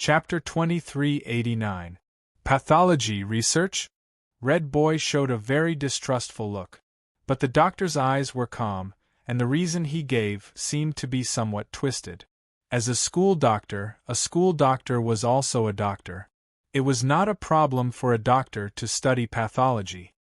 Chapter 2389. Pathology Research? Red Boy showed a very distrustful look. But the doctor's eyes were calm, and the reason he gave seemed to be somewhat twisted. As a school doctor was also a doctor. It was not a problem for a doctor to study pathology.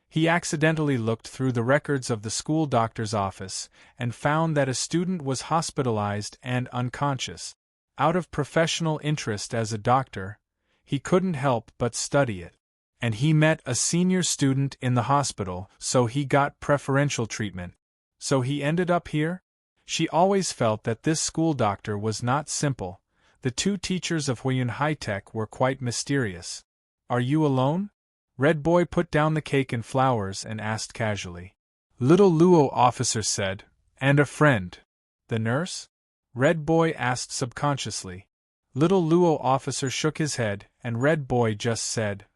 He accidentally looked through the records of the school doctor's office and found that a student was hospitalized and unconscious. Out of professional interest as a doctor, he couldn't help but study it. And he met a senior student in the hospital, so he got preferential treatment. So he ended up here? She always felt that this school doctor was not simple. The two teachers of Huiyun High Tech were quite mysterious. Are you alone? Red Boy put down the cake and flowers and asked casually. Little Luo officer said, and a friend. The nurse? Red Boy asked subconsciously. Little Luo officer shook his head, and Red Boy just said,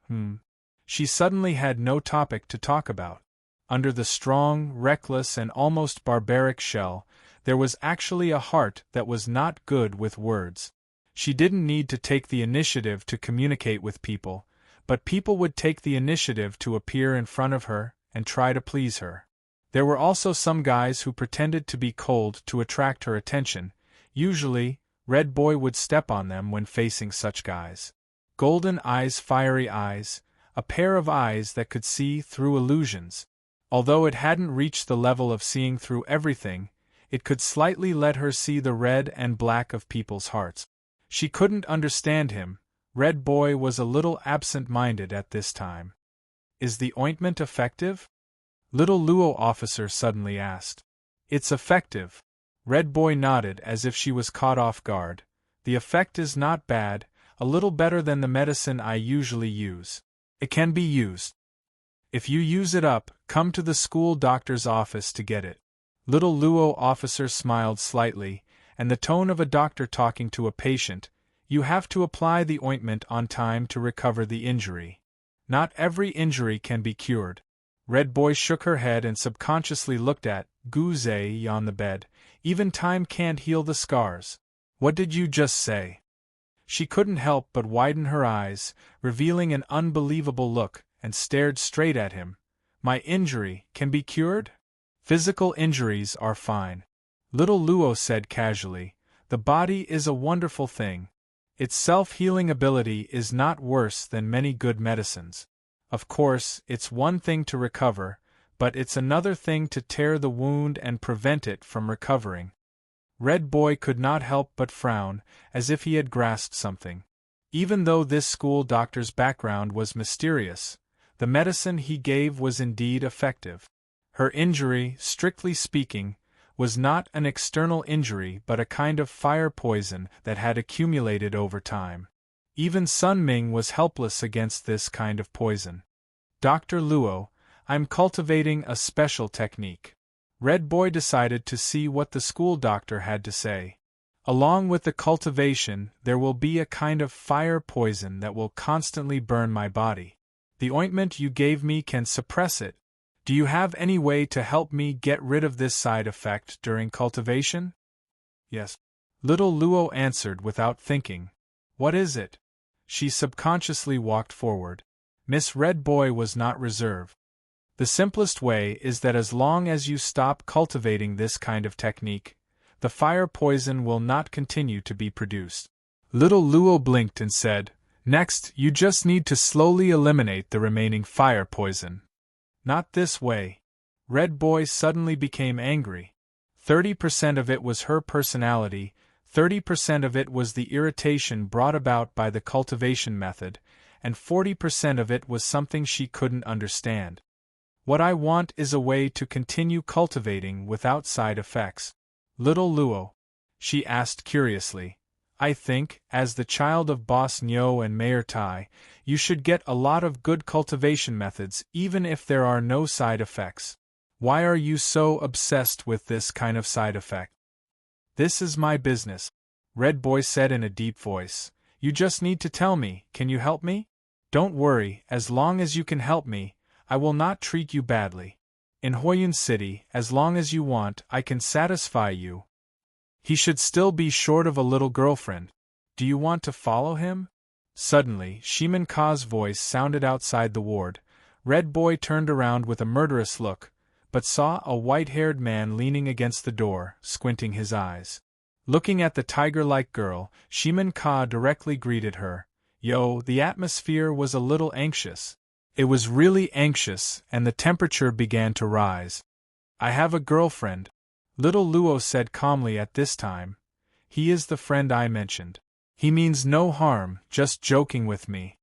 She suddenly had no topic to talk about. Under the strong, reckless and almost barbaric shell, there was actually a heart that was not good with words. She didn't need to take the initiative to communicate with people, but people would take the initiative to appear in front of her and try to please her. There were also some guys who pretended to be cold to attract her attention. Usually, Red Boy would step on them when facing such guys. Golden eyes, fiery eyes, a pair of eyes that could see through illusions. Although it hadn't reached the level of seeing through everything, it could slightly let her see the red and black of people's hearts. She couldn't understand him. Red Boy was a little absent-minded at this time. Is the ointment effective? Little Luo officer suddenly asked. It's effective. Red Boy nodded as if she was caught off guard. The effect is not bad, a little better than the medicine I usually use. It can be used. If you use it up, come to the school doctor's office to get it. Little Luo officer smiled slightly, and the tone of a doctor talking to a patient. You have to apply the ointment on time to recover the injury. Not every injury can be cured. Red Boy shook her head and subconsciously looked at Guze on the bed. Even time can't heal the scars. What did you just say? She couldn't help but widen her eyes, revealing an unbelievable look, and stared straight at him. My injury can be cured? Physical injuries are fine. Little Luo said casually. The body is a wonderful thing. Its self-healing ability is not worse than many good medicines. Of course, it's one thing to recover, but it's another thing to tear the wound and prevent it from recovering. Red Boy could not help but frown, as if he had grasped something. Even though this school doctor's background was mysterious, the medicine he gave was indeed effective. Her injury, strictly speaking, was not an external injury but a kind of fire poison that had accumulated over time. Even Sun Ming was helpless against this kind of poison. Dr. Luo, I'm cultivating a special technique. Red Boy decided to see what the school doctor had to say. Along with the cultivation, there will be a kind of fire poison that will constantly burn my body. The ointment you gave me can suppress it. Do you have any way to help me get rid of this side effect during cultivation? Yes. Little Luo answered without thinking. What is it? She subconsciously walked forward. Miss Red Boy was not reserved. The simplest way is that as long as you stop cultivating this kind of technique, the fire poison will not continue to be produced. Little Luo blinked and said, Next, you just need to slowly eliminate the remaining fire poison. Not this way. Red Boy suddenly became angry. 30% of it was her personality, 30% of it was the irritation brought about by the cultivation method, and 40% of it was something she couldn't understand. What I want is a way to continue cultivating without side effects. Little Luo, she asked curiously. I think, as the child of Boss Nyo and Mayor Tai, you should get a lot of good cultivation methods even if there are no side effects. Why are you so obsessed with this kind of side effect? This is my business, Red Boy said in a deep voice. You just need to tell me, can you help me? Don't worry, as long as you can help me, I will not treat you badly. In Huiyun City, as long as you want, I can satisfy you. He should still be short of a little girlfriend. Do you want to follow him? Suddenly, Shimin Ka's voice sounded outside the ward. Red Boy turned around with a murderous look, but saw a white-haired man leaning against the door, squinting his eyes. Looking at the tiger-like girl, Shimin Ka directly greeted her. Yo, the atmosphere was a little anxious. It was really anxious, and the temperature began to rise. I have a girlfriend, little Luo said calmly at this time. He is the friend I mentioned. He means no harm, just joking with me.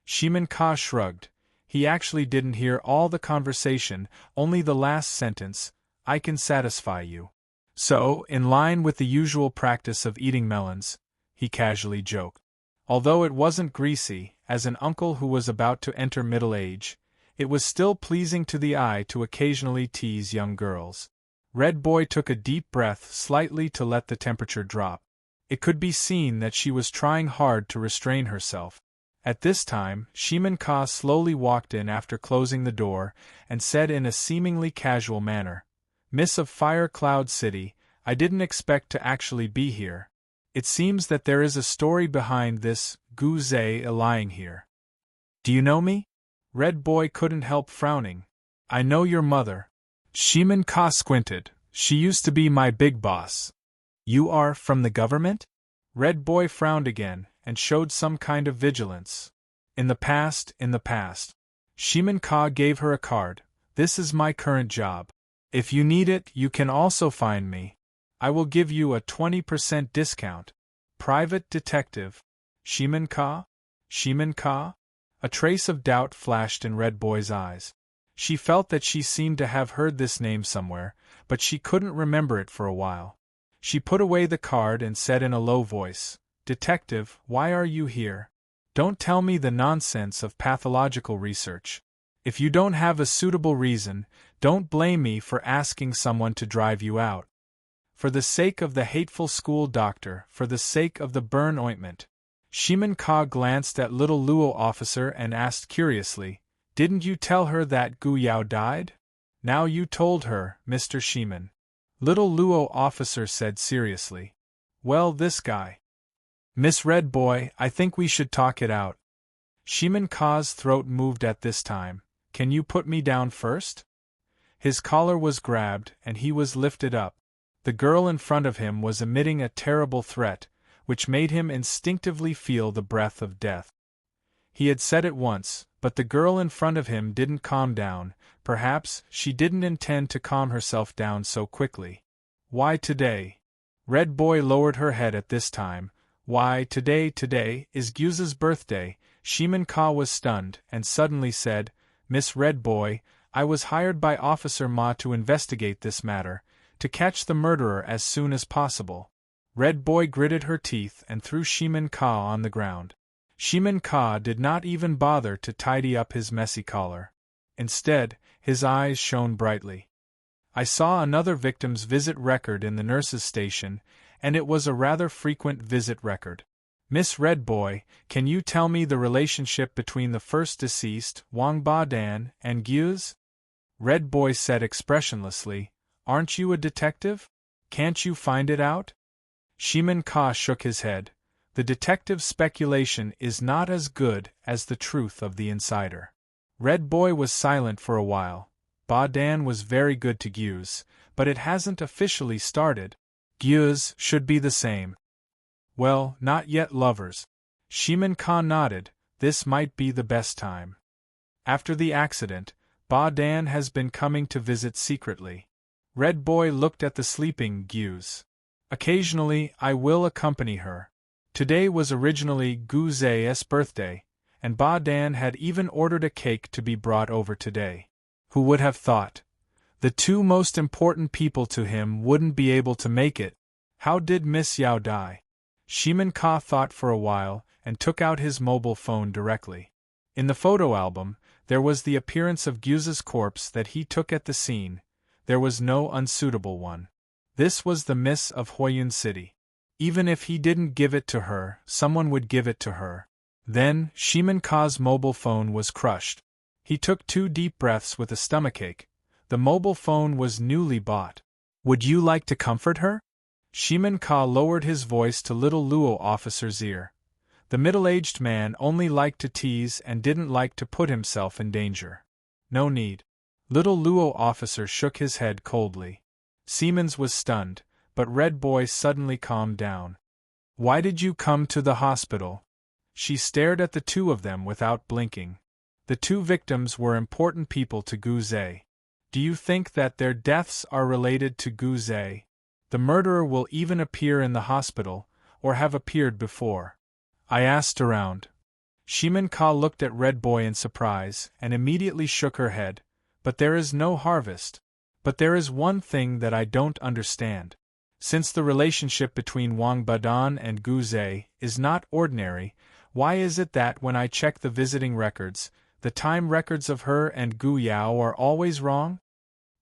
Shimin Ka shrugged. He actually didn't hear all the conversation, only the last sentence, I can satisfy you. So, in line with the usual practice of eating melons, he casually joked. Although it wasn't greasy, as an uncle who was about to enter middle age, it was still pleasing to the eye to occasionally tease young girls. Red Boy took a deep breath slightly to let the temperature drop. It could be seen that she was trying hard to restrain herself. At this time, Shimin Ka slowly walked in after closing the door, and said in a seemingly casual manner, Miss of Fire Cloud City, I didn't expect to actually be here. It seems that there is a story behind this Gu Zhe lying here. Do you know me? Red Boy couldn't help frowning. I know your mother. Shimin Ka squinted. She used to be my big boss. You are from the government? Red Boy frowned again, and showed some kind of vigilance. In the past. Shimin Ka gave her a card. This is my current job. If you need it, you can also find me. I will give you a 20% discount. Private detective. Shimin Ka? Shimin Ka? A trace of doubt flashed in Red Boy's eyes. She felt that she seemed to have heard this name somewhere, but she couldn't remember it for a while. She put away the card and said in a low voice, Detective, why are you here? Don't tell me the nonsense of pathological research. If you don't have a suitable reason, don't blame me for asking someone to drive you out. For the sake of the hateful school doctor, for the sake of the burn ointment. Shimin Ka glanced at little Luo officer and asked curiously, Didn't you tell her that Gu Yao died? Now you told her, Mr. Shimin. Little Luo officer said seriously. Well, this guy. Miss Red Boy, I think we should talk it out. Shimin Ka's throat moved at this time. Can you put me down first? His collar was grabbed, and he was lifted up. The girl in front of him was emitting a terrible threat, which made him instinctively feel the breath of death. He had said it once, but the girl in front of him didn't calm down. Perhaps she didn't intend to calm herself down so quickly. Why today? Red Boy lowered her head at this time. Why, today is Gyuza's birthday. Shimin Ka was stunned, and suddenly said, Miss Red Boy, I was hired by Officer Ma to investigate this matter, to catch the murderer as soon as possible. Red Boy gritted her teeth and threw Shimin Ka on the ground. Shimin Ka did not even bother to tidy up his messy collar. Instead, his eyes shone brightly. I saw another victim's visit record in the nurse's station, and it was a rather frequent visit record. Miss Red Boy, can you tell me the relationship between the first deceased, Wang Ba Dan, and Gyuz? Red Boy said expressionlessly, Aren't you a detective? Can't you find it out? Shimin Ka shook his head. The detective's speculation is not as good as the truth of the insider. Red Boy was silent for a while. Ba Dan was very good to Gyuz, but it hasn't officially started. Gyuz should be the same. Well, not yet lovers. Shimin Ka nodded. This might be the best time. After the accident, Ba Dan has been coming to visit secretly. Red Boy looked at the sleeping Gyuz. Occasionally, I will accompany her. Today was originally Gu Ze's birthday, and Ba Dan had even ordered a cake to be brought over today. Who would have thought? The two most important people to him wouldn't be able to make it. How did Miss Yao die? Shimin Ka thought for a while, and took out his mobile phone directly. In the photo album, there was the appearance of Gyuz's corpse that he took at the scene. There was no unsuitable one. This was the Miss of Huayun City. Even if he didn't give it to her, someone would give it to her. Then, Shimin Ka's mobile phone was crushed. He took 2 deep breaths with a stomachache. The mobile phone was newly bought. Would you like to comfort her? Shimin Ka lowered his voice to little Luo officer's ear. The middle-aged man only liked to tease and didn't like to put himself in danger. No need. Little Luo officer shook his head coldly. Siemens was stunned, but Red Boy suddenly calmed down. Why did you come to the hospital? She stared at the two of them without blinking. The two victims were important people to Guze. Do you think that their deaths are related to Guze? The murderer will even appear in the hospital, or have appeared before. I asked around. Shimin Ka looked at Red Boy in surprise and immediately shook her head. But there is no harvest. But there is one thing that I don't understand. Since the relationship between Wang Badan and Guze is not ordinary, why is it that when I check the visiting records, the time records of her and Gu Yao are always wrong?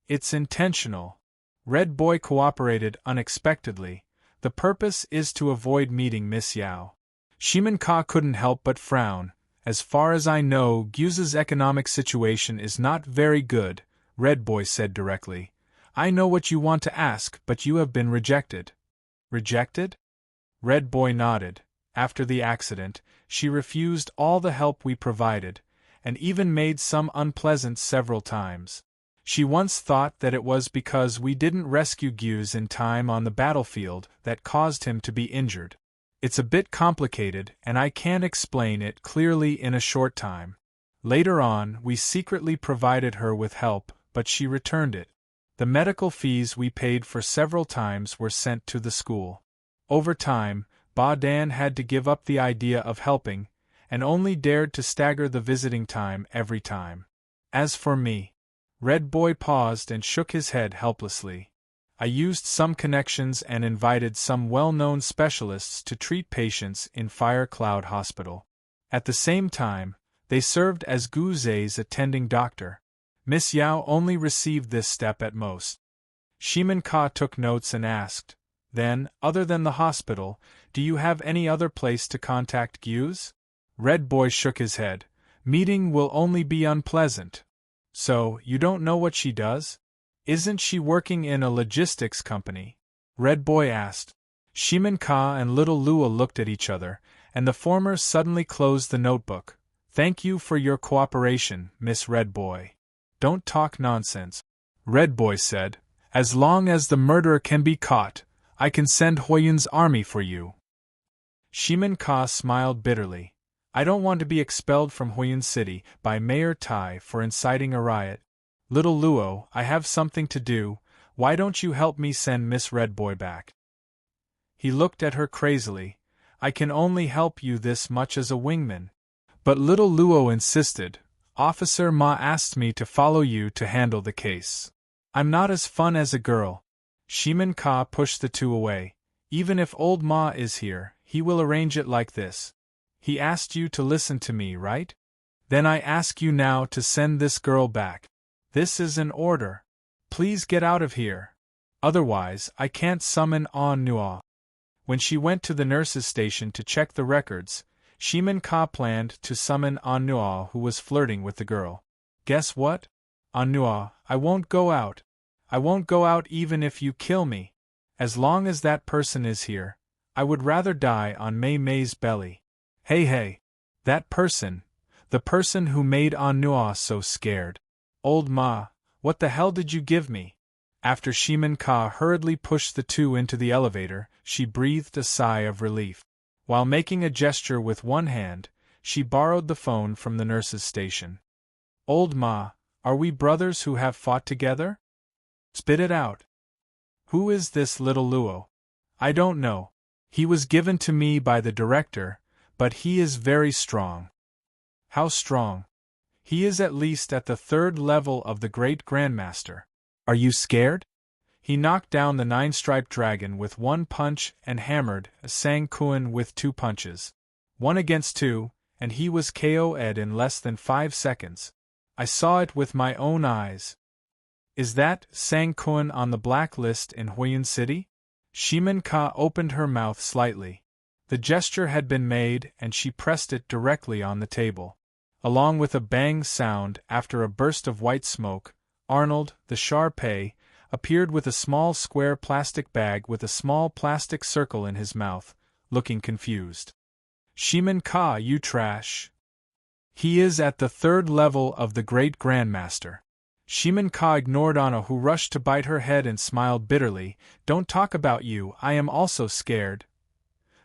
It's intentional. Red Boy cooperated unexpectedly. The purpose is to avoid meeting Miss Yao. Shimin Ka couldn't help but frown. As far as I know, Guze's economic situation is not very good, Red Boy said directly. I know what you want to ask, but you have been rejected. Rejected? Red Boy nodded. After the accident, she refused all the help we provided, and even made some unpleasant several times. She once thought that it was because we didn't rescue Guze in time on the battlefield that caused him to be injured. It's a bit complicated, and I can't explain it clearly in a short time. Later on, we secretly provided her with help, but she returned it. The medical fees we paid for several times were sent to the school. Over time, Ba Dan had to give up the idea of helping, and only dared to stagger the visiting time every time. As for me, Red Boy paused and shook his head helplessly. I used some connections and invited some well-known specialists to treat patients in Fire Cloud Hospital. At the same time, they served as Guze's attending doctor. Miss Yao only received this step at most. Shimin Ka took notes and asked, Then, other than the hospital, do you have any other place to contact Guze? Red Boy shook his head. Meeting will only be unpleasant. So, you don't know what she does? Isn't she working in a logistics company? Red Boy asked. Shimin Ka and little Luo looked at each other, and the former suddenly closed the notebook. Thank you for your cooperation, Miss Red Boy. Don't talk nonsense. Red Boy said. As long as the murderer can be caught, I can send Huiyun's army for you. Shimin Ka smiled bitterly. I don't want to be expelled from Huiyun City by Mayor Tai for inciting a riot. Little Luo, I have something to do. Why don't you help me send Miss Red Boy back? He looked at her crazily. I can only help you this much as a wingman. But little Luo insisted. Officer Ma asked me to follow you to handle the case. I'm not as fun as a girl. Shimin Ka pushed the two away. Even if old Ma is here, he will arrange it like this. He asked you to listen to me, right? Then I ask you now to send this girl back. This is an order. Please get out of here. Otherwise, I can't summon An Nua. When she went to the nurse's station to check the records, Shimin Ka planned to summon An Nua, who was flirting with the girl. Guess what? An Nua, I won't go out. I won't go out even if you kill me. As long as that person is here, I would rather die on Mei Mei's belly. Hey, that person. The person who made An Nua so scared. Old Ma, what the hell did you give me? After Shimin Ka hurriedly pushed the two into the elevator, she breathed a sigh of relief. While making a gesture with one hand, she borrowed the phone from the nurse's station. Old Ma, are we brothers who have fought together? Spit it out. Who is this little Luo? I don't know. He was given to me by the director, but he is very strong. How strong? He is at least at the 3rd level of the Great Grandmaster. Are you scared? He knocked down the 9-striped dragon with one punch and hammered a Sang Kuan with 2 punches. 1 against 2, and he was KO'd in less than 5 seconds. I saw it with my own eyes. Is that Sang Kuan on the blacklist in Huiyun City? Shimin Ka opened her mouth slightly. The gesture had been made and she pressed it directly on the table. Along with a bang sound after a burst of white smoke, Arnold, the Shar-Pei, appeared with a small square plastic bag with a small plastic circle in his mouth, looking confused. "Shiman Ka, you trash. He is at the 3rd level of the Great Grandmaster." Shiman Ka ignored Anna, who rushed to bite her head and smiled bitterly. "Don't talk about you, I am also scared.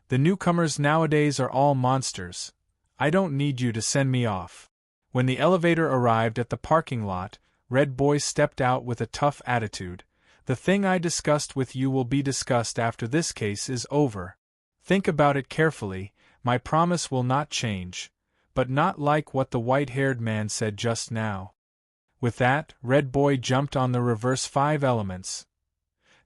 The newcomers nowadays are all monsters. I don't need you to send me off." When the elevator arrived at the parking lot, Red Boy stepped out with a tough attitude. "The thing I discussed with you will be discussed after this case is over. Think about it carefully, my promise will not change. But not like what the white-haired man said just now." With that, Red Boy jumped on the reverse 5 elements,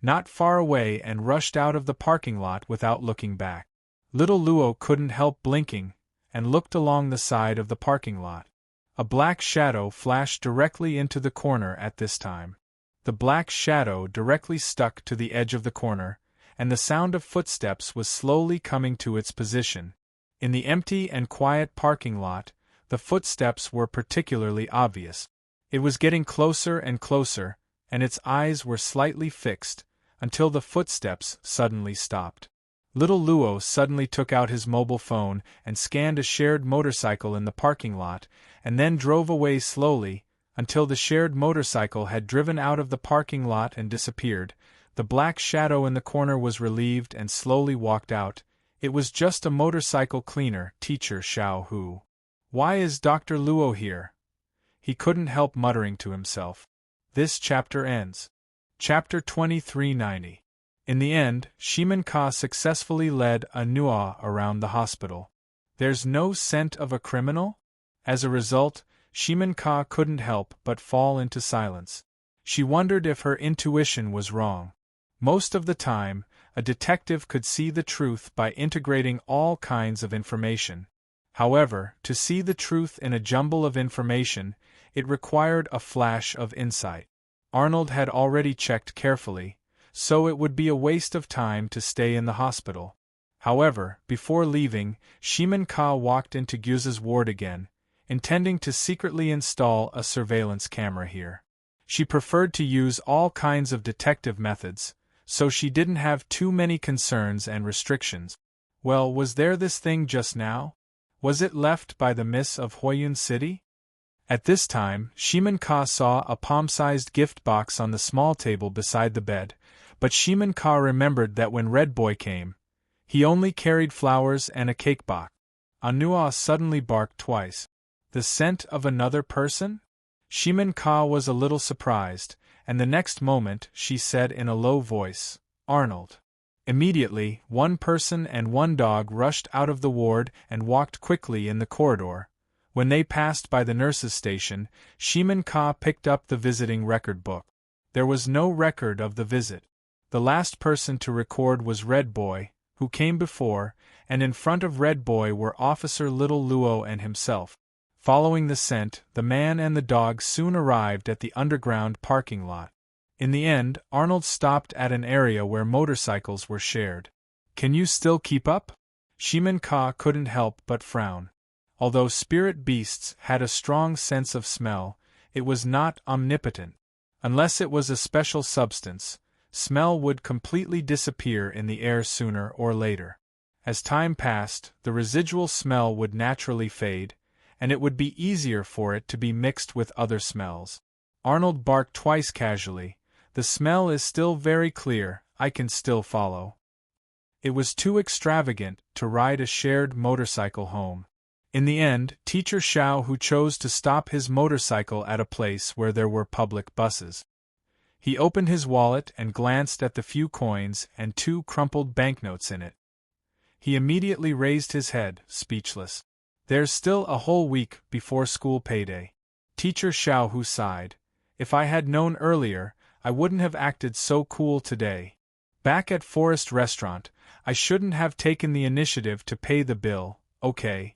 not far away, and rushed out of the parking lot without looking back. Little Luo couldn't help blinking, and looked along the side of the parking lot. A black shadow flashed directly into the corner at this time. The black shadow directly stuck to the edge of the corner, and the sound of footsteps was slowly coming to its position. In the empty and quiet parking lot, the footsteps were particularly obvious. It was getting closer and closer, and its eyes were slightly fixed, until the footsteps suddenly stopped. Little Luo suddenly took out his mobile phone and scanned a shared motorcycle in the parking lot, and then drove away slowly, until the shared motorcycle had driven out of the parking lot and disappeared. The black shadow in the corner was relieved and slowly walked out. It was just a motorcycle cleaner, Teacher Xiao Hu. "Why is Dr. Luo here?" he couldn't help muttering to himself. This chapter ends. Chapter 2390. In the end, Shiman Ka successfully led Anua around the hospital. There's no scent of a criminal? As a result, Shiman Ka couldn't help but fall into silence. She wondered if her intuition was wrong. Most of the time, a detective could see the truth by integrating all kinds of information. However, to see the truth in a jumble of information, it required a flash of insight. Arnold had already checked carefully, so it would be a waste of time to stay in the hospital. However, before leaving, Shiman Ka walked into Gyuza's ward again, intending to secretly install a surveillance camera here. She preferred to use all kinds of detective methods, so she didn't have too many concerns and restrictions. Well, was there this thing just now? Was it left by the Miss of Huiyun City? At this time, Shiman Ka saw a palm-sized gift box on the small table beside the bed, but Shiman Ka remembered that when Red Boy came, he only carried flowers and a cake box. Anua suddenly barked twice. The scent of another person? Shiman Ka was a little surprised, and the next moment she said in a low voice, "Arnold." Immediately, one person and one dog rushed out of the ward and walked quickly in the corridor. When they passed by the nurse's station, Shiman Ka picked up the visiting record book. There was no record of the visit. The last person to record was Red Boy, who came before, and in front of Red Boy were Officer Little Luo and himself. Following the scent, the man and the dog soon arrived at the underground parking lot. In the end, Arnold stopped at an area where motorcycles were shared. "Can you still keep up?" Shiman Ka couldn't help but frown. Although spirit beasts had a strong sense of smell, it was not omnipotent. Unless it was a special substance, smell would completely disappear in the air sooner or later. As time passed, the residual smell would naturally fade, and it would be easier for it to be mixed with other smells. Arnold barked twice casually. "The smell is still very clear, I can still follow." It was too extravagant to ride a shared motorcycle home. In the end, Teacher Xiao Hu chose to stop his motorcycle at a place where there were public buses. He opened his wallet and glanced at the few coins and 2 crumpled banknotes in it. He immediately raised his head, speechless. "There's still a whole week before school payday." Teacher Xiao Hu sighed. "If I had known earlier, I wouldn't have acted so cool today. Back at Forest Restaurant, I shouldn't have taken the initiative to pay the bill, okay?"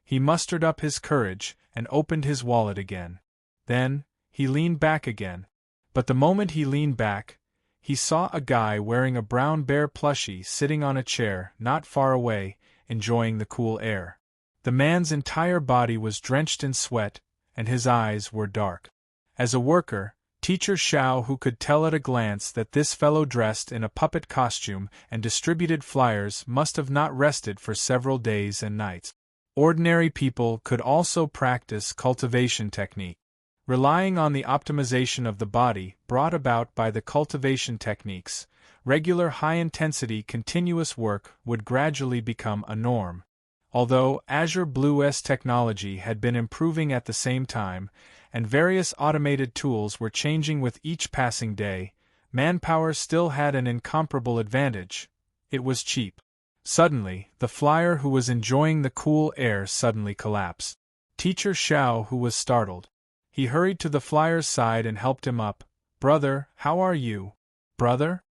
He mustered up his courage and opened his wallet again. Then, he leaned back again. But the moment he leaned back, he saw a guy wearing a brown bear plushie sitting on a chair not far away, enjoying the cool air. The man's entire body was drenched in sweat, and his eyes were dark. As a worker, Teacher Xiao, who could tell at a glance that this fellow dressed in a puppet costume and distributed flyers, must have not rested for several days and nights. Ordinary people could also practice cultivation technique. Relying on the optimization of the body brought about by the cultivation techniques, regular high-intensity continuous work would gradually become a norm. Although Azure Blue technology had been improving at the same time, and various automated tools were changing with each passing day, manpower still had an incomparable advantage. It was cheap. Suddenly, the flyer who was enjoying the cool air suddenly collapsed. Teacher Xiao, who was startled. He hurried to the flyer's side and helped him up. "Brother, how are you?" "Brother?"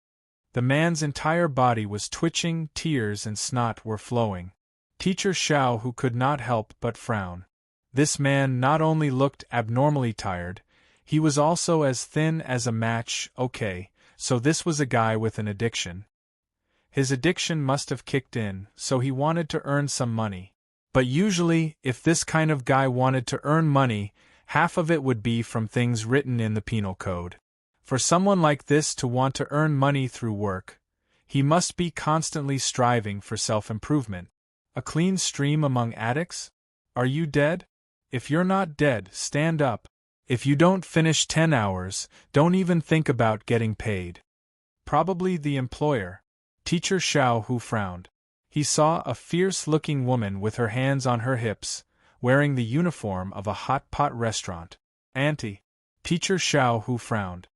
The man's entire body was twitching, tears and snot were flowing. Teacher Xiao, who could not help but frown. This man not only looked abnormally tired, he was also as thin as a match. Okay, so this was a guy with an addiction. His addiction must have kicked in, so he wanted to earn some money. But usually, if this kind of guy wanted to earn money, half of it would be from things written in the penal code. For someone like this to want to earn money through work, he must be constantly striving for self-improvement. A clean stream among addicts? Are you dead? If you're not dead, stand up. If you don't finish 10 hours, don't even think about getting paid. Probably the employer. Teacher Xiao, who frowned. He saw a fierce-looking woman with her hands on her hips, wearing the uniform of a hot pot restaurant. "Auntie." Teacher Xiao, who frowned.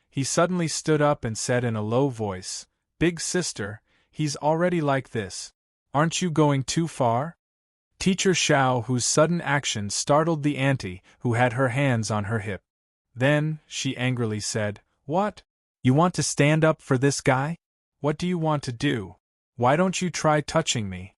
He suddenly stood up and said in a low voice, "Big sister, he's already like this. Aren't you going too far?" Teacher Xiao, whose sudden action startled the auntie, who had her hands on her hip. Then, she angrily said, "What? You want to stand up for this guy? What do you want to do? Why don't you try touching me?"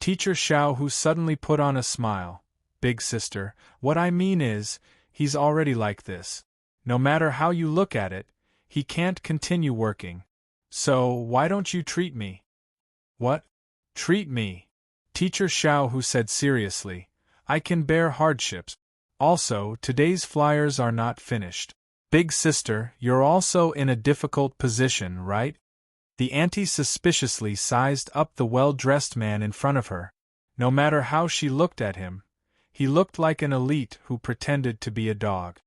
Teacher Xiao, who suddenly put on a smile. "Big sister, what I mean is, he's already like this. No matter how you look at it, he can't continue working. So, why don't you treat me?" "What? Treat me?" Teacher Xiao, who said seriously, "I can bear hardships. Also, today's flyers are not finished. Big sister, you're also in a difficult position, right?" The auntie suspiciously sized up the well-dressed man in front of her. No matter how she looked at him, he looked like an elite who pretended to be a dog.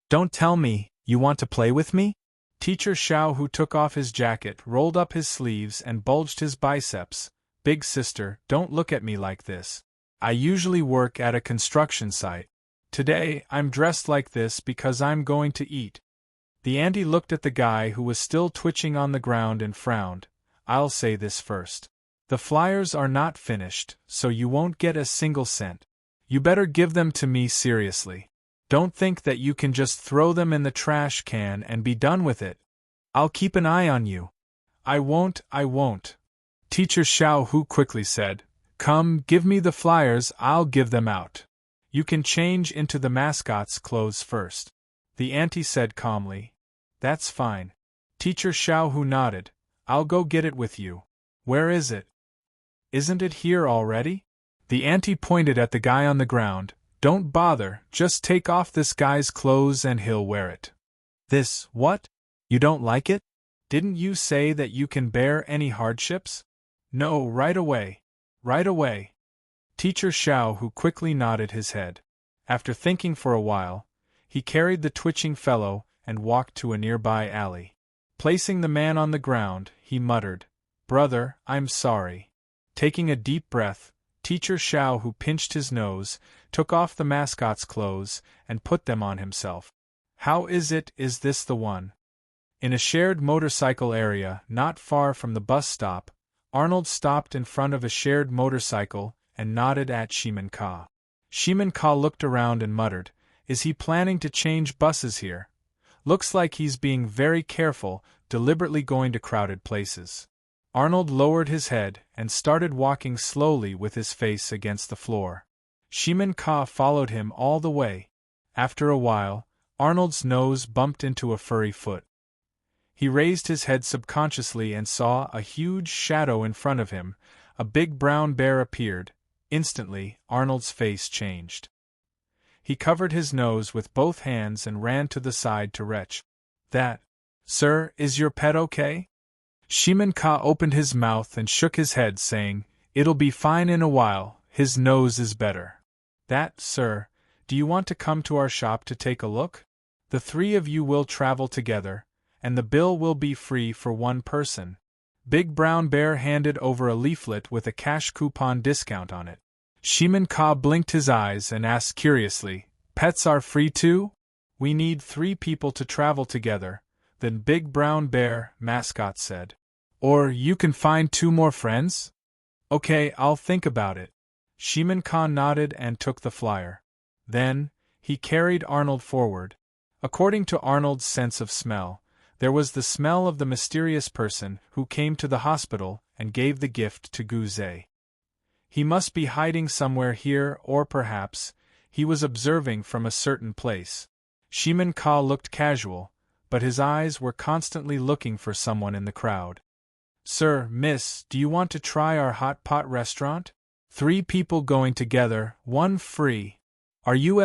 "Don't tell me, you want to play with me?" Teacher Xiao, who took off his jacket, rolled up his sleeves and bulged his biceps. "Big sister, don't look at me like this. I usually work at a construction site. Today, I'm dressed like this because I'm going to eat." The auntie looked at the guy who was still twitching on the ground and frowned. "I'll say this first. The flyers are not finished, so you won't get a single cent. You better give them to me seriously. Don't think that you can just throw them in the trash can and be done with it. I'll keep an eye on you." I won't. Teacher Xiao Hu quickly said, "Come, give me the flyers, I'll give them out. You can change into the mascot's clothes first." The auntie said calmly, "That's fine." Teacher Xiao Hu nodded, "I'll go get it with you." "Where is it?" "Isn't it here already?" The auntie pointed at the guy on the ground. "Don't bother, just take off this guy's clothes and he'll wear it." "This, what? You don't like it? Didn't you say that you can bear any hardships?" "No, right away. Right away." Teacher Xiao Hu quickly nodded his head. After thinking for a while, he carried the twitching fellow and walked to a nearby alley. Placing the man on the ground, he muttered, "Brother, I'm sorry." Taking a deep breath, Teacher Xiao, who pinched his nose, took off the mascot's clothes and put them on himself. "How is this the one?" In a shared motorcycle area not far from the bus stop, Arnold stopped in front of a shared motorcycle and nodded at Shimen Ka. Shimen Ka looked around and muttered, "Is he planning to change buses here? Looks like he's being very careful, deliberately going to crowded places." Arnold lowered his head and started walking slowly with his face against the floor. Shimen Ka followed him all the way. After a while, Arnold's nose bumped into a furry foot. He raised his head subconsciously and saw a huge shadow in front of him. A big brown bear appeared. Instantly, Arnold's face changed. He covered his nose with both hands and ran to the side to retch. That, sir, is your pet okay? Shimen Ka opened his mouth and shook his head, saying, It'll be fine in a while, his nose is better. That, sir, do you want to come to our shop to take a look? The three of you will travel together, and the bill will be free for one person. Big Brown Bear handed over a leaflet with a cash coupon discount on it. Shimen Ka blinked his eyes and asked curiously, Pets are free too? We need 3 people to travel together, then Big Brown Bear, mascot, said. Or you can find 2 more friends? Okay, I'll think about it. Shimen Ka nodded and took the flyer. Then, he carried Arnold forward. According to Arnold's sense of smell, there was the smell of the mysterious person who came to the hospital and gave the gift to Guze. He must be hiding somewhere here, or perhaps he was observing from a certain place. Shimen Ka looked casual, but his eyes were constantly looking for someone in the crowd. Sir, miss, do you want to try our hot pot restaurant? 3 people going together, 1 free. Are you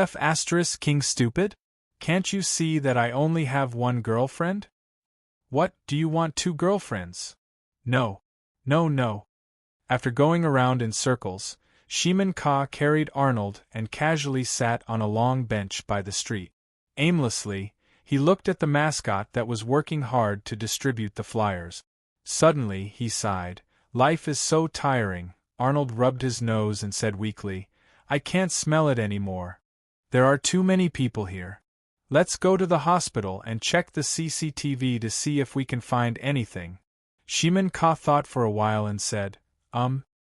King stupid? Can't you see that I only have 1 girlfriend? What, do you want 2 girlfriends? No. No. After going around in circles, Shimen Ka carried Arnold and casually sat on a long bench by the street. Aimlessly, he looked at the mascot that was working hard to distribute the flyers. Suddenly, he sighed. Life is so tiring. Arnold rubbed his nose and said weakly, I can't smell it anymore. There are too many people here. Let's go to the hospital and check the CCTV to see if we can find anything. Shimen Ka thought for a while and said,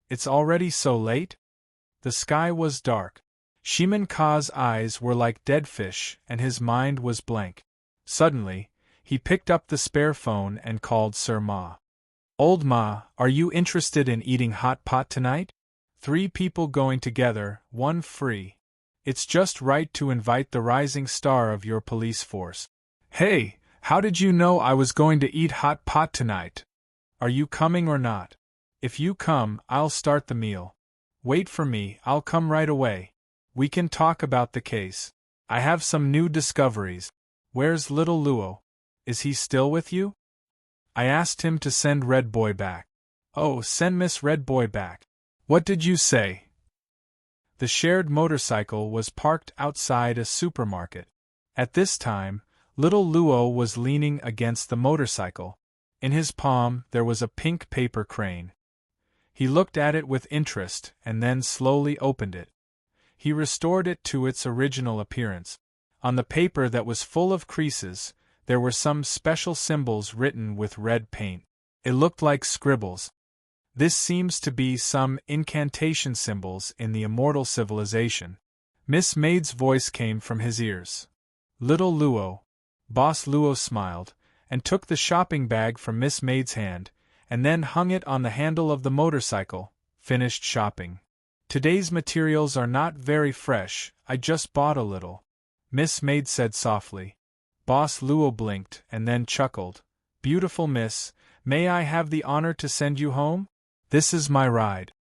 it's already so late? The sky was dark. Shimen Ka's eyes were like dead fish and his mind was blank. Suddenly, he picked up the spare phone and called Sir Ma. Old Ma, are you interested in eating hot pot tonight? 3 people going together, 1 free. It's just right to invite the rising star of your police force. Hey, how did you know I was going to eat hot pot tonight? Are you coming or not? If you come, I'll start the meal. Wait for me, I'll come right away. We can talk about the case. I have some new discoveries. Where's little Luo? Is he still with you? I asked him to send Red Boy back. Oh, send Miss Red Boy back. What did you say? The shared motorcycle was parked outside a supermarket. At this time, little Luo was leaning against the motorcycle. In his palm there was a pink paper crane. He looked at it with interest and then slowly opened it. He restored it to its original appearance. On the paper that was full of creases, there were some special symbols written with red paint. It looked like scribbles. This seems to be some incantation symbols in the immortal civilization. Miss Maid's voice came from his ears. Little Luo. Boss Luo smiled, and took the shopping bag from Miss Maid's hand, and then hung it on the handle of the motorcycle. Finished shopping. Today's materials are not very fresh, I just bought a little. Miss Maid said softly. Boss Luo blinked and then chuckled. Beautiful miss, may I have the honor to send you home? This is my ride.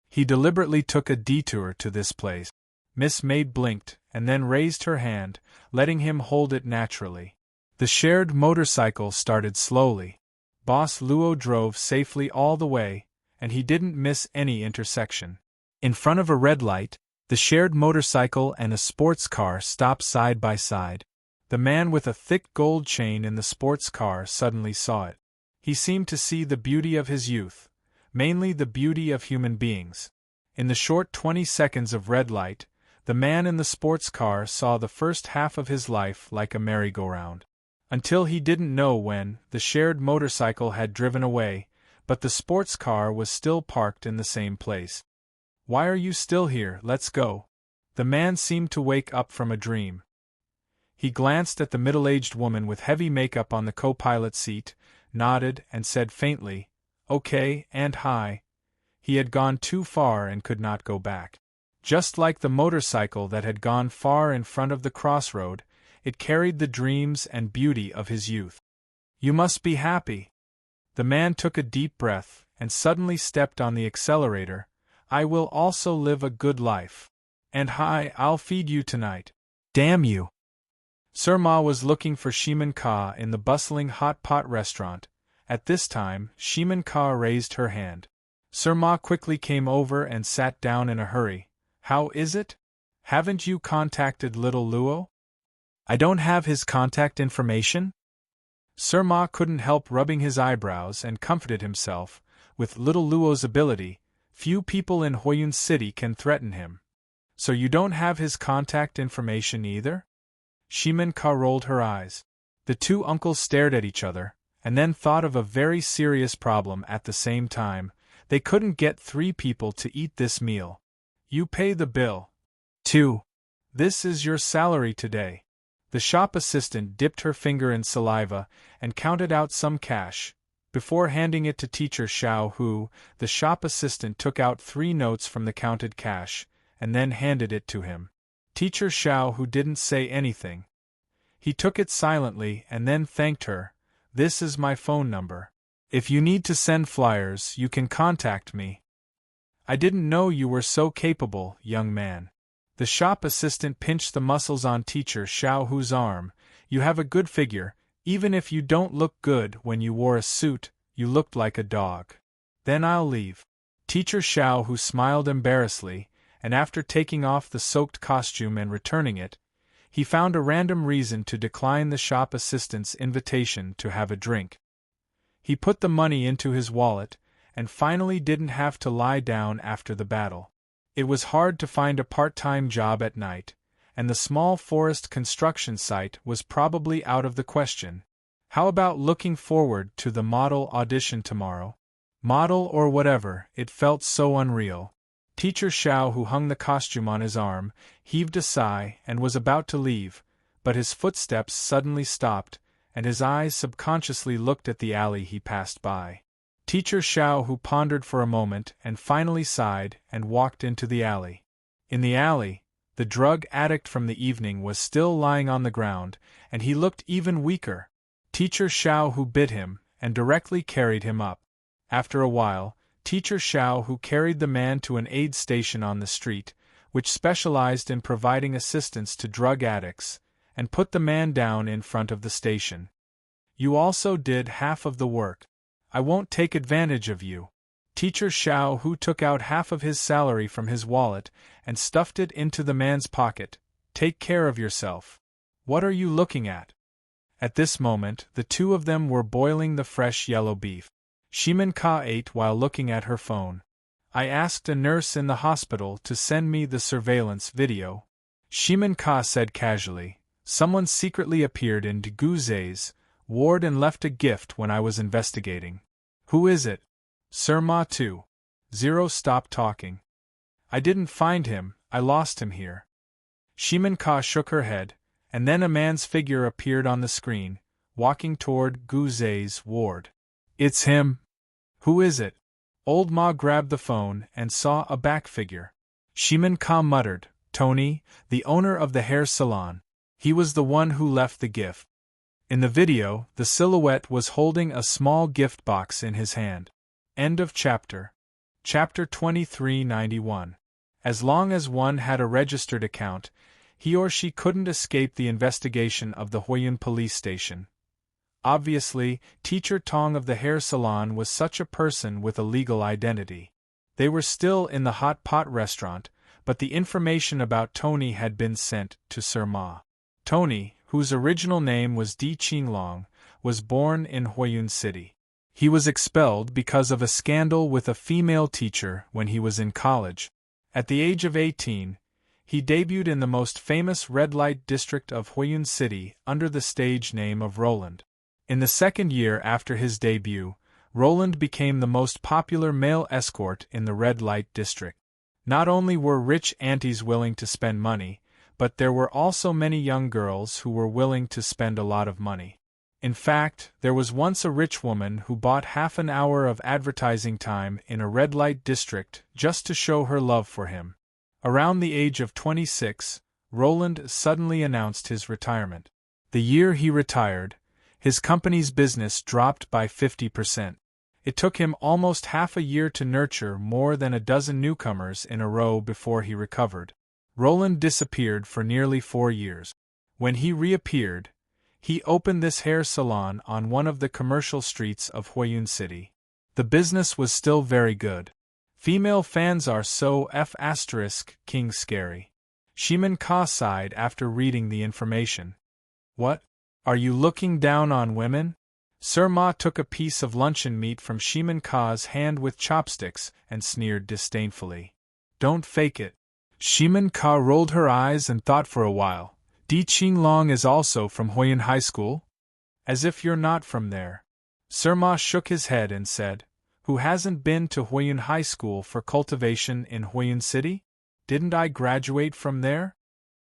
He deliberately took a detour to this place. Miss Maid blinked and then raised her hand, letting him hold it naturally. The shared motorcycle started slowly. Boss Luo drove safely all the way, and he didn't miss any intersection. In front of a red light, the shared motorcycle and a sports car stopped side by side. The man with a thick gold chain in the sports car suddenly saw it. He seemed to see the beauty of his youth, mainly the beauty of human beings. In the short 20 seconds of red light, the man in the sports car saw the first half of his life like a merry-go-round. Until he didn't know when, the shared motorcycle had driven away, but the sports car was still parked in the same place. Why are you still here? Let's go. The man seemed to wake up from a dream. He glanced at the middle-aged woman with heavy makeup on the co-pilot seat, nodded, and said faintly, Okay, and hi. He had gone too far and could not go back. Just like the motorcycle that had gone far in front of the crossroad, it carried the dreams and beauty of his youth. You must be happy. The man took a deep breath and suddenly stepped on the accelerator. I will also live a good life. And hi, I'll feed you tonight. Damn you. Sir Ma was looking for Shiman Ka in the bustling hot pot restaurant. At this time, Shiman Ka raised her hand. Sir Ma quickly came over and sat down in a hurry. How is it? Haven't you contacted little Luo? I don't have his contact information? Sir Ma couldn't help rubbing his eyebrows and comforted himself. With little Luo's ability, few people in Huiyun City can threaten him. So you don't have his contact information either? Shiman Ka rolled her eyes. The two uncles stared at each other, and then thought of a very serious problem at the same time. They couldn't get 3 people to eat this meal. You pay the bill. 2. This is your salary today. The shop assistant dipped her finger in saliva and counted out some cash. Before handing it to Teacher Xiao Hu, the shop assistant took out 3 notes from the counted cash, and then handed it to him. Teacher Xiao Hu didn't say anything. He took it silently and then thanked her. This is my phone number. If you need to send flyers, you can contact me. I didn't know you were so capable, young man. The shop assistant pinched the muscles on Teacher Xiao Hu's arm. You have a good figure. Even if you don't look good when you wore a suit, you looked like a dog. Then I'll leave. Teacher Xiao Hu smiled embarrassedly, and after taking off the soaked costume and returning it, he found a random reason to decline the shop assistant's invitation to have a drink. He put the money into his wallet, and finally didn't have to lie down after the battle. It was hard to find a part-time job at night, and the small forest construction site was probably out of the question. How about looking forward to the model audition tomorrow? Model or whatever, it felt so unreal. Teacher Xiao, who hung the costume on his arm, heaved a sigh and was about to leave, but his footsteps suddenly stopped, and his eyes subconsciously looked at the alley he passed by. Teacher Xiao, who pondered for a moment and finally sighed and walked into the alley. In the alley, the drug addict from the evening was still lying on the ground, and he looked even weaker. Teacher Xiao, who bit him and directly carried him up. After a while, Teacher Xiao, who carried the man to an aid station on the street, which specialized in providing assistance to drug addicts, and put the man down in front of the station. You also did half of the work. I won't take advantage of you. Teacher Xiao, who took out half of his salary from his wallet and stuffed it into the man's pocket. Take care of yourself. What are you looking at? At this moment, the two of them were boiling the fresh yellow beef. Shiman Ka ate while looking at her phone. I asked a nurse in the hospital to send me the surveillance video. Shiman Ka said casually. Someone secretly appeared in Guzei's ward and left a gift when I was investigating. Who is it? Sir Ma 2.0 Stop talking. I didn't find him, I lost him here. Shiman Ka shook her head, and then a man's figure appeared on the screen, walking toward Guzei's ward. It's him. Who is it? Old Ma grabbed the phone and saw a back figure. Shiman Ka muttered, Tony, the owner of the hair salon. He was the one who left the gift. In the video, the silhouette was holding a small gift box in his hand. End of chapter. Chapter 2391. As long as one had a registered account, he or she couldn't escape the investigation of the Huiyun police station. Obviously, Teacher Tong of the hair salon was such a person with a legal identity. They were still in the hot pot restaurant, but the information about Tony had been sent to Sir Ma. Tony, whose original name was Di Qinglong, was born in Huiyun City. He was expelled because of a scandal with a female teacher when he was in college. At the age of 18, he debuted in the most famous red light district of Huiyun City under the stage name of Roland. In the second year after his debut, Roland became the most popular male escort in the red light district. Not only were rich aunties willing to spend money, but there were also many young girls who were willing to spend a lot of money. In fact, there was once a rich woman who bought half an hour of advertising time in a red light district just to show her love for him. Around the age of 26, Roland suddenly announced his retirement. The year he retired, his company's business dropped by 50%. It took him almost half a year to nurture more than a dozen newcomers in a row before he recovered. Roland disappeared for nearly 4 years. When he reappeared, he opened this hair salon on one of the commercial streets of Huiyun City. The business was still very good. Female fans are so *King scary. Shimin Ka sighed after reading the information. What? Are you looking down on women? Sir Ma took a piece of luncheon meat from Shimin Ka's hand with chopsticks and sneered disdainfully. Don't fake it. Shimin Ka rolled her eyes and thought for a while. Di Qinglong is also from Huiyun High School? As if you're not from there. Sir Ma shook his head and said, Who hasn't been to Huiyun High School for cultivation in Huiyun City? Didn't I graduate from there?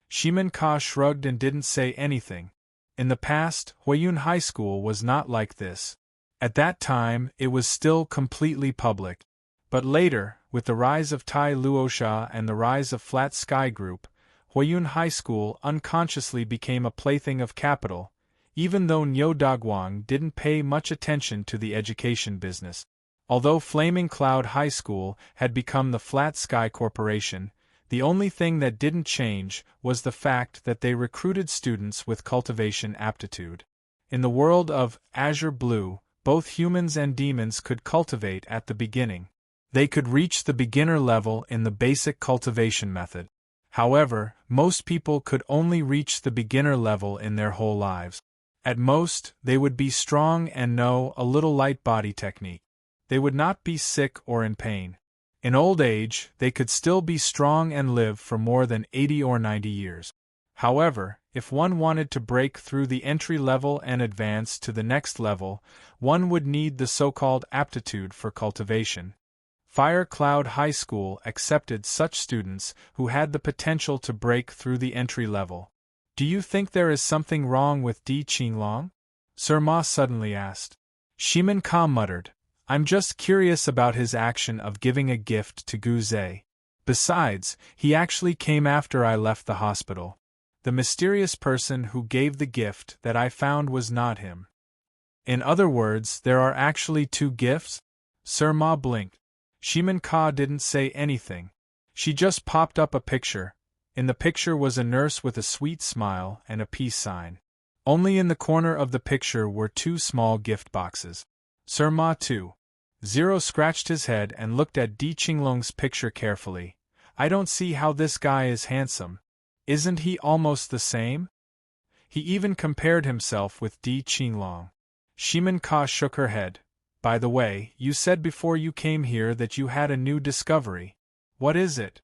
Shimin Ka shrugged and didn't say anything. In the past, Huiyun High School was not like this. At that time, it was still completely public. But later, with the rise of Tai Luosha and the rise of Flat Sky Group, Huiyun High School unconsciously became a plaything of capital, even though Niu Daguang didn't pay much attention to the education business. Although Flaming Cloud High School had become the Flat Sky Corporation, the only thing that didn't change was the fact that they recruited students with cultivation aptitude. In the world of Azure Blue, both humans and demons could cultivate at the beginning. They could reach the beginner level in the basic cultivation method. However, most people could only reach the beginner level in their whole lives. At most, they would be strong and know a little light body technique. They would not be sick or in pain. In old age, they could still be strong and live for more than 80 or 90 years. However, if one wanted to break through the entry level and advance to the next level, one would need the so-called aptitude for cultivation. Fire Cloud High School accepted such students who had the potential to break through the entry level. Do you think there is something wrong with Di Qinglong? Sir Ma suddenly asked. Shimin Ka muttered, I'm just curious about his action of giving a gift to Gu Zhe. Besides, he actually came after I left the hospital. The mysterious person who gave the gift that I found was not him. In other words, there are actually 2 gifts? Sir Ma blinked. Shimin Ka didn't say anything. She just popped up a picture. In the picture was a nurse with a sweet smile and a peace sign. Only in the corner of the picture were 2 small gift boxes. Sir Ma too. Zero scratched his head and looked at Di Qinglong's picture carefully. I don't see how this guy is handsome. Isn't he almost the same? He even compared himself with Di Qinglong. Shimin Ka shook her head. By the way, you said before you came here that you had a new discovery. What is it?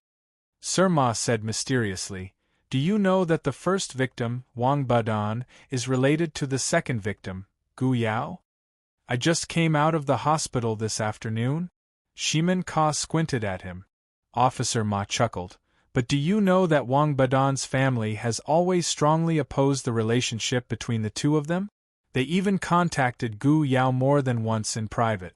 Sir Ma said mysteriously, Do you know that the first victim, Wang Badan, is related to the second victim, Gu Yao? I just came out of the hospital this afternoon? Shimin Ka squinted at him. Officer Ma chuckled. But do you know that Wang Badan's family has always strongly opposed the relationship between the 2 of them? They even contacted Gu Yao more than once in private.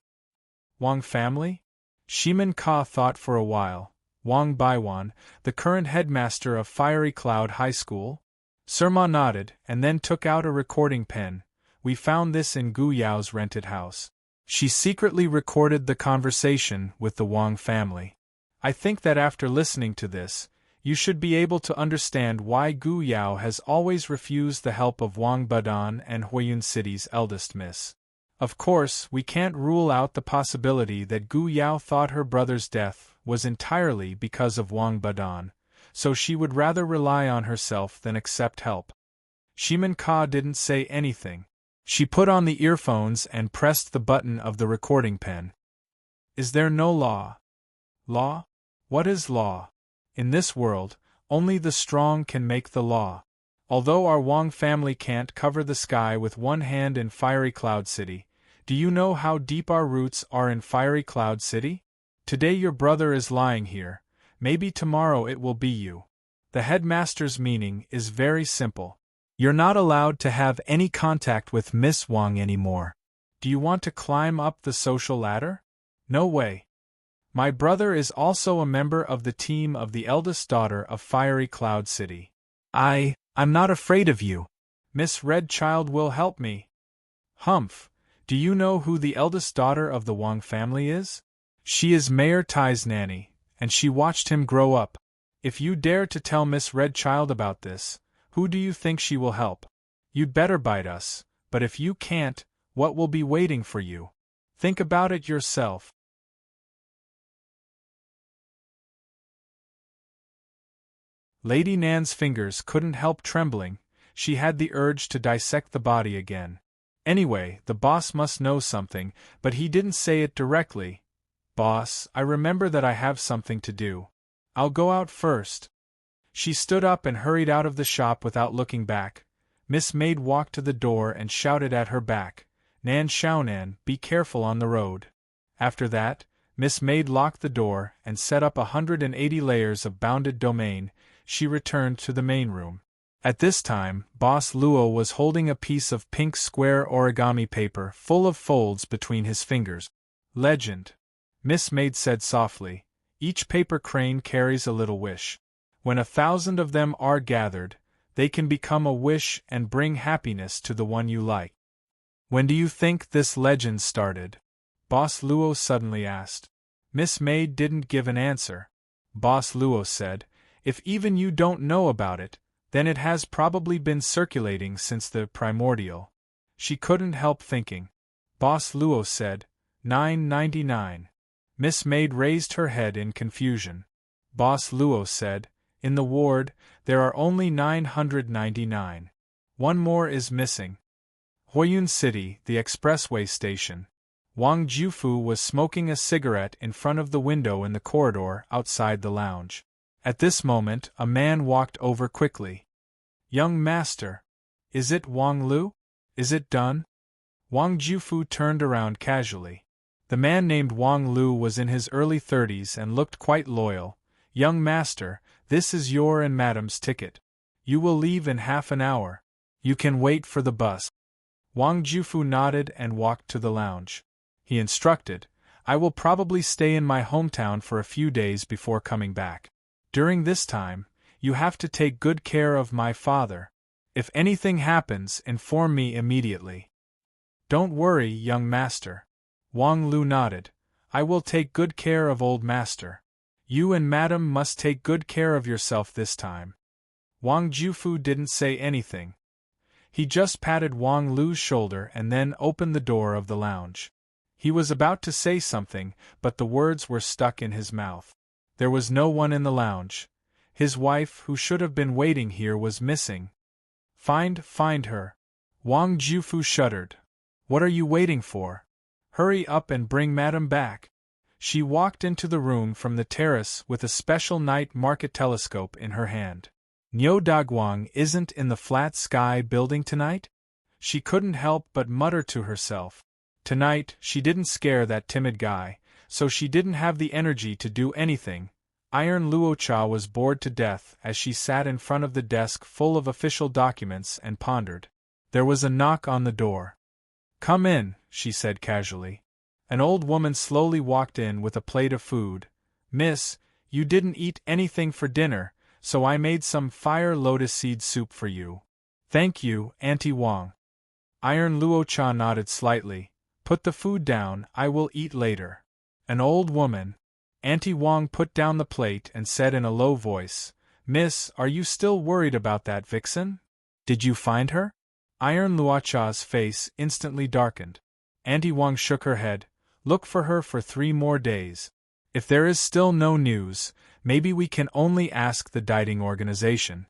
Wang family? Shimin Ka thought for a while. Wang Baiwan, the current headmaster of Fiery Cloud High School? Sir Ma nodded, and then took out a recording pen. We found this in Gu Yao's rented house. She secretly recorded the conversation with the Wang family. I think that after listening to this, you should be able to understand why Gu Yao has always refused the help of Wang Badan and Huiyun City's eldest miss. Of course, we can't rule out the possibility that Gu Yao thought her brother's death was entirely because of Wang Badan, so she would rather rely on herself than accept help. Shimin Ka didn't say anything. She put on the earphones and pressed the button of the recording pen. Is there no law? Law? What is law? In this world, only the strong can make the law. Although our Wang family can't cover the sky with one hand in Fiery Cloud City, do you know how deep our roots are in Fiery Cloud City? Today your brother is lying here, maybe tomorrow it will be you. The headmaster's meaning is very simple. You're not allowed to have any contact with Miss Wang anymore. Do you want to climb up the social ladder? No way. My brother is also a member of the team of the eldest daughter of Fiery Cloud City. I'm not afraid of you. Miss Red Child will help me. Humph. Do you know who the eldest daughter of the Wang family is? She is Mayor Tai's nanny, and she watched him grow up. If you dare to tell Miss Red Child about this, who do you think she will help? You'd better bite us, but if you can't, what will be waiting for you? Think about it yourself. Lady Nan's fingers couldn't help trembling. She had the urge to dissect the body again. Anyway, the boss must know something, but he didn't say it directly. Boss, I remember that I have something to do. I'll go out first. She stood up and hurried out of the shop without looking back. Miss Maid walked to the door and shouted at her back, Nan Xiaonan, be careful on the road. After that, Miss Maid locked the door and set up 180 layers of bounded domain. She returned to the main room. At this time, Boss Luo was holding a piece of pink square origami paper full of folds between his fingers. Legend. Miss Maid said softly, each paper crane carries a little wish. When 1,000 of them are gathered, they can become a wish and bring happiness to the one you like. When do you think this legend started? Boss Luo suddenly asked. Miss Maid didn't give an answer. Boss Luo said, if even you don't know about it, then it has probably been circulating since the primordial. She couldn't help thinking. Boss Luo said, 999. Miss Maid raised her head in confusion. Boss Luo said, in the ward, there are only 999. One more is missing. Huiyun City, the expressway station. Wang Jufu was smoking a cigarette in front of the window in the corridor outside the lounge. At this moment, a man walked over quickly. Young master. Is it Wang Lu? Is it done? Wang Jufu turned around casually. The man named Wang Lu was in his early 30s and looked quite loyal. Young master, this is your and madam's ticket. You will leave in half an hour. You can wait for the bus. Wang Jufu nodded and walked to the lounge. He instructed, I will probably stay in my hometown for a few days before coming back. During this time, you have to take good care of my father. If anything happens, inform me immediately. Don't worry, young master. Wang Lu nodded. I will take good care of old master. You and madam must take good care of yourself this time. Wang Jufu didn't say anything. He just patted Wang Lu's shoulder and then opened the door of the lounge. He was about to say something, but the words were stuck in his mouth. There was no one in the lounge. His wife, who should have been waiting here, was missing. Find her. Wang Jufu shuddered. What are you waiting for? Hurry up and bring madam back. She walked into the room from the terrace with a special night market telescope in her hand. Niu Daguang isn't in the flat sky building tonight? She couldn't help but mutter to herself. Tonight, she didn't scare that timid guy, so she didn't have the energy to do anything. Iron Luocha was bored to death as she sat in front of the desk full of official documents and pondered. There was a knock on the door. Come in, she said casually. An old woman slowly walked in with a plate of food. Miss, you didn't eat anything for dinner, so I made some fire lotus seed soup for you. Thank you, Auntie Wang. Iron Luocha nodded slightly. Put the food down, I will eat later. An old woman. Auntie Wang put down the plate and said in a low voice, Miss, are you still worried about that vixen? Did you find her? Iron Luocha's face instantly darkened. Auntie Wang shook her head. Look for her for 3 more days. If there is still no news, maybe we can only ask the Dieting organization.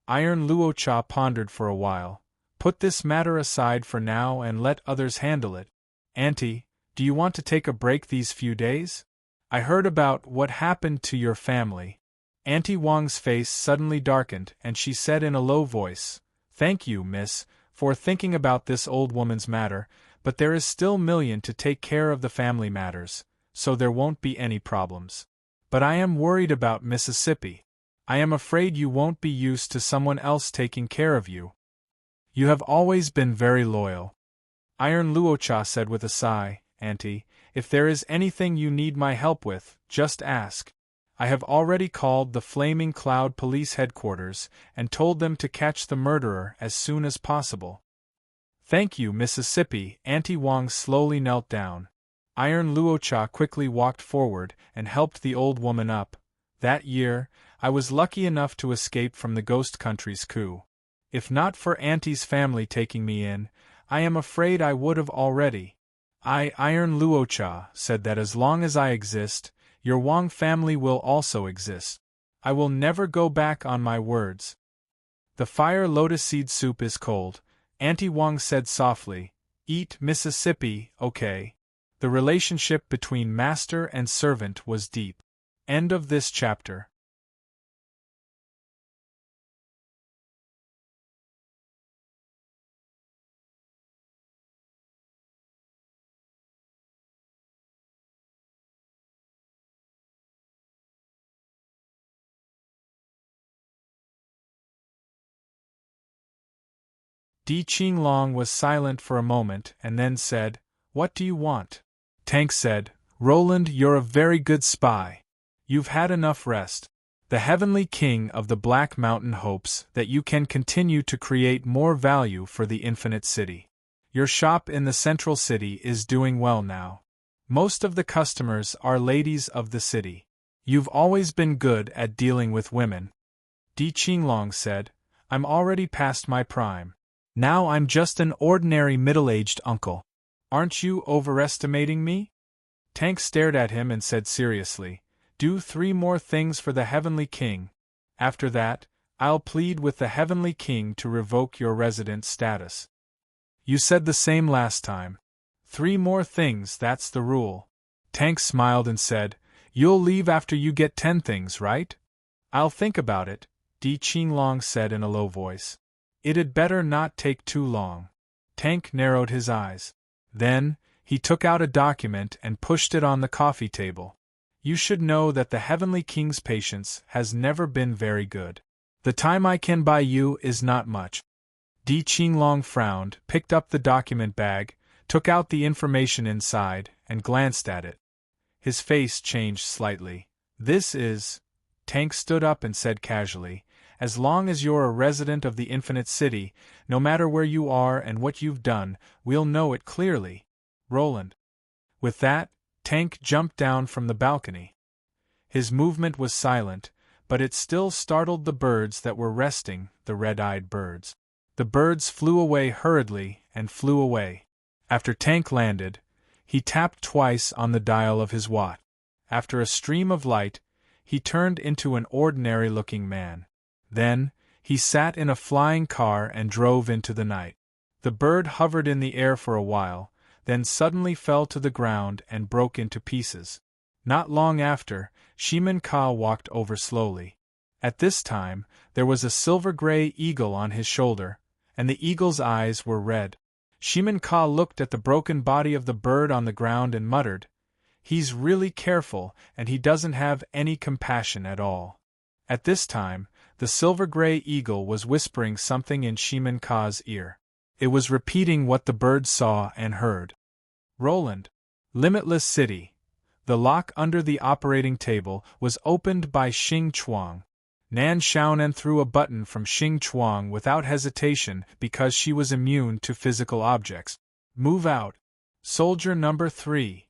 Iron Luocha pondered for a while. Put this matter aside for now and let others handle it. Auntie, do you want to take a break these few days? I heard about what happened to your family. Auntie Wang's face suddenly darkened and she said in a low voice, Thank you, miss, for thinking about this old woman's matter, but there is still Million to take care of the family matters, so there won't be any problems. But I am worried about Mississippi. I am afraid you won't be used to someone else taking care of you. You have always been very loyal. Iron Luocha said with a sigh, Auntie, if there is anything you need my help with, just ask. I have already called the Flaming Cloud Police Headquarters and told them to catch the murderer as soon as possible. Thank you, Mississippi. Auntie Wang slowly knelt down. Iron Luocha quickly walked forward and helped the old woman up. That year, I was lucky enough to escape from the Ghost Country's coup. If not for Auntie's family taking me in, I am afraid I would have already. Iron Luocha said that as long as I exist, your Wang family will also exist. I will never go back on my words. The fire lotus seed soup is cold, Auntie Wang said softly. Eat Mississippi, okay. The relationship between master and servant was deep. End of this chapter. Di Qinglong was silent for a moment and then said, "What do you want?" Tank said, "Roland, you're a very good spy. You've had enough rest. The Heavenly King of the Black Mountain hopes that you can continue to create more value for the Infinite City. Your shop in the Central City is doing well now. Most of the customers are ladies of the city. You've always been good at dealing with women." Di Qinglong said, "I'm already past my prime. Now I'm just an ordinary middle-aged uncle. Aren't you overestimating me?" Tank stared at him and said seriously, "Do 3 more things for the Heavenly King. After that, I'll plead with the Heavenly King to revoke your resident status." "You said the same last time. 3 more things, that's the rule." Tank smiled and said, "You'll leave after you get 10 things, right?" "I'll think about it," Di Qinglong said in a low voice. "It'd better not take too long." Tank narrowed his eyes. Then, he took out a document and pushed it on the coffee table. "You should know that the Heavenly King's patience has never been very good. The time I can buy you is not much." Di Qinglong frowned, picked up the document bag, took out the information inside, and glanced at it. His face changed slightly. "This is—" Tank stood up and said casually, "As long as you're a resident of the Infinite City, no matter where you are and what you've done, we'll know it clearly. Roland." With that, Tank jumped down from the balcony. His movement was silent, but it still startled the birds that were resting, the red-eyed birds. The birds flew away hurriedly and flew away. After Tank landed, he tapped twice on the dial of his watch. After a stream of light, he turned into an ordinary-looking man. Then, he sat in a flying car and drove into the night. The bird hovered in the air for a while, then suddenly fell to the ground and broke into pieces. Not long after, Shimen Ka walked over slowly. At this time, there was a silver-gray eagle on his shoulder, and the eagle's eyes were red. Shimen Ka looked at the broken body of the bird on the ground and muttered, "He's really careful, and he doesn't have any compassion at all." At this time, the silver-gray eagle was whispering something in Shimen Ka's ear. It was repeating what the bird saw and heard. "Roland. Limitless City." The lock under the operating table was opened by Xing Chuang. Nan Xiaonan threw a button from Xing Chuang without hesitation because she was immune to physical objects. "Move out. Soldier number 3.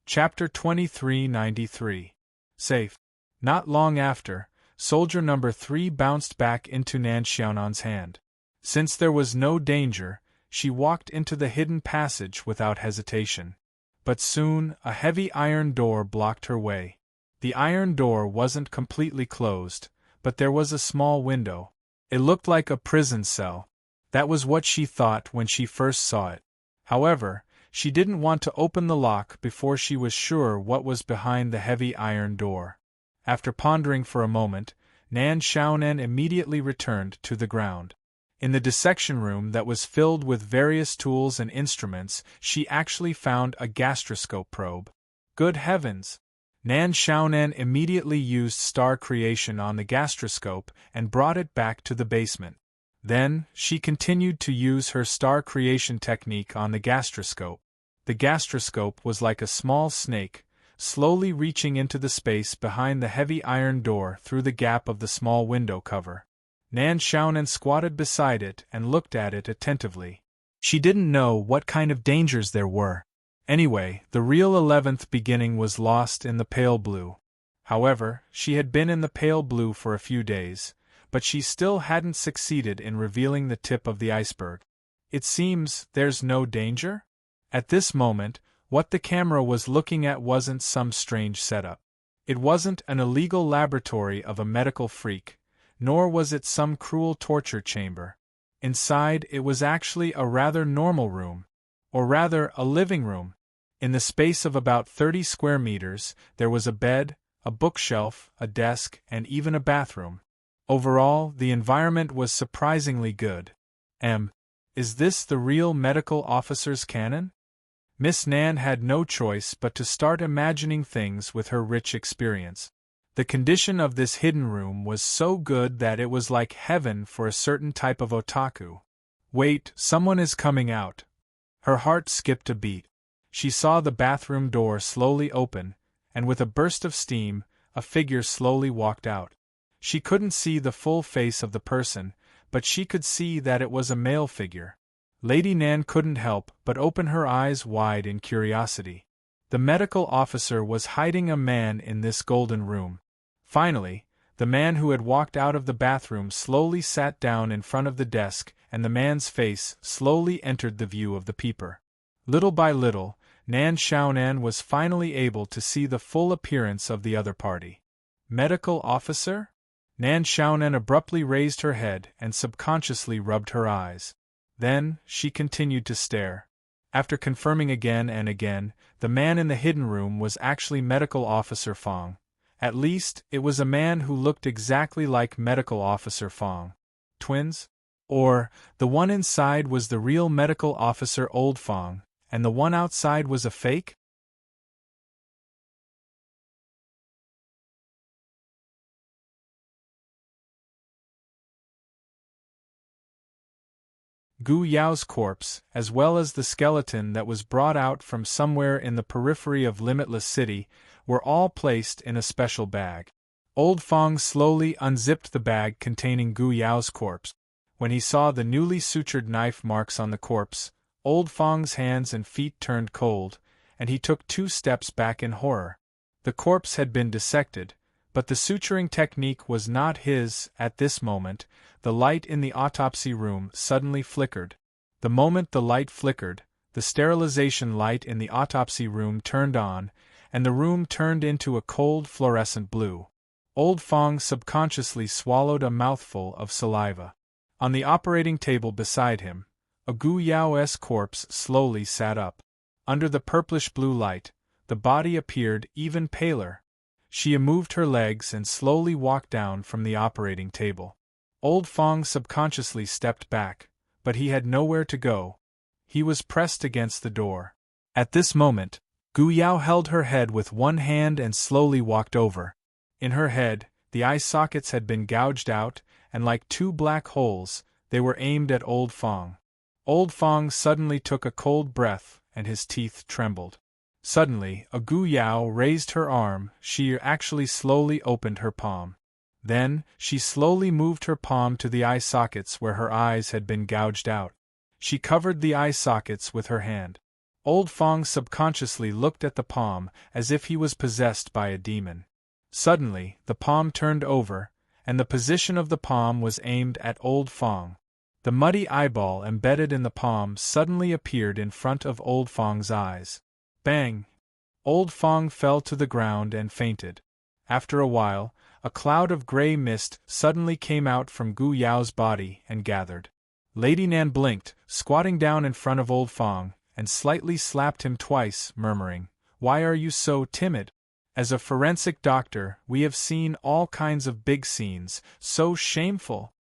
Chapter 2393. Safe. Not long after, soldier number 3 bounced back into Nan Xiaonan's hand. Since there was no danger, she walked into the hidden passage without hesitation. But soon, a heavy iron door blocked her way. The iron door wasn't completely closed, but there was a small window. It looked like a prison cell. That was what she thought when she first saw it. However, she didn't want to open the lock before she was sure what was behind the heavy iron door. After pondering for a moment, Nan Xiaonan immediately returned to the ground. In the dissection room that was filled with various tools and instruments, she actually found a gastroscope probe. Good heavens! Nan Xiaonan immediately used star creation on the gastroscope and brought it back to the basement. Then, she continued to use her star creation technique on the gastroscope. The gastroscope was like a small snake, slowly reaching into the space behind the heavy iron door through the gap of the small window cover. Nan Xiaonan squatted beside it and looked at it attentively. She didn't know what kind of dangers there were. Anyway, the real 11th beginning was lost in the pale blue. However, she had been in the pale blue for a few days, but she still hadn't succeeded in revealing the tip of the iceberg. It seems there's no danger? At this moment, what the camera was looking at wasn't some strange setup. It wasn't an illegal laboratory of a medical freak, nor was it some cruel torture chamber. Inside, it was actually a rather normal room. Or rather, a living room. In the space of about 30 square meters, there was a bed, a bookshelf, a desk, and even a bathroom. Overall, the environment was surprisingly good. Is this the real medical officer's canon? Miss Nan had no choice but to start imagining things with her rich experience. The condition of this hidden room was so good that it was like heaven for a certain type of otaku. Wait, someone is coming out. Her heart skipped a beat. She saw the bathroom door slowly open, and with a burst of steam, a figure slowly walked out. She couldn't see the full face of the person, but she could see that it was a male figure. Lady Nan couldn't help but open her eyes wide in curiosity. The medical officer was hiding a man in this golden room. Finally, the man who had walked out of the bathroom slowly sat down in front of the desk, and the man's face slowly entered the view of the peeper. Little by little, Nan Xiaonan was finally able to see the full appearance of the other party. Medical officer? Nan Xiaonan abruptly raised her head and subconsciously rubbed her eyes. Then, she continued to stare. After confirming again and again, the man in the hidden room was actually Medical Officer Fong. At least, it was a man who looked exactly like Medical Officer Fong. Twins? Or, the one inside was the real Medical Officer Old Fong, and the one outside was a fake? Gu Yao's corpse, as well as the skeleton that was brought out from somewhere in the periphery of Limitless City, were all placed in a special bag. Old Fong slowly unzipped the bag containing Gu Yao's corpse. When he saw the newly sutured knife marks on the corpse, Old Fong's hands and feet turned cold, and he took 2 steps back in horror. The corpse had been dissected, but the suturing technique was not his. At this moment, the light in the autopsy room suddenly flickered. The moment the light flickered, the sterilization light in the autopsy room turned on, and the room turned into a cold fluorescent blue. Old Fong subconsciously swallowed a mouthful of saliva. On the operating table beside him, a Gu Yao's corpse slowly sat up. Under the purplish blue light, the body appeared even paler. She moved her legs and slowly walked down from the operating table. Old Fong subconsciously stepped back, but he had nowhere to go. He was pressed against the door. At this moment, Gu Yao held her head with one hand and slowly walked over. In her head, the eye sockets had been gouged out, and like 2 black holes, they were aimed at Old Fong. Old Fong suddenly took a cold breath, and his teeth trembled. Suddenly, a Gu Yao raised her arm. She actually slowly opened her palm. Then, she slowly moved her palm to the eye sockets where her eyes had been gouged out. She covered the eye sockets with her hand. Old Fong subconsciously looked at the palm as if he was possessed by a demon. Suddenly, the palm turned over, and the position of the palm was aimed at Old Fong. The muddy eyeball embedded in the palm suddenly appeared in front of Old Fong's eyes. Bang! Old Fong fell to the ground and fainted. After a while, a cloud of gray mist suddenly came out from Gu Yao's body and gathered. Lady Nan blinked, squatting down in front of Old Fong, and slightly slapped him twice, murmuring, "Why are you so timid? As a forensic doctor, we have seen all kinds of big scenes, so shameful."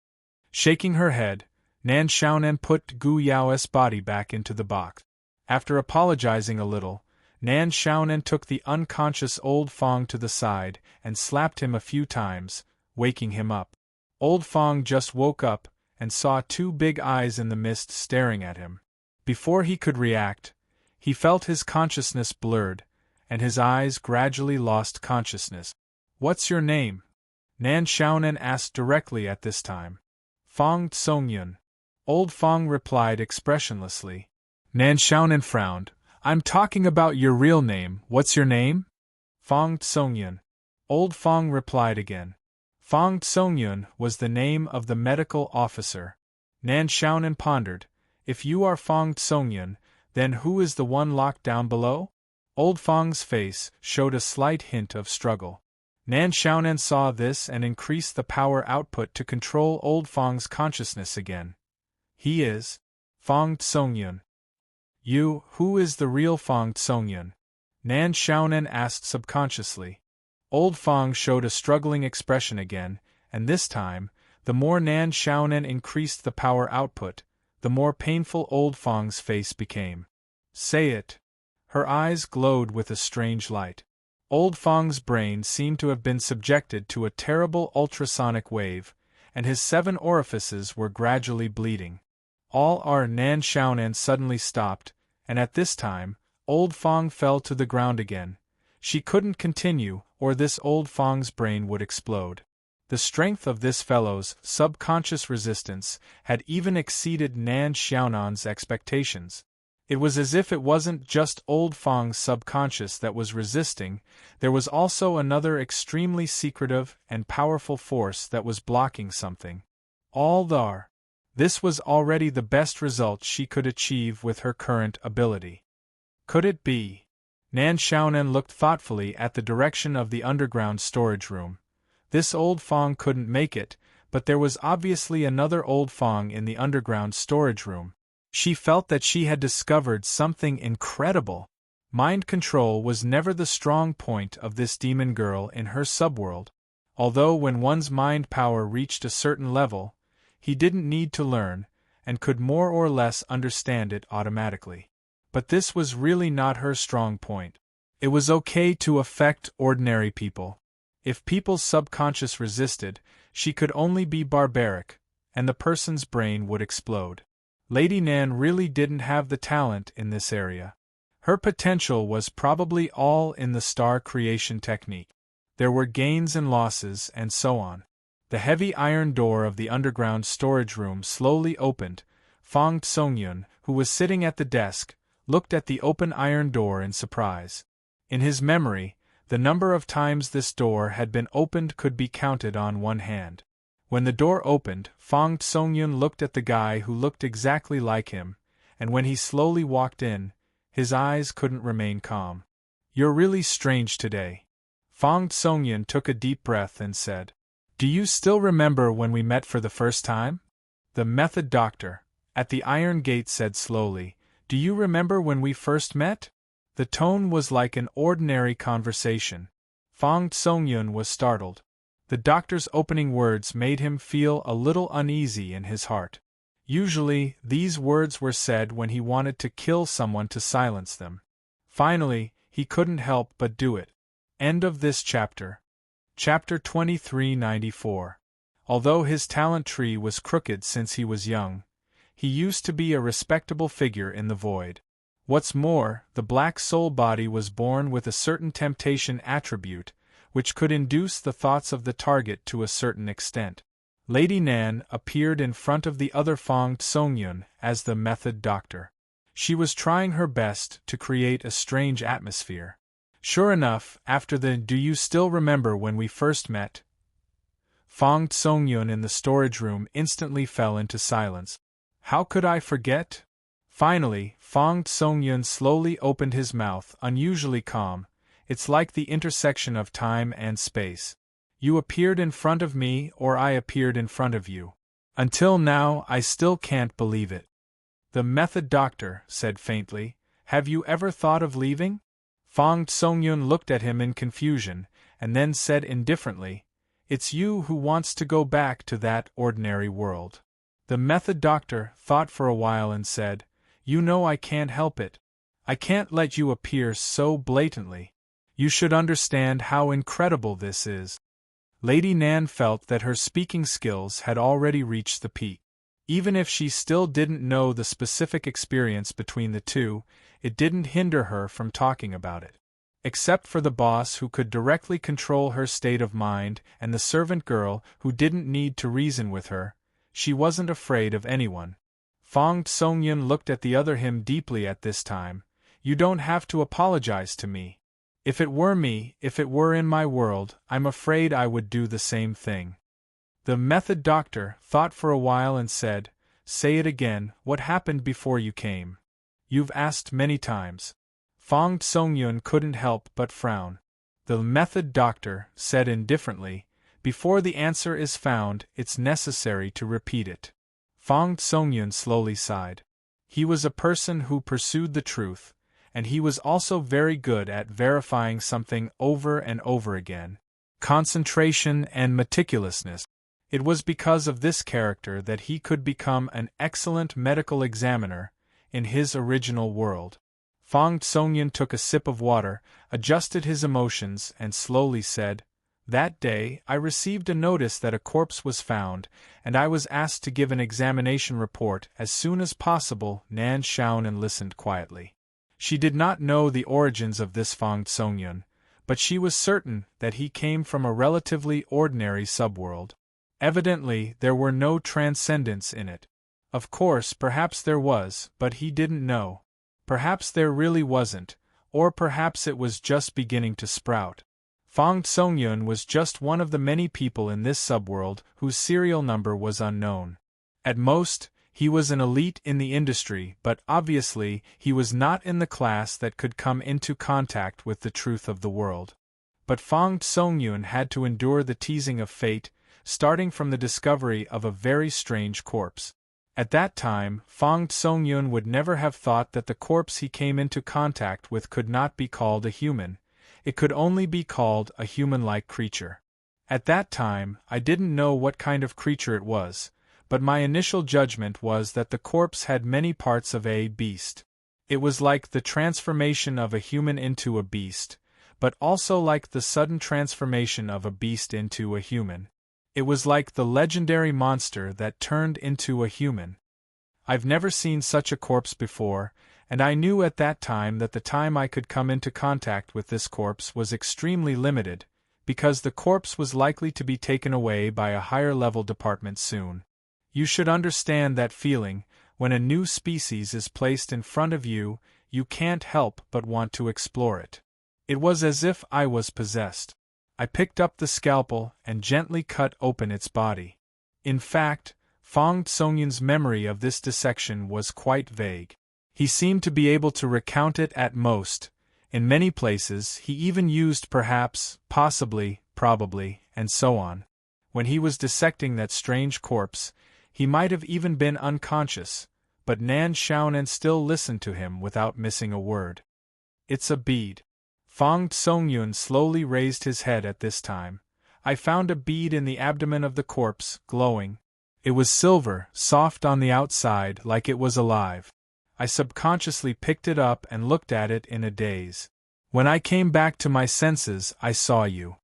Shaking her head, Nan Xiaonan put Gu Yao's body back into the box. After apologizing a little, Nan Xiaonan took the unconscious Old Fong to the side and slapped him a few times, waking him up. Old Fong just woke up and saw 2 big eyes in the mist staring at him. Before he could react, he felt his consciousness blurred, and his eyes gradually lost consciousness. "What's your name?" Nan Xiaonan asked directly at this time. "Fong Tsongyun." Old Fong replied expressionlessly. Nan Xiaonan frowned. "I'm talking about your real name. What's your name?" "Fong Tsongyun." Old Fong replied again. Fong Tsongyun was the name of the medical officer. Nan Xiaonan pondered. If you are Fong Tsongyun, then who is the one locked down below? Old Fong's face showed a slight hint of struggle. Nan Xiaonan saw this and increased the power output to control Old Fong's consciousness again. He is Fong Tsongyun. Who is the real Fong Tsongyun? Nan Xiaonan asked subconsciously. Old Fong showed a struggling expression again, and this time, the more Nan Xiaonan increased the power output, the more painful Old Fong's face became. Say it. Her eyes glowed with a strange light. Old Fong's brain seemed to have been subjected to a terrible ultrasonic wave, and his 7 orifices were gradually bleeding. All our Nan Xiaonan suddenly stopped, and at this time, Old Fong fell to the ground again. She couldn't continue, or this Old Fong's brain would explode. The strength of this fellow's subconscious resistance had even exceeded Nan Xiaonan's expectations. It was as if it wasn't just Old Fong's subconscious that was resisting, there was also another extremely secretive and powerful force that was blocking something. This was already the best result she could achieve with her current ability. Could it be? Nan Xiaonan looked thoughtfully at the direction of the underground storage room. This Old Fong couldn't make it, but there was obviously another Old Fong in the underground storage room. She felt that she had discovered something incredible. Mind control was never the strong point of this demon girl in her subworld. Although when one's mind power reached a certain level, he didn't need to learn, and could more or less understand it automatically. But this was really not her strong point. It was okay to affect ordinary people. If people's subconscious resisted, she could only be barbaric, and the person's brain would explode. Lady Nan really didn't have the talent in this area. Her potential was probably all in the star creation technique. There were gains and losses, and so on. The heavy iron door of the underground storage room slowly opened. Fong Tsongyun, who was sitting at the desk, looked at the open iron door in surprise. In his memory, the number of times this door had been opened could be counted on one hand. When the door opened, Fong Tsongyun looked at the guy who looked exactly like him, and when he slowly walked in, his eyes couldn't remain calm. "You're really strange today." Fong Tsongyun took a deep breath and said, "Do you still remember when we met for the first time?" The method doctor, at the iron gate, said slowly, "Do you remember when we first met?" The tone was like an ordinary conversation. Fong Tsongyun was startled. The doctor's opening words made him feel a little uneasy in his heart. Usually, these words were said when he wanted to kill someone to silence them. Finally, he couldn't help but do it. End of this chapter. Chapter 2394. Although his talent tree was crooked since he was young, he used to be a respectable figure in the void. What's more, the black soul body was born with a certain temptation attribute, which could induce the thoughts of the target to a certain extent. Lady Nan appeared in front of the other Fong Tsongyun as the method doctor. She was trying her best to create a strange atmosphere. Sure enough, after the "Do you still remember when we first met?" Fong Tsongyun in the storage room instantly fell into silence. How could I forget? Finally, Fong Tsongyun slowly opened his mouth, unusually calm. It's like the intersection of time and space. You appeared in front of me, or I appeared in front of you. Until now, I still can't believe it. The method doctor said faintly, "Have you ever thought of leaving?" Fong Tsongyun looked at him in confusion, and then said indifferently, "It's you who wants to go back to that ordinary world." The method doctor thought for a while and said, "You know I can't help it. I can't let you appear so blatantly. You should understand how incredible this is." Lady Nan felt that her speaking skills had already reached the peak. Even if she still didn't know the specific experience between the two, it didn't hinder her from talking about it. Except for the boss who could directly control her state of mind and the servant girl who didn't need to reason with her, she wasn't afraid of anyone. Fong Tsongyun looked at the other him deeply at this time. "You don't have to apologize to me. If it were me, if it were in my world, I'm afraid I would do the same thing. The method doctor thought for a while and said, "Say it again, what happened before you came? You've asked many times." Fong Songyun couldn't help but frown. The method doctor said indifferently, "Before the answer is found, it's necessary to repeat it." Fong Songyun slowly sighed. He was a person who pursued the truth, and he was also very good at verifying something over and over again. Concentration and meticulousness. It was because of this character that he could become an excellent medical examiner in his original world. Fong Songyun took a sip of water, adjusted his emotions, and slowly said, "That day, I received a notice that a corpse was found, and I was asked to give an examination report as soon as possible." Nan Shaonan listened quietly. She did not know the origins of this Fong Songyun, but she was certain that he came from a relatively ordinary subworld. Evidently, there were no transcendence in it. Of course, perhaps there was, but he didn't know. Perhaps there really wasn't, or perhaps it was just beginning to sprout. Fong Songyun was just one of the many people in this subworld whose serial number was unknown. At most, he was an elite in the industry, but obviously he was not in the class that could come into contact with the truth of the world. But Fong Songyun had to endure the teasing of fate, starting from the discovery of a very strange corpse. At that time, Fong Songyun would never have thought that the corpse he came into contact with could not be called a human. It could only be called a human-like creature. At that time, I didn't know what kind of creature it was, but my initial judgment was that the corpse had many parts of a beast. It was like the transformation of a human into a beast, but also like the sudden transformation of a beast into a human. It was like the legendary monster that turned into a human. I've never seen such a corpse before, and I knew at that time that the time I could come into contact with this corpse was extremely limited, because the corpse was likely to be taken away by a higher-level department soon. You should understand that feeling. When a new species is placed in front of you, you can't help but want to explore it. It was as if I was possessed. I picked up the scalpel and gently cut open its body. In fact, Fong Songyun's memory of this dissection was quite vague. He seemed to be able to recount it at most. In many places, he even used perhaps, possibly, probably, and so on. When he was dissecting that strange corpse, he might have even been unconscious, but Nan Shaonan still listened to him without missing a word. "It's a bead." Fong Songyun slowly raised his head at this time. "I found a bead in the abdomen of the corpse, glowing. It was silver, soft on the outside, like it was alive. I subconsciously picked it up and looked at it in a daze. When I came back to my senses, I saw you."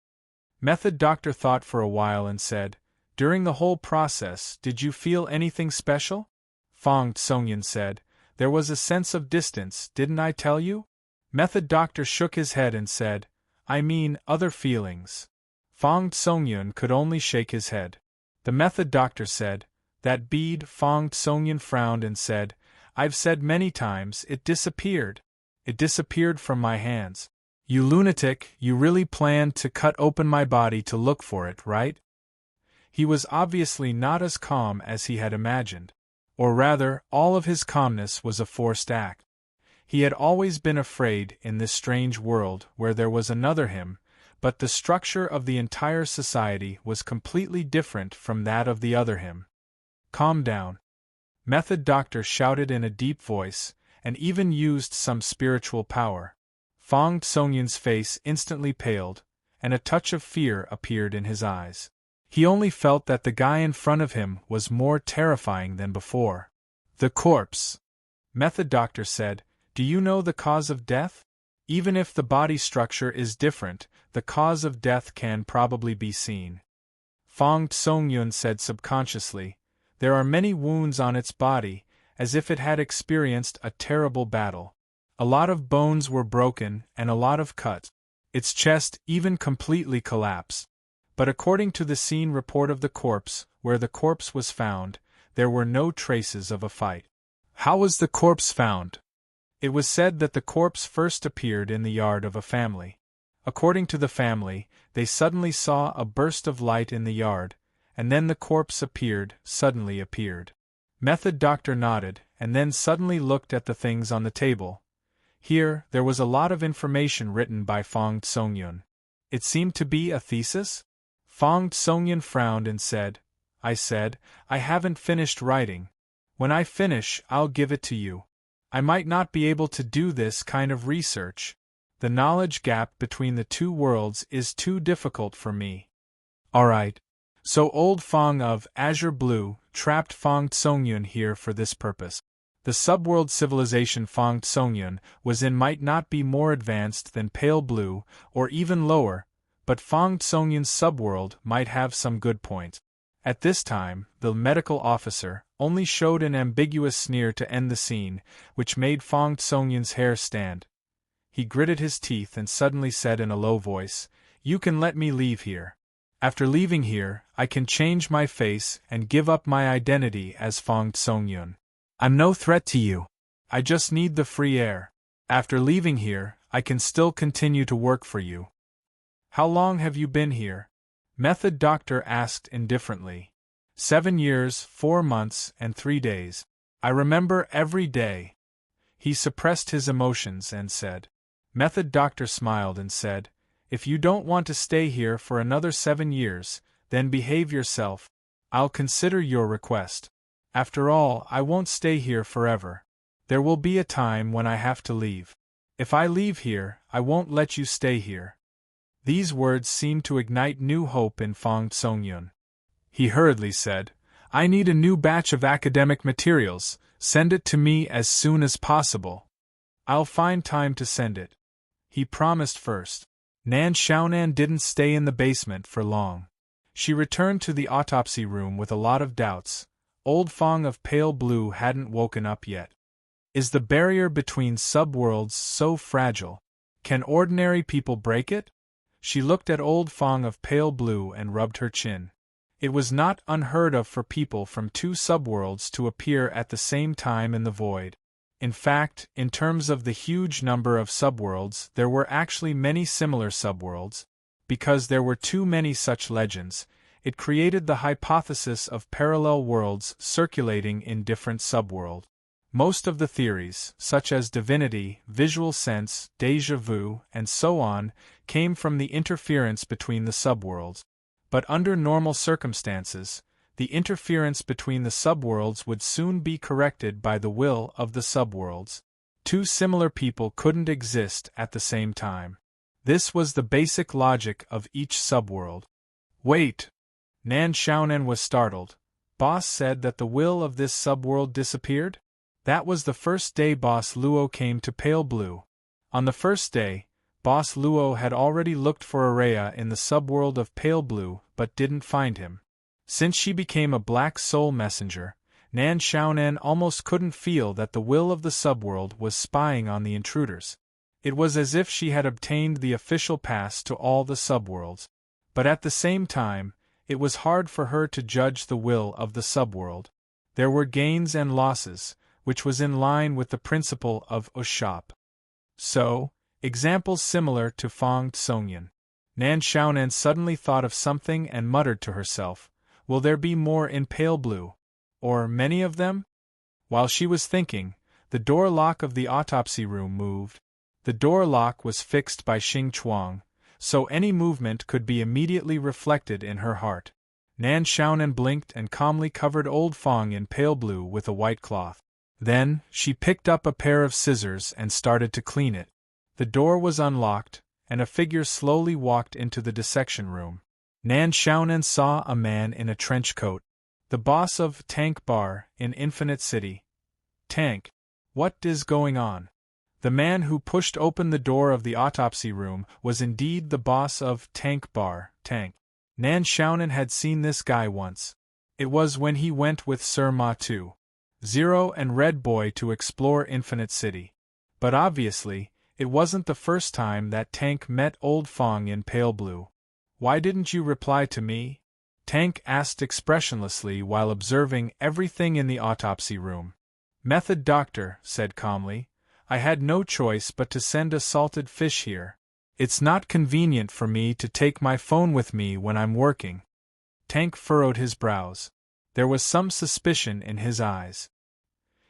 Method Doctor thought for a while and said, "During the whole process, did you feel anything special?" Fong Songyun said, "There was a sense of distance, didn't I tell you?" Method Doctor shook his head and said, "I mean, other feelings." Fong Songyun could only shake his head. The Method Doctor said, "That bead." Fong Songyun frowned and said, "I've said many times, it disappeared. It disappeared from my hands. You lunatic, you really planned to cut open my body to look for it, right?" He was obviously not as calm as he had imagined. Or rather, all of his calmness was a forced act. He had always been afraid in this strange world where there was another him, but the structure of the entire society was completely different from that of the other him. "Calm down," Method Doctor shouted in a deep voice, and even used some spiritual power. Fong Songyun's face instantly paled, and a touch of fear appeared in his eyes. He only felt that the guy in front of him was more terrifying than before. "The corpse," Method Doctor said, "do you know the cause of death? Even if the body structure is different, the cause of death can probably be seen." Fong Songyun said subconsciously, "There are many wounds on its body, as if it had experienced a terrible battle. A lot of bones were broken, and a lot of cuts. Its chest even completely collapsed. But according to the scene report of the corpse, where the corpse was found, there were no traces of a fight." "How was the corpse found?" "It was said that the corpse first appeared in the yard of a family. According to the family, they suddenly saw a burst of light in the yard, and then the corpse suddenly appeared. Method Doctor nodded, and then suddenly looked at the things on the table. Here, there was a lot of information written by Fong Tsongyun. It seemed to be a thesis? Fong Tsongyun frowned and said, I haven't finished writing. When I finish, I'll give it to you. I might not be able to do this kind of research. The knowledge gap between the two worlds is too difficult for me. Alright. So old Fong of Azure Blue trapped Fong Tsongyun here for this purpose. The subworld civilization Fong Tsongyun was in might not be more advanced than Pale Blue, or even lower, but Fong Tsongyun's subworld might have some good points. At this time, the medical officer only showed an ambiguous sneer to end the scene, which made Fong Tsongyun's hair stand. He gritted his teeth and suddenly said in a low voice, "You can let me leave here. After leaving here, I can change my face and give up my identity as Fong Tsongyun. I'm no threat to you. I just need the free air. After leaving here, I can still continue to work for you." "How long have you been here?" Method Doctor asked indifferently. 7 years, 4 months, and 3 days. I remember every day." He suppressed his emotions and said. Method Doctor smiled and said, "If you don't want to stay here for another 7 years, then behave yourself. I'll consider your request. After all, I won't stay here forever. There will be a time when I have to leave. If I leave here, I won't let you stay here." These words seemed to ignite new hope in Fong Tsongyun. He hurriedly said, "I need a new batch of academic materials. Send it to me as soon as possible. I'll find time to send it." He promised first. Nan Xiaonan didn't stay in the basement for long. She returned to the autopsy room with a lot of doubts. Old Fong of Pale Blue hadn't woken up yet. Is the barrier between subworlds so fragile? Can ordinary people break it? She looked at Old Fong of Pale Blue and rubbed her chin. It was not unheard of for people from two subworlds to appear at the same time in the void. In fact, in terms of the huge number of subworlds, there were actually many similar subworlds. Because there were too many such legends, it created the hypothesis of parallel worlds circulating in different subworlds. Most of the theories, such as divinity, visual sense, déjà vu, and so on, came from the interference between the subworlds. But under normal circumstances, the interference between the subworlds would soon be corrected by the will of the subworlds. Two similar people couldn't exist at the same time. This was the basic logic of each subworld. Wait! Nan Xiaonan was startled. Boss said that the will of this subworld disappeared? That was the first day Boss Luo came to Pale Blue. On the first day, Boss Luo had already looked for Araya in the subworld of Pale Blue, but didn't find him. Since she became a black soul messenger, Nan Xiaonan almost couldn't feel that the will of the subworld was spying on the intruders. It was as if she had obtained the official pass to all the subworlds. But at the same time, it was hard for her to judge the will of the subworld. There were gains and losses, which was in line with the principle of Ushop. So, examples similar to Fong Tsongyun. Nan Xiaonan suddenly thought of something and muttered to herself, "Will there be more in Pale Blue? Or many of them?" While she was thinking, the door lock of the autopsy room moved. The door lock was fixed by Xing Chuang, so any movement could be immediately reflected in her heart. Nan Xiaonan blinked and calmly covered Old Fong in Pale Blue with a white cloth. Then, she picked up a pair of scissors and started to clean it. The door was unlocked, and a figure slowly walked into the dissection room. Nan Xiaonan saw a man in a trench coat. The boss of Tank Bar in Infinite City. Tank. What is going on? The man who pushed open the door of the autopsy room was indeed the boss of Tank Bar, Tank. Nan Xiaonan had seen this guy once. It was when he went with Sir Ma 2.0 and Red Boy to explore Infinite City. But obviously, it wasn't the first time that Tank met Old Fong in Pale Blue. "Why didn't you reply to me?" Tank asked expressionlessly while observing everything in the autopsy room. Method Doctor said calmly, "I had no choice but to send a salted fish here. It's not convenient for me to take my phone with me when I'm working. Tank furrowed his brows. There was some suspicion in his eyes.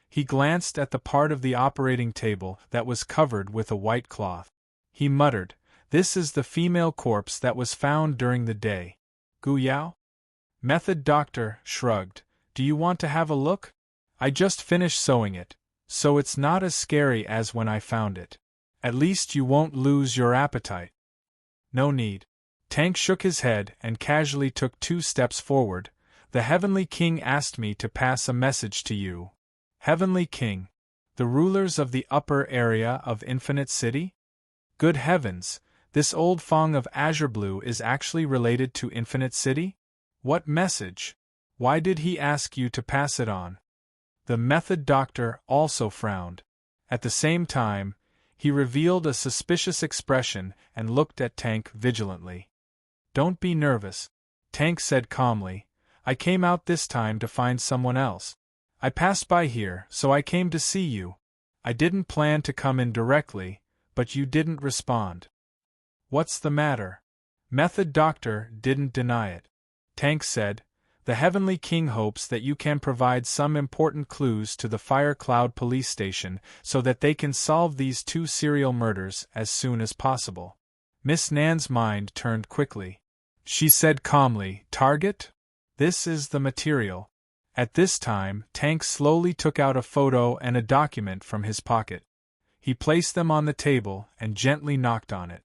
He glanced at the part of the operating table that was covered with a white cloth. He muttered, "This is the female corpse that was found during the day." Guyao? Method Doctor shrugged. "Do you want to have a look? I just finished sewing it, so it's not as scary as when I found it. At least you won't lose your appetite." "No need." Tank shook his head and casually took 2 steps forward. "The Heavenly King asked me to pass a message to you." Heavenly King? The rulers of the upper area of Infinite City? Good heavens, this old Fong of Azure Blue is actually related to Infinite City? What message? Why did he ask you to pass it on? The Method Doctor also frowned. At the same time, he revealed a suspicious expression and looked at Tank vigilantly. "Don't be nervous," Tank said calmly. "I came out this time to find someone else. I passed by here, so I came to see you. I didn't plan to come in directly, but you didn't respond." "What's the matter?" Method Doctor didn't deny it. Tank said, "The Heavenly King hopes that you can provide some important clues to the Fire Cloud police station so that they can solve these 2 serial murders as soon as possible." Miss Nan's mind turned quickly. She said calmly, "Target? This is the material." At this time, Tank slowly took out a photo and a document from his pocket. He placed them on the table and gently knocked on it.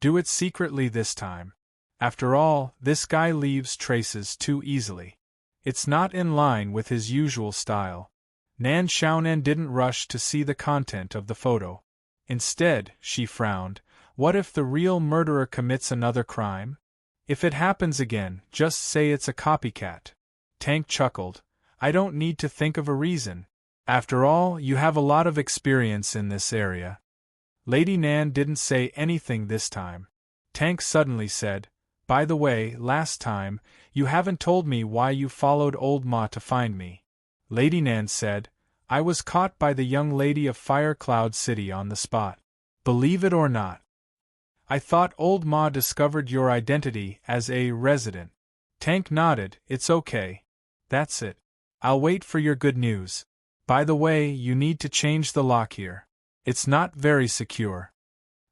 "Do it secretly this time. After all, this guy leaves traces too easily. It's not in line with his usual style." Nan Xiaonan didn't rush to see the content of the photo. Instead, she frowned. What if the real murderer commits another crime? If it happens again, just say it's a copycat. Tank chuckled. "I don't need to think of a reason. After all, you have a lot of experience in this area." Lady Nan didn't say anything this time. Tank suddenly said, "By the way, last time, you haven't told me why you followed old Ma to find me." Lady Nan said, "I was caught by the young lady of Fire Cloud City on the spot. Believe it or not. I thought old Ma discovered your identity as a resident." Tank nodded. "It's okay. That's it. I'll wait for your good news. By the way, you need to change the lock here. It's not very secure.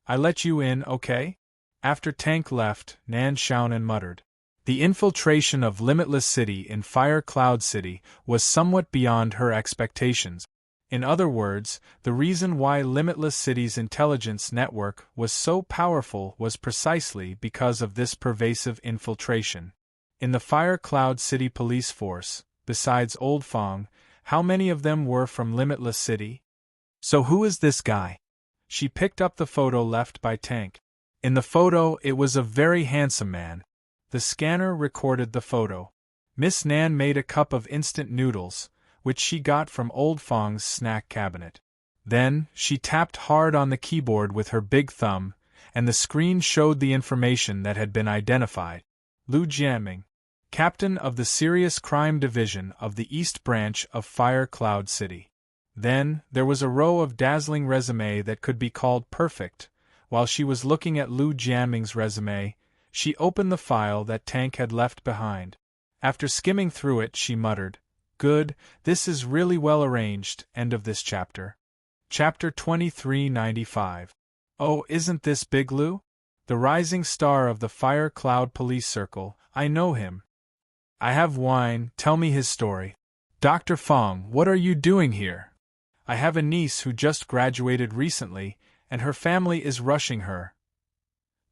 I let you in, okay?" After Tank left, Nan Xiaonan muttered. The infiltration of Limitless City in Fire Cloud City was somewhat beyond her expectations. In other words, the reason why Limitless City's intelligence network was so powerful was precisely because of this pervasive infiltration. In the Fire Cloud City police force, besides Old Fong, how many of them were from Limitless City? "So who is this guy?" She picked up the photo left by Tank. In the photo, it was a very handsome man. The scanner recorded the photo. Miss Nan made a cup of instant noodles, which she got from Old Fong's snack cabinet. Then, she tapped hard on the keyboard with her big thumb, and the screen showed the information that had been identified. Lu Jianming, captain of the Serious Crime Division of the East Branch of Fire Cloud City. Then, there was a row of dazzling resume that could be called perfect. While she was looking at Lu Jianming's resume, she opened the file that Tank had left behind. After skimming through it, she muttered, "Good, this is really well arranged." End of this chapter. Chapter 2395. Oh, isn't this Big Lu? The rising star of the Fire Cloud Police Circle, I know him. I have wine, tell me his story. Dr. Fong, what are you doing here? I have a niece who just graduated recently, and her family is rushing her.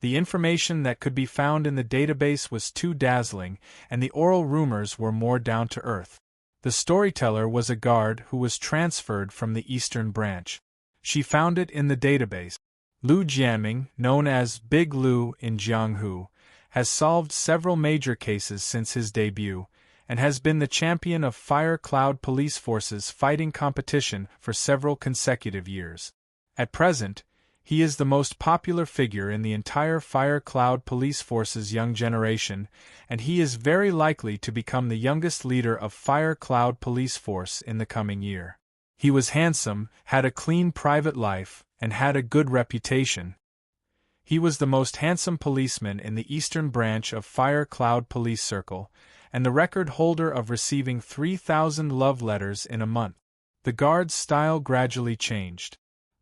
The information that could be found in the database was too dazzling, and the oral rumors were more down to earth. The storyteller was a guard who was transferred from the Eastern Branch. She found it in the database. Lu Jianming, known as Big Lu in Jianghu, has solved several major cases since his debut, and has been the champion of Fire Cloud Police Force's fighting competition for several consecutive years. At present, he is the most popular figure in the entire Fire Cloud Police Force's young generation, and he is very likely to become the youngest leader of Fire Cloud Police Force in the coming year. He was handsome, had a clean private life, and had a good reputation. He was the most handsome policeman in the eastern branch of Fire Cloud Police Circle, and the record holder of receiving 3,000 love letters in a month. The guard's style gradually changed.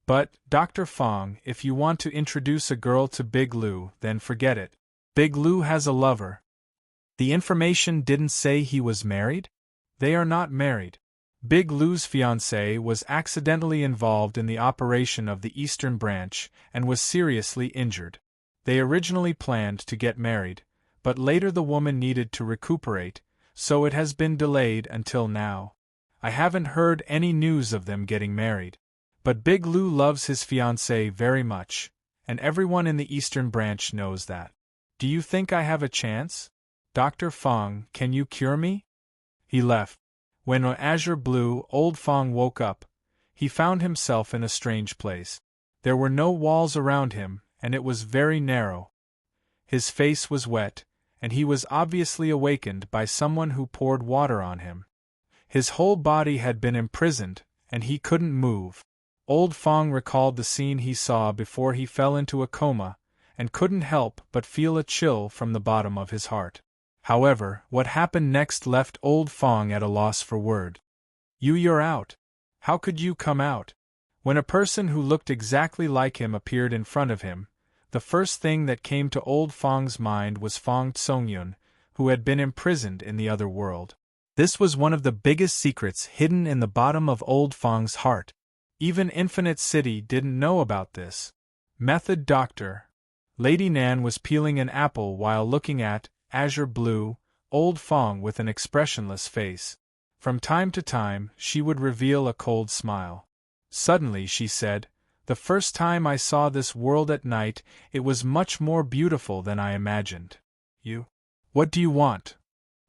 But, Dr. Fong, if you want to introduce a girl to Big Lou, then forget it. Big Lou has a lover. The information didn't say he was married? They are not married. Big Lou's fiancée was accidentally involved in the operation of the Eastern Branch and was seriously injured. They originally planned to get married, but later the woman needed to recuperate, so it has been delayed until now. I haven't heard any news of them getting married. But Big Lou loves his fiancée very much, and everyone in the Eastern Branch knows that. Do you think I have a chance? Dr. Fong, can you cure me? He left. When Azure Blue Old Fong woke up, he found himself in a strange place. There were no walls around him, and it was very narrow. His face was wet, and he was obviously awakened by someone who poured water on him. His whole body had been imprisoned, and he couldn't move. Old Fong recalled the scene he saw before he fell into a coma, and couldn't help but feel a chill from the bottom of his heart. However, what happened next left Old Fong at a loss for word. You're out. How could you come out? When a person who looked exactly like him appeared in front of him, the first thing that came to Old Fong's mind was Fong Tsongyun, who had been imprisoned in the other world. This was one of the biggest secrets hidden in the bottom of Old Fong's heart. Even Infinite City didn't know about this. Method Doctor. Lady Nan was peeling an apple while looking at Azure Blue Old Fong with an expressionless face. From time to time, she would reveal a cold smile. Suddenly she said, "The first time I saw this world at night, it was much more beautiful than I imagined." You? What do you want?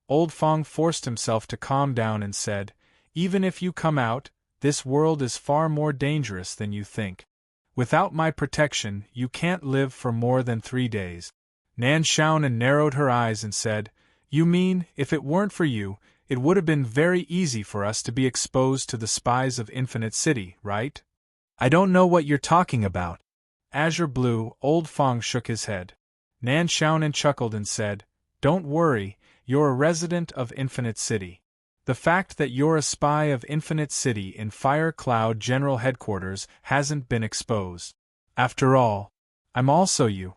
Old Fong forced himself to calm down and said, "Even if you come out, this world is far more dangerous than you think. Without my protection, you can't live for more than 3 days. Nan Xiaonan narrowed her eyes and said, "You mean, if it weren't for you, it would have been very easy for us to be exposed to the spies of Infinite City, right?" "I don't know what you're talking about." Azure Blue Old Fong shook his head. Nan Xiaonan chuckled and said, "Don't worry, you're a resident of Infinite City. The fact that you're a spy of Infinite City in Fire Cloud General Headquarters hasn't been exposed. After all, I'm also you."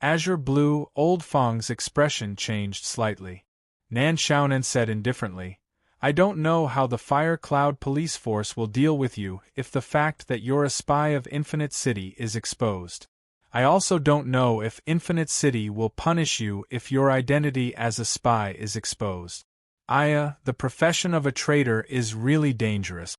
Azure Blue Old Fong's expression changed slightly. Nan Xiaonan said indifferently, "I don't know how the Fire Cloud police force will deal with you if the fact that you're a spy of Infinite City is exposed. I also don't know if Infinite City will punish you if your identity as a spy is exposed. The profession of a traitor is really dangerous."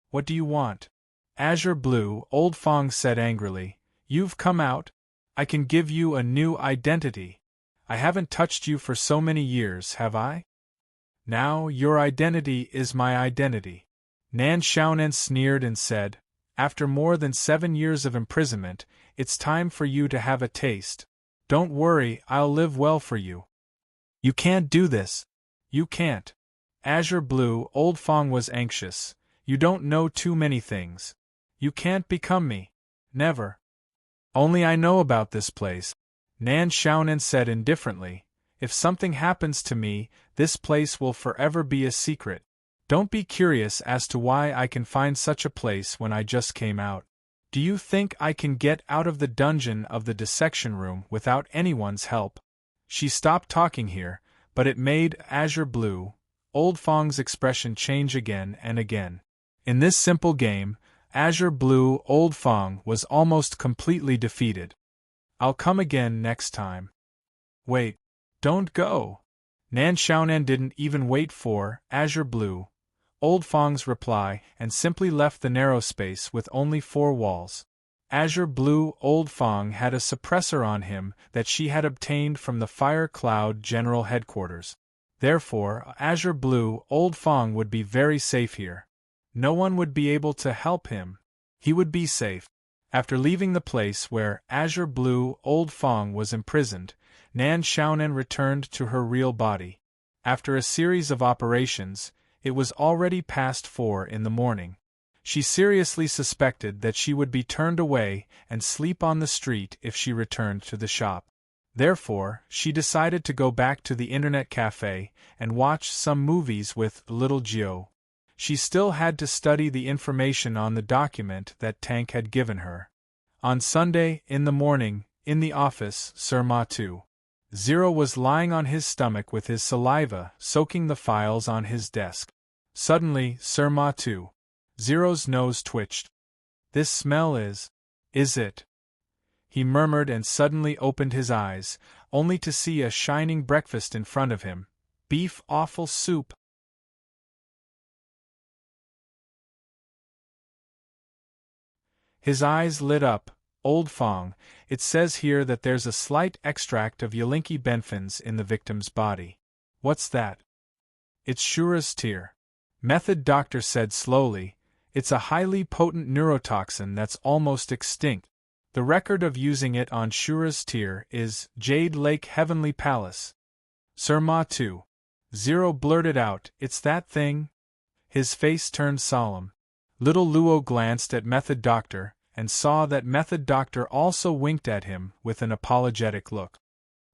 "What do you want?" Azure Blue Old Fong said angrily, "You've come out. I can give you a new identity. I haven't touched you for so many years, have I? Now your identity is my identity." Nan Xiaonan sneered and said, "After more than 7 years of imprisonment, it's time for you to have a taste. Don't worry, I'll live well for you." "You can't do this." "You can't." Azure Blue Old Fong was anxious. "You don't know too many things. You can't become me. Never." "Only I know about this place," Nan Xiaonan said indifferently. "If something happens to me, this place will forever be a secret. Don't be curious as to why I can find such a place when I just came out. Do you think I can get out of the dungeon of the dissection room without anyone's help?" She stopped talking here, but it made Azure Blue Old Fong's expression change again and again. In this simple game, Azure Blue Old Fong was almost completely defeated. "I'll come again next time." "Wait. Don't go." Nan Xiaonan didn't even wait for Azure Blue Old Fong's reply and simply left the narrow space with only 4 walls. Azure Blue Old Fong had a suppressor on him that she had obtained from the Fire Cloud General Headquarters. Therefore, Azure Blue Old Fong would be very safe here. No one would be able to help him. He would be safe. After leaving the place where Azure Blue Old Fong was imprisoned, Nan Xiaonan returned to her real body. After a series of operations, it was already past 4 in the morning. She seriously suspected that she would be turned away and sleep on the street if she returned to the shop. Therefore, she decided to go back to the internet cafe and watch some movies with little Gio. She still had to study the information on the document that Tank had given her. On Sunday, in the morning, in the office, Sir Ma2. Zero was lying on his stomach with his saliva soaking the files on his desk. Suddenly, Sir Ma2. Zero's nose twitched. "This smell is it?" he murmured and suddenly opened his eyes, only to see a shining breakfast in front of him. Beef offal soup. His eyes lit up. "Old Fong, it says here that there's a slight extract of Yalinki benfins in the victim's body. What's that?" "It's Shura's tear," Method Doctor said slowly. "It's a highly potent neurotoxin that's almost extinct. The record of using it on Shura's tear is Jade Lake Heavenly Palace." Sir Ma2. Zero blurted out, "It's that thing?" His face turned solemn. Little Luo glanced at Method Doctor, and saw that Method Doctor also winked at him with an apologetic look.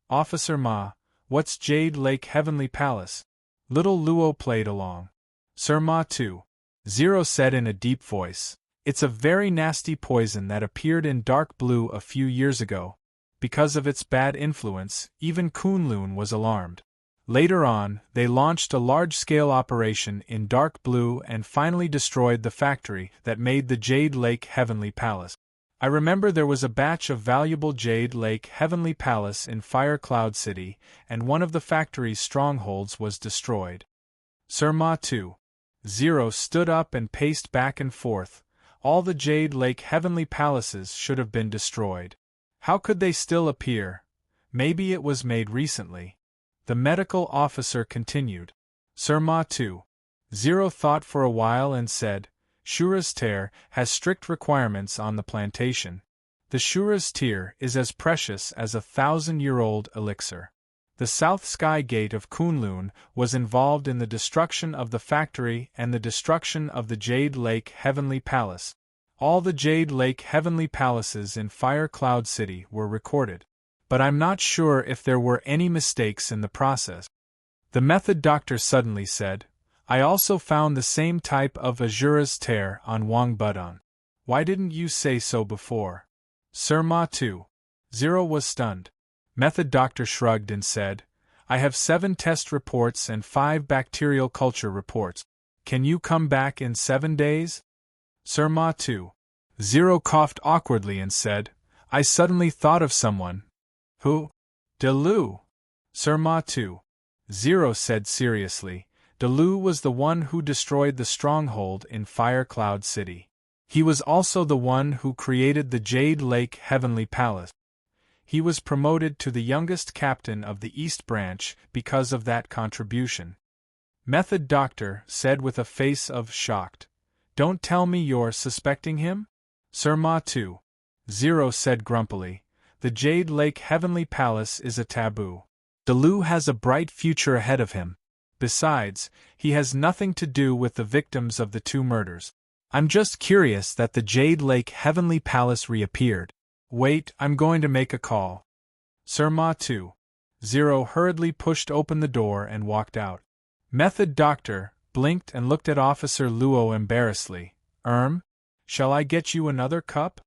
"Officer Ma, what's Jade Lake Heavenly Palace?" Little Luo played along. Sir Ma2. Zero said in a deep voice, "It's a very nasty poison that appeared in Dark Blue a few years ago. Because of its bad influence, even Kunlun was alarmed. Later on, they launched a large-scale operation in Dark Blue and finally destroyed the factory that made the Jade Lake Heavenly Palace. I remember there was a batch of valuable Jade Lake Heavenly Palace in Fire Cloud City, and one of the factory's strongholds was destroyed." Sir Ma2. Zero stood up and paced back and forth. All the Jade Lake Heavenly Palaces should have been destroyed. How could they still appear? Maybe it was made recently. The medical officer continued. Sir Ma2. Zero thought for a while and said, "Shura's tear has strict requirements on the plantation. The Shura's tear is as precious as 1,000-year-old elixir. The South Sky Gate of Kunlun was involved in the destruction of the factory and the destruction of the Jade Lake Heavenly Palace. All the Jade Lake Heavenly Palaces in Fire Cloud City were recorded. But I'm not sure if there were any mistakes in the process." The Method Doctor suddenly said, "I also found the same type of Azura's tear on Wang Budon. Why didn't you say so before?" Sir Ma2. Zero was stunned. Method Doctor shrugged and said, "I have 7 test reports and 5 bacterial culture reports. Can you come back in 7 days?" Sir Ma2. Zero coughed awkwardly and said, "I suddenly thought of someone." "Who?" "Delu." Sir Ma2. Zero said seriously, "Delu was the one who destroyed the stronghold in Fire Cloud City. He was also the one who created the Jade Lake Heavenly Palace. He was promoted to the youngest captain of the East Branch because of that contribution." Method Doctor said with a face of shocked, "Don't tell me you're suspecting him?" Sir Ma2. Zero said grumpily, "The Jade Lake Heavenly Palace is a taboo. Delu has a bright future ahead of him. Besides, he has nothing to do with the victims of the 2 murders. I'm just curious that the Jade Lake Heavenly Palace reappeared. Wait, I'm going to make a call." Sir Ma2. Zero hurriedly pushed open the door and walked out. Method Doctor blinked and looked at Officer Luo embarrassedly. Shall I get you another cup?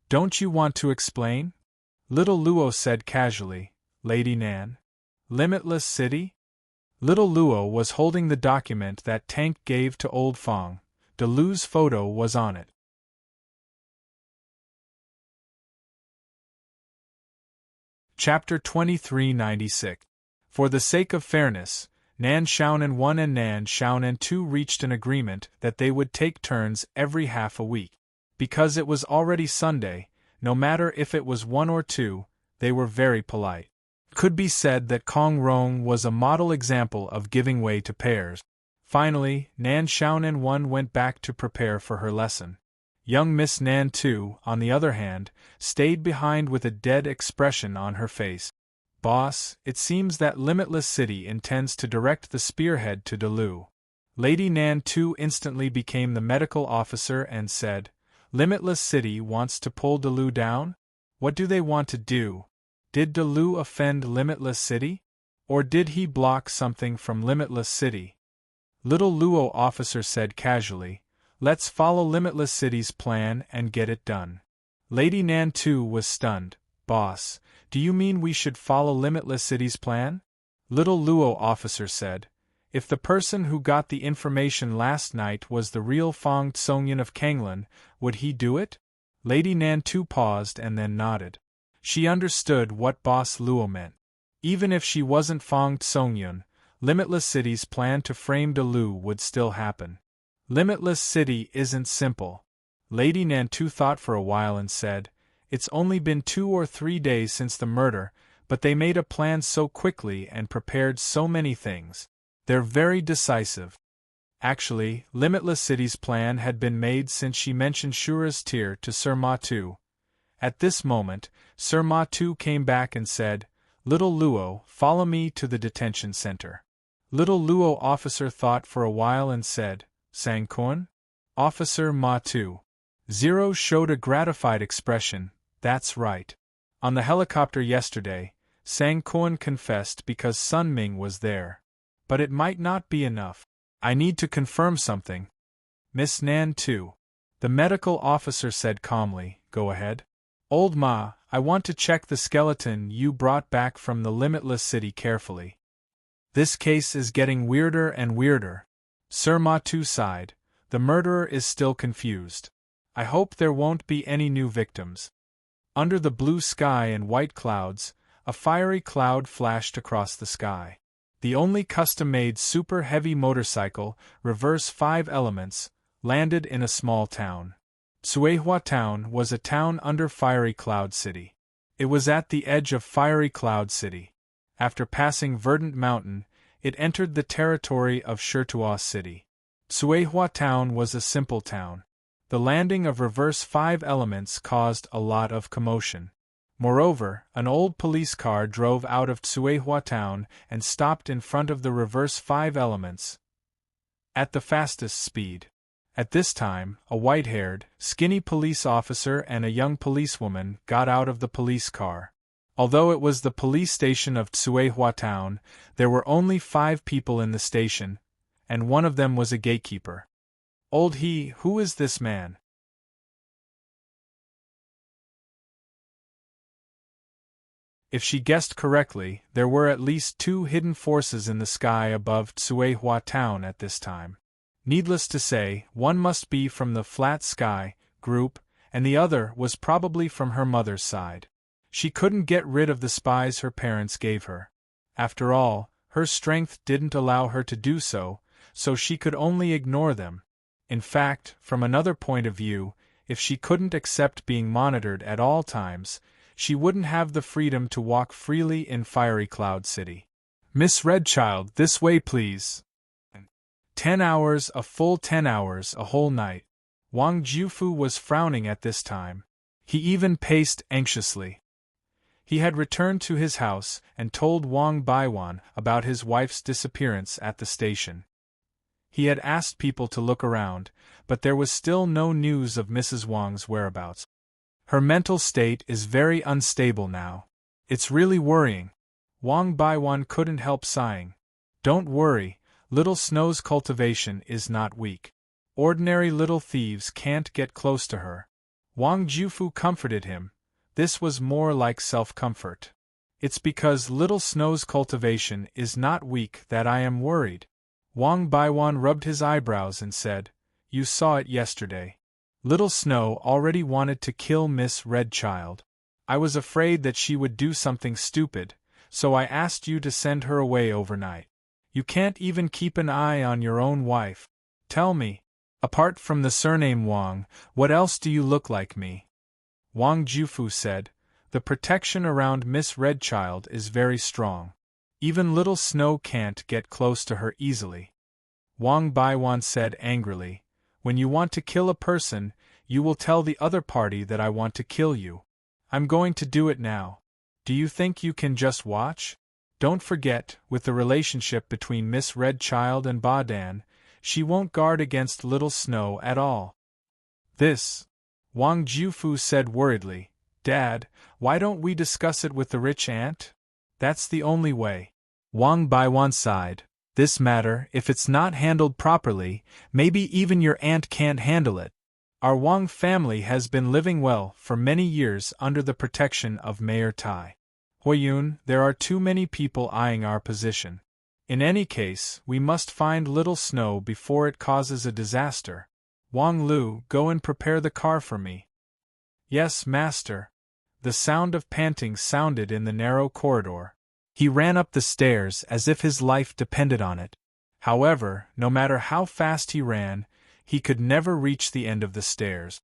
Don't you want to explain?" Little Luo said casually, "Lady Nan. Limitless City?" Little Luo was holding the document that Tank gave to Old Fong. Delu's photo was on it. Chapter 2396. For the sake of fairness, Nan Xiaonan 1 and Nan Xiaonan 2 reached an agreement that they would take turns every half a week. Because it was already Sunday, no matter if it was 1 or 2, they were very polite. Could be said that Kong Rong was a model example of giving way to pairs. Finally, Nan Xiaonan 1 went back to prepare for her lesson. Young Miss Nan 2, on the other hand, stayed behind with a dead expression on her face. "Boss, it seems that Limitless City intends to direct the spearhead to Delu." Lady Nan too instantly became the medical officer and said, Limitless City wants to pull Delu down? What do they want to do? Did Delu offend Limitless City? Or did he block something from Limitless City? Little Luo officer said casually, Let's follow Limitless City's plan and get it done. Lady Nan too was stunned. Boss, do you mean we should follow Limitless City's plan? Little Luo officer said, If the person who got the information last night was the real Fong Tsongyan of Kanglan, would he do it? Lady Nan too paused and then nodded. She understood what Boss Luo meant. Even if she wasn't Fong Tsongyan, Limitless City's plan to frame Delu would still happen. Limitless City isn't simple. Lady Nantu thought for a while and said, It's only been 2 or 3 days since the murder, but they made a plan so quickly and prepared so many things. They're very decisive. Actually, Limitless City's plan had been made since she mentioned Shura's tear to Sir Ma-tu. At this moment, Sir Ma-tu came back and said, Little Luo, follow me to the detention center. Little Luo officer thought for a while and said, Sang-kun? Officer Ma-tu. Zero showed a gratified expression, that's right. On the helicopter yesterday, Sang-kun confessed because Sun Ming was there. But it might not be enough. I need to confirm something. Miss Nan too. The medical officer said calmly, Go ahead. Old Ma, I want to check the skeleton you brought back from the Limitless City carefully. This case is getting weirder and weirder. Sir Ma-tu sighed. The murderer is still confused. I hope there won't be any new victims. Under the blue sky and white clouds, a fiery cloud flashed across the sky. The only custom-made super-heavy motorcycle, reverse 5 elements, landed in a small town. Tsuehua Town was a town under Fiery Cloud City. It was at the edge of Fiery Cloud City. After passing Verdant Mountain, it entered the territory of Shirtua City. Tsuehua Town was a simple town. The landing of reverse 5 elements caused a lot of commotion. Moreover, an old police car drove out of Tsuehua Town and stopped in front of the reverse 5 elements at the fastest speed. At this time, a white-haired, skinny police officer and a young policewoman got out of the police car. Although it was the police station of Tsuehua Town, there were only 5 people in the station, and one of them was a gatekeeper. Old he, who is this man? If she guessed correctly, there were at least 2 hidden forces in the sky above Tsuehua Town at this time. Needless to say, one must be from the Flat Sky group, and the other was probably from her mother's side. She couldn't get rid of the spies her parents gave her. After all, her strength didn't allow her to do so, so she could only ignore them. In fact, from another point of view, if she couldn't accept being monitored at all times, she wouldn't have the freedom to walk freely in Fiery Cloud City. Miss Redchild, this way please. 10 hours, a full 10 hours, a whole night. Wang Jiufu was frowning at this time. He even paced anxiously. He had returned to his house and told Wang Baiwan about his wife's disappearance at the station. He had asked people to look around, but there was still no news of Mrs. Wang's whereabouts. Her mental state is very unstable now. It's really worrying. Wang Baiwan couldn't help sighing. Don't worry. Little Snow's cultivation is not weak. Ordinary little thieves can't get close to her. Wang Jiufu comforted him. This was more like self-comfort. It's because Little Snow's cultivation is not weak that I am worried. Wang Baiwan rubbed his eyebrows and said, You saw it yesterday. Little Snow already wanted to kill Miss Redchild. I was afraid that she would do something stupid, so I asked you to send her away overnight. You can't even keep an eye on your own wife. Tell me, apart from the surname Wang, what else do you look like me? Wang Jiufu said, The protection around Miss Redchild is very strong. Even Little Snow can't get close to her easily. Wang Baiwan said angrily, When you want to kill a person, you will tell the other party that I want to kill you. I'm going to do it now. Do you think you can just watch? Don't forget, with the relationship between Miss Redchild and Ba Dan, She won't guard against little Snow at all. This, Wang Jiufu said worriedly. Dad, why don't we discuss it with the rich aunt? That's the only way. Wang Baiwan sighed. This matter, if it's not handled properly, maybe even your aunt can't handle it. Our Wang family has been living well for many years under the protection of Mayor Tai. Huiyun, there are too many people eyeing our position. In any case, we must find little Snow before it causes a disaster. Wang Lu, go and prepare the car for me. Yes, master. The sound of panting sounded in the narrow corridor. He ran up the stairs as if his life depended on it. However, no matter how fast he ran, he could never reach the end of the stairs.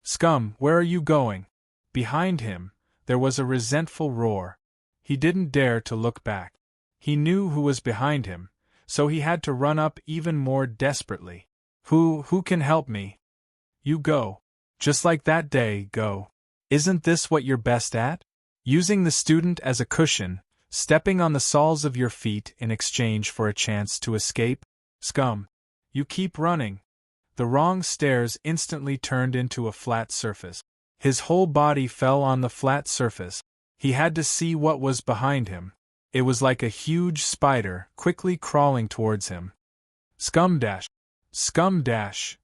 Scum, where are you going? Behind him, there was a resentful roar. He didn't dare to look back. He knew who was behind him, so he had to run up even more desperately. Who can help me? You go. Just like that day, go. Isn't this what you're best at? Using the student as a cushion, stepping on the soles of your feet in exchange for a chance to escape? Scum. You keep running. The wrong stairs instantly turned into a flat surface. His whole body fell on the flat surface. He had to see what was behind him. It was like a huge spider quickly crawling towards him. Scum dash. Scum dash.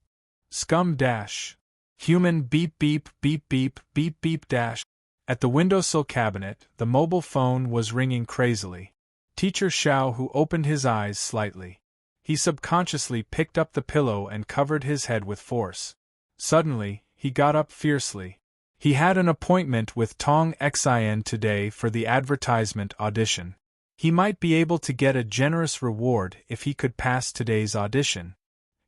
Scum dash. Human beep beep beep beep beep beep dash. At the windowsill cabinet, the mobile phone was ringing crazily. Teacher Xiao, who opened his eyes slightly. He subconsciously picked up the pillow and covered his head with force. Suddenly, he got up fiercely. He had an appointment with Tong Xin today for the advertisement audition. He might be able to get a generous reward if he could pass today's audition.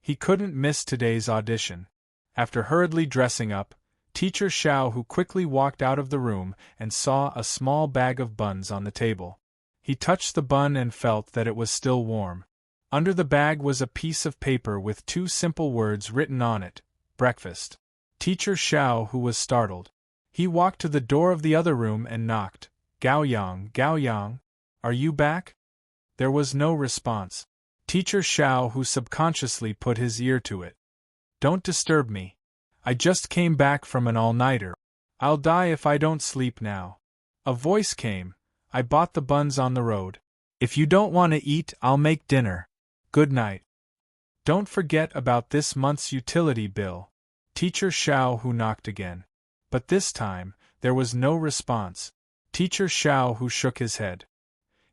He couldn't miss today's audition. After hurriedly dressing up, Teacher Xiao, who quickly walked out of the room and saw a small bag of buns on the table. He touched the bun and felt that it was still warm. Under the bag was a piece of paper with 2 simple words written on it: breakfast. Teacher Xiao, who was startled. He walked to the door of the other room and knocked. Gao Yang, are you back? There was no response. Teacher Xiao, who subconsciously put his ear to it. Don't disturb me. I just came back from an all-nighter. I'll die if I don't sleep now. A voice came. I bought the buns on the road. If you don't want to eat, I'll make dinner. Good night. Don't forget about this month's utility bill. Teacher Xiao, who knocked again. But this time, there was no response. Teacher Xiao, who shook his head.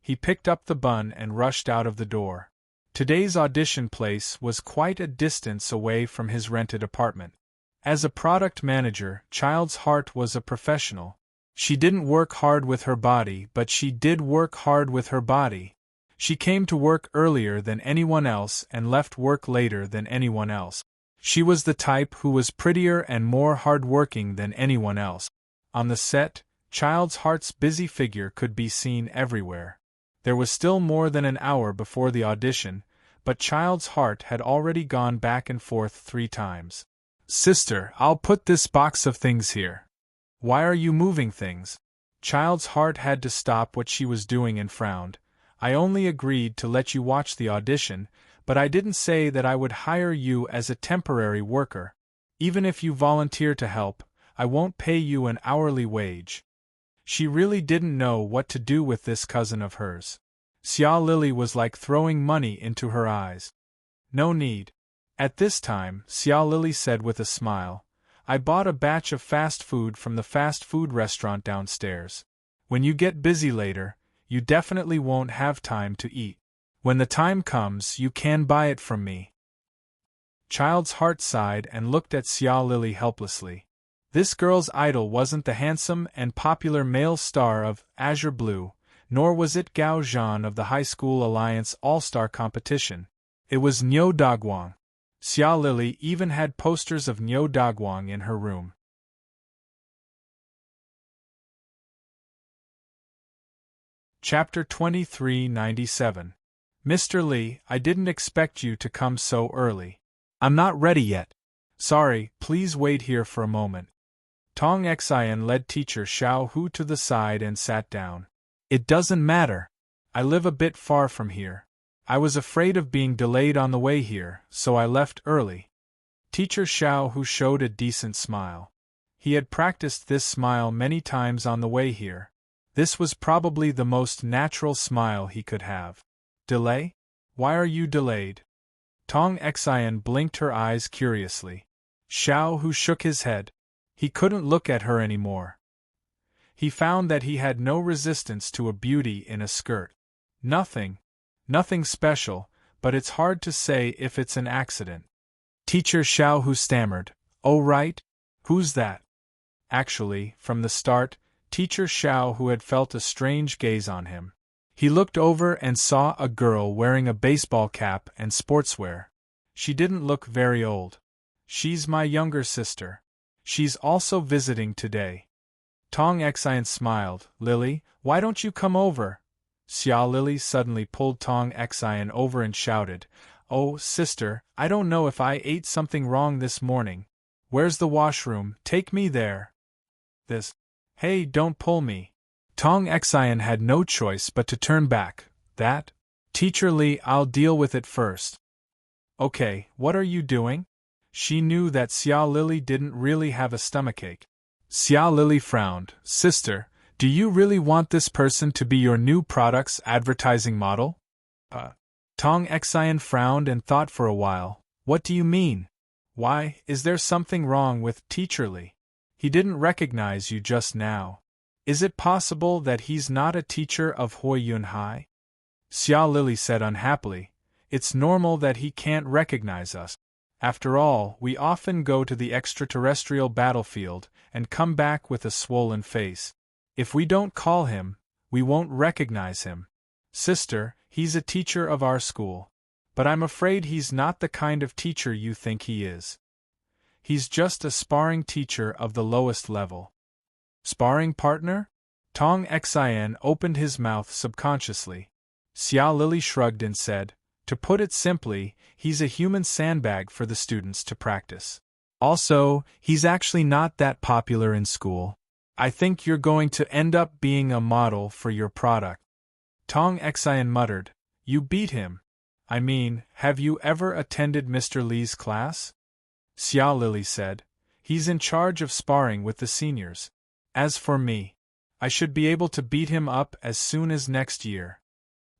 He picked up the bun and rushed out of the door. Today's audition place was quite a distance away from his rented apartment. As a product manager, Child's Heart was a professional. She didn't work hard with her body, but she did work hard with her body. She came to work earlier than anyone else and left work later than anyone else. She was the type who was prettier and more hard-working than anyone else. On the set, Child's Heart's busy figure could be seen everywhere. There was still more than an hour before the audition, but Child's Heart had already gone back and forth 3 times. Sister, I'll put this box of things here. Why are you moving things? Child's Heart had to stop what she was doing and frowned. I only agreed to let you watch the audition, but I didn't say that I would hire you as a temporary worker. Even if you volunteer to help, I won't pay you an hourly wage. She really didn't know what to do with this cousin of hers. Xia Lili was like throwing money into her eyes. No need. At this time, Xia Lili said with a smile, I bought a batch of fast food from the fast food restaurant downstairs. When you get busy later, you definitely won't have time to eat. When the time comes, you can buy it from me. Child's Heart sighed and looked at Xia Lili helplessly. This girl's idol wasn't the handsome and popular male star of Azure Blue, nor was it Gao Zhan of the High School Alliance All-Star competition. It was Niu Daguang. Xia Lili even had posters of Niu Daguang in her room. Chapter 2397. Mr. Li, I didn't expect you to come so early. I'm not ready yet. Sorry, please wait here for a moment. Tong Xian led Teacher Xiao Hu to the side and sat down. It doesn't matter. I live a bit far from here. I was afraid of being delayed on the way here, so I left early. Teacher Xiao Hu showed a decent smile. He had practiced this smile many times on the way here. This was probably the most natural smile he could have. Delay? Why are you delayed? Tong Xian blinked her eyes curiously. Xiao Hu shook his head. He couldn't look at her anymore. He found that he had no resistance to a beauty in a skirt. Nothing special, but it's hard to say if it's an accident. Teacher Xiao Hu stammered, "Oh right? Who's that?" Actually, from the start, Teacher Xiao Hu had felt a strange gaze on him. He looked over and saw a girl wearing a baseball cap and sportswear. She didn't look very old. "She's my younger sister. She's also visiting today." Tong Xian smiled. "Lily, why don't you come over?" Xia Lily suddenly pulled Tong Xian over and shouted, "Oh, sister, I don't know if I ate something wrong this morning. Where's the washroom? Take me there." Hey, don't pull me. Tong Xian had no choice but to turn back. "That? Teacher Li, I'll deal with it first." "Okay, what are you doing?" She knew that Xia Lily didn't really have a stomachache. Xia Lily frowned. "Sister, do you really want this person to be your new product's advertising model?" Tong Xian frowned and thought for a while. "What do you mean? Why, is there something wrong with Teacher Li? He didn't recognize you just now. Is it possible that he's not a teacher of Hui Yun Hai?" Xia Lily said unhappily, "It's normal that he can't recognize us. After all, we often go to the extraterrestrial battlefield and come back with a swollen face. If we don't call him, we won't recognize him. Sister, he's a teacher of our school. But I'm afraid he's not the kind of teacher you think he is. He's just a sparring teacher of the lowest level." "Sparring partner?" Tong Xian opened his mouth subconsciously. Xia Lily shrugged and said, "To put it simply, he's a human sandbag for the students to practice. Also, he's actually not that popular in school. I think you're going to end up being a model for your product." Tong Xian muttered, "You beat him. I mean, have you ever attended Mr. Li's class?" Xia Lily said, "He's in charge of sparring with the seniors. As for me, I should be able to beat him up as soon as next year."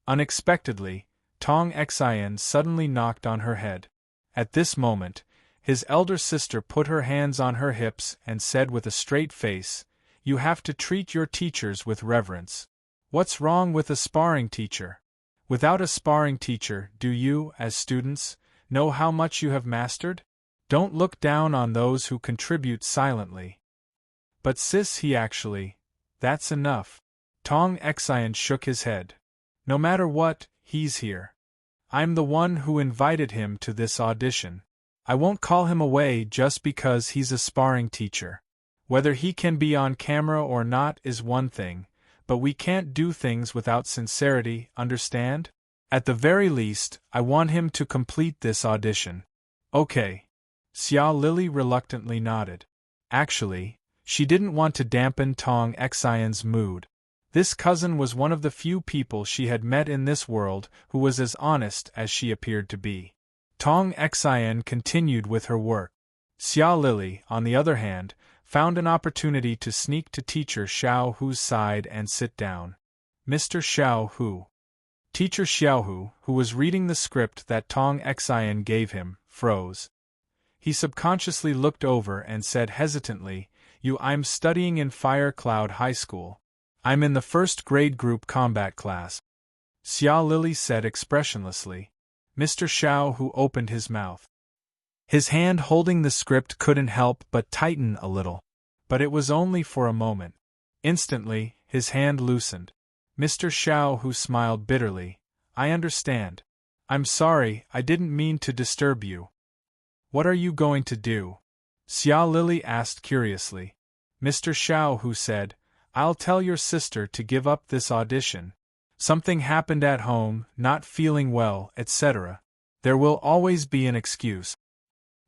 Unexpectedly, Tong Xian suddenly knocked on her head. At this moment, his elder sister put her hands on her hips and said with a straight face, "You have to treat your teachers with reverence. What's wrong with a sparring teacher? Without a sparring teacher, do you, as students, know how much you have mastered? Don't look down on those who contribute silently." "But sis, that's enough." Tong Xian shook his head. "No matter what, he's here. I'm the one who invited him to this audition. I won't call him away just because he's a sparring teacher. Whether he can be on camera or not is one thing, but we can't do things without sincerity, understand? At the very least, I want him to complete this audition." "Okay." Xia Lily reluctantly nodded. Actually, she didn't want to dampen Tong Xian's mood. This cousin was one of the few people she had met in this world who was as honest as she appeared to be. Tong Xian continued with her work. Xia Lily, on the other hand, found an opportunity to sneak to Teacher Xiao Hu's side and sit down. "Mr. Xiao Hu." Teacher Xiao Hu, who was reading the script that Tong Xian gave him, froze. He subconsciously looked over and said hesitantly, I'm studying in Fire Cloud High School. I'm in the first grade group combat class." Xia Lily said expressionlessly. Mr. Xiao Hu opened his mouth. His hand holding the script couldn't help but tighten a little. But it was only for a moment. Instantly, his hand loosened. Mr. Xiao Hu smiled bitterly. "I understand. I'm sorry, I didn't mean to disturb you." "What are you going to do?" Xia Lily asked curiously. Mr. Xiao Hu said, "I'll tell your sister to give up this audition. Something happened at home, not feeling well, etc. There will always be an excuse."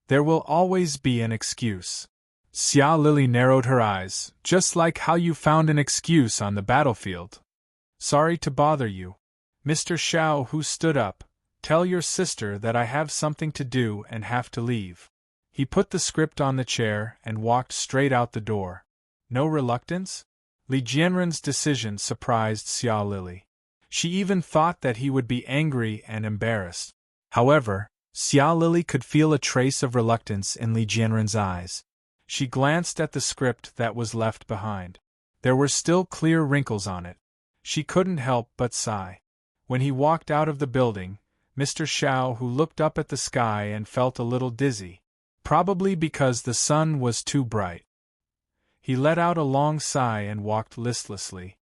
"There will always be an excuse." Xia Lily narrowed her eyes, "Just like how you found an excuse on the battlefield." "Sorry to bother you." Mr. Xiao Hu stood up, Tell your sister that I have something to do and have to leave. He put the script on the chair and walked straight out the door. No reluctance? Li Jianren's decision surprised Xia Lili. She even thought that he would be angry and embarrassed. However, Xia Lili could feel a trace of reluctance in Li Jianren's eyes. She glanced at the script that was left behind. There were still clear wrinkles on it. She couldn't help but sigh. When he walked out of the building, Mr. Xiao who looked up at the sky and felt a little dizzy, probably because the sun was too bright. He let out a long sigh and walked listlessly.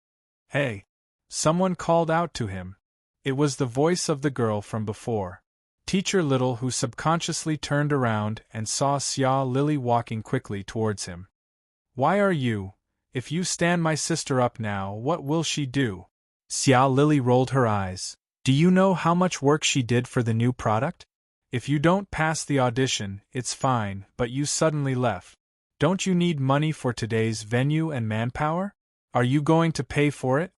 Hey! Someone called out to him. It was the voice of the girl from before. Teacher Little, who subconsciously turned around and saw Xia Lili walking quickly towards him. Why are you? If you stand my sister up now, what will she do? Xia Lili rolled her eyes. Do you know how much work she did for the new product? If you don't pass the audition, it's fine, but you suddenly left. Don't you need money for today's venue and manpower? Are you going to pay for it?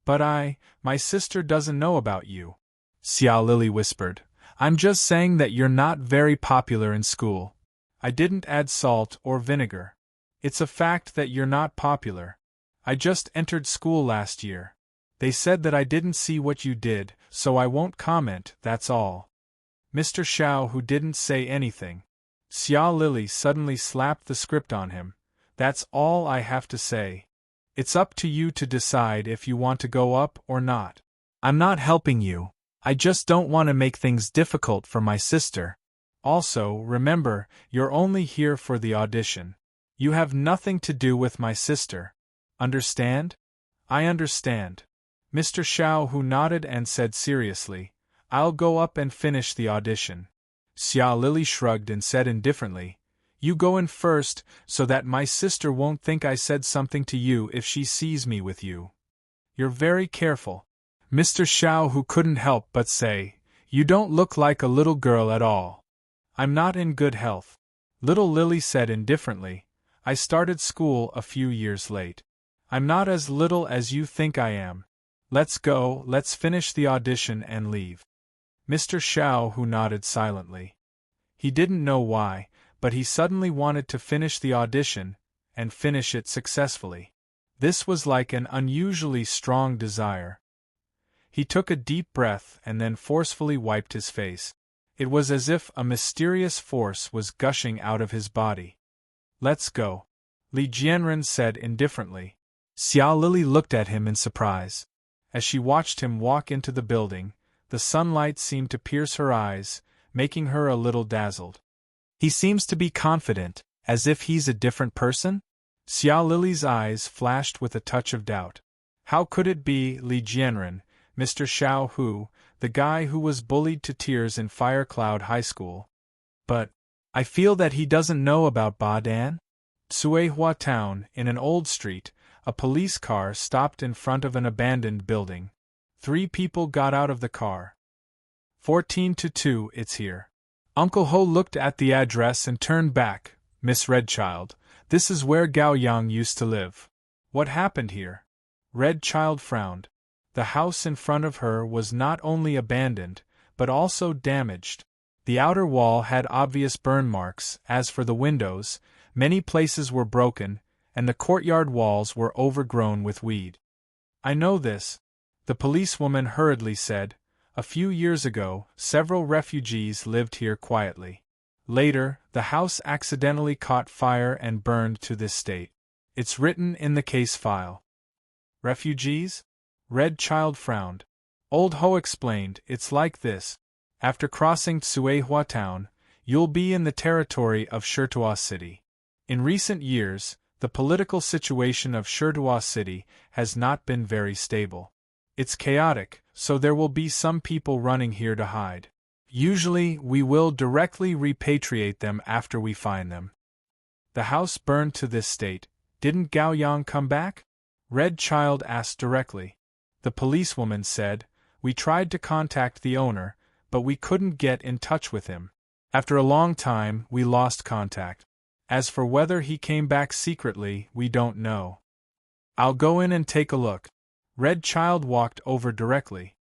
But my sister doesn't know about you. Xia Lili whispered. I'm just saying that you're not very popular in school. I didn't add salt or vinegar. It's a fact that you're not popular. I just entered school last year. They said that I didn't see what you did, so I won't comment, that's all. Mr. Xiao, who didn't say anything. Xia Lili suddenly slapped the script on him. That's all I have to say. It's up to you to decide if you want to go up or not. I'm not helping you. I just don't want to make things difficult for my sister. Also, remember, you're only here for the audition. You have nothing to do with my sister. Understand? I understand. Mr. Xiao, who nodded and said seriously, I'll go up and finish the audition. Xia Lili shrugged and said indifferently, You go in first, so that my sister won't think I said something to you if she sees me with you. You're very careful. Mr. Xiao, who couldn't help but say, You don't look like a little girl at all. I'm not in good health. Little Lily said indifferently, I started school a few years late. I'm not as little as you think I am. Let's go, let's finish the audition and leave. Mr. Xiao, who nodded silently. He didn't know why, but he suddenly wanted to finish the audition, and finish it successfully. This was like an unusually strong desire. He took a deep breath and then forcefully wiped his face. It was as if a mysterious force was gushing out of his body. Let's go, Li Jianren said indifferently. Xia Lili looked at him in surprise. As she watched him walk into the building, the sunlight seemed to pierce her eyes, making her a little dazzled. He seems to be confident, as if he's a different person? Xia Lili's eyes flashed with a touch of doubt. How could it be Li Jianren, Mr. Xiao Hu, the guy who was bullied to tears in Firecloud High School? But I feel that he doesn't know about Ba Dan. Tsuehua Town, in an old street, a police car stopped in front of an abandoned building. 3 people got out of the car. 14-2, it's here. Uncle Ho looked at the address and turned back. Miss Red Child, this is where Gao Yang used to live. What happened here? Red Child frowned. The house in front of her was not only abandoned, but also damaged. The outer wall had obvious burn marks. As for the windows, many places were broken, and the courtyard walls were overgrown with weed. I know this, the policewoman hurriedly said. A few years ago, several refugees lived here quietly. Later, the house accidentally caught fire and burned to this state. It's written in the case file. Refugees? Red Child frowned. Old Ho explained, it's like this. After crossing Tsuehua Town, you'll be in the territory of Shirtua City. In recent years, the political situation of Shirtua City has not been very stable. It's chaotic, so there will be some people running here to hide. Usually, we will directly repatriate them after we find them. The house burned to this state. Didn't Gao Yang come back? Red Child asked directly. The policewoman said, We tried to contact the owner, but we couldn't get in touch with him. After a long time, we lost contact. As for whether he came back secretly, we don't know. I'll go in and take a look. Red Child walked over directly.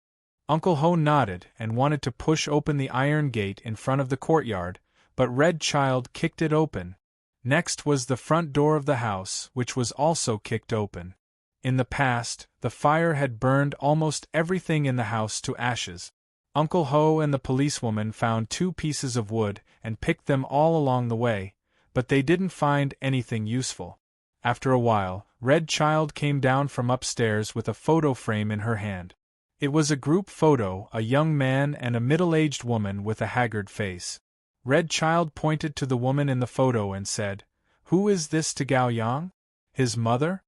Uncle Ho nodded and wanted to push open the iron gate in front of the courtyard, but Red Child kicked it open. Next was the front door of the house, which was also kicked open. In the past, the fire had burned almost everything in the house to ashes. Uncle Ho and the policewoman found 2 pieces of wood and picked them all along the way, but they didn't find anything useful. After a while, Red Child came down from upstairs with a photo frame in her hand. It was a group photo, a young man and a middle-aged woman with a haggard face. Red Child pointed to the woman in the photo and said, "Who is this to Gao Yang? His mother?"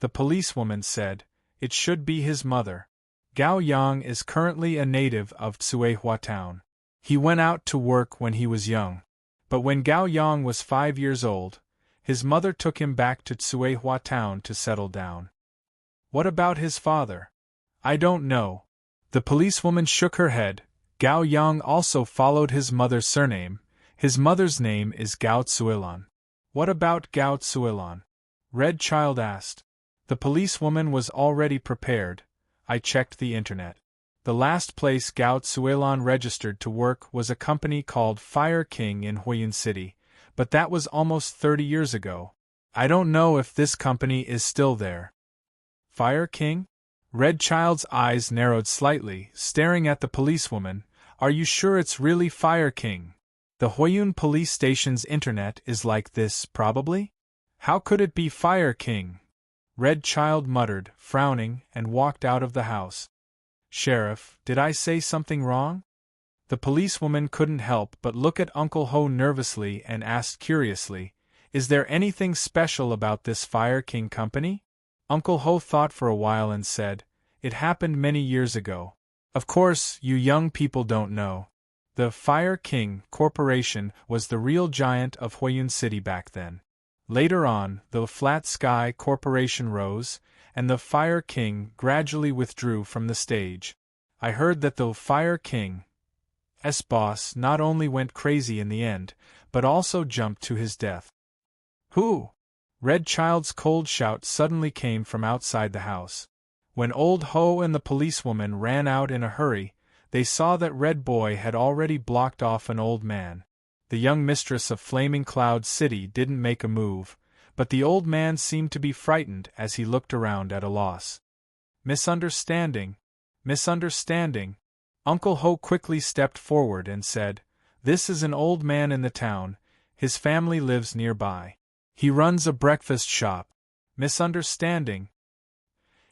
The policewoman said, "It should be his mother. Gao Yang is currently a native of Tsuehua Town. He went out to work when he was young. But when Gao Yang was 5 years old, his mother took him back to Tsuehua Town to settle down." "What about his father?" "I don't know." The policewoman shook her head. "Gao Yang also followed his mother's surname. His mother's name is Gao Tsuilan." "What about Gao Tsuilan?" Red Child asked. The policewoman was already prepared. "I checked the internet. The last place Gao Tsuilan registered to work was a company called Fire King in Huiyun City, but that was almost 30 years ago. I don't know if this company is still there." "Fire King?" Red Child's eyes narrowed slightly, staring at the policewoman. "Are you sure it's really Fire King? The Huiyun police station's internet is like this, probably? How could it be Fire King?" Red Child muttered, frowning, and walked out of the house. "Sheriff, did I say something wrong?" The policewoman couldn't help but look at Uncle Ho nervously and asked curiously, "Is there anything special about this Fire King company?" Uncle Ho thought for a while and said, "It happened many years ago. Of course, you young people don't know. The Fire King Corporation was the real giant of Huiyun City back then. Later on, the Flat Sky Corporation rose, and the Fire King gradually withdrew from the stage. I heard that the Fire King's boss not only went crazy in the end, but also jumped to his death." "Who?" Red Child's cold shout suddenly came from outside the house. When Old Ho and the policewoman ran out in a hurry, they saw that Red Boy had already blocked off an old man. The young mistress of Flaming Cloud City didn't make a move, but the old man seemed to be frightened as he looked around at a loss. "Misunderstanding. Misunderstanding." Uncle Ho quickly stepped forward and said, "This is an old man in the town. His family lives nearby. He runs a breakfast shop. Misunderstanding."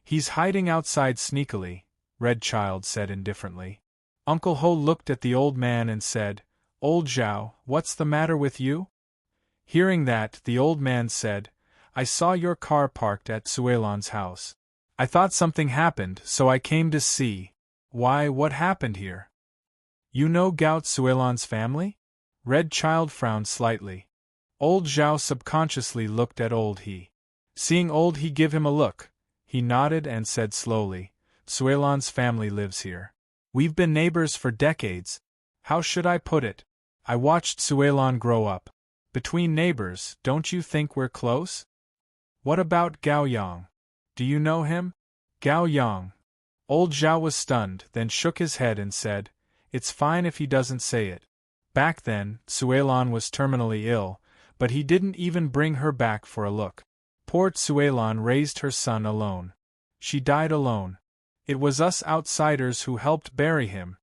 "He's hiding outside sneakily," Red Child said indifferently. Uncle Ho looked at the old man and said, "Old Zhao, what's the matter with you?" Hearing that, the old man said, "I saw your car parked at Tsuelan's house. I thought something happened, so I came to see." "Why, what happened here?" "You know Gao Tsuelan's family?" Red Child frowned slightly. Old Zhao subconsciously looked at Old He. Seeing Old He give him a look, he nodded and said slowly, "Tsuelan's family lives here. We've been neighbors for decades. How should I put it? I watched Tsuelan grow up. Between neighbors, don't you think we're close?" "What about Gao Yang? Do you know him?" "Gao Yang." Old Zhao was stunned, then shook his head and said, "It's fine if he doesn't say it. Back then, Tsuelan was terminally ill, but he didn't even bring her back for a look. Poor Tsuelan raised her son alone. She died alone. It was us outsiders who helped bury him."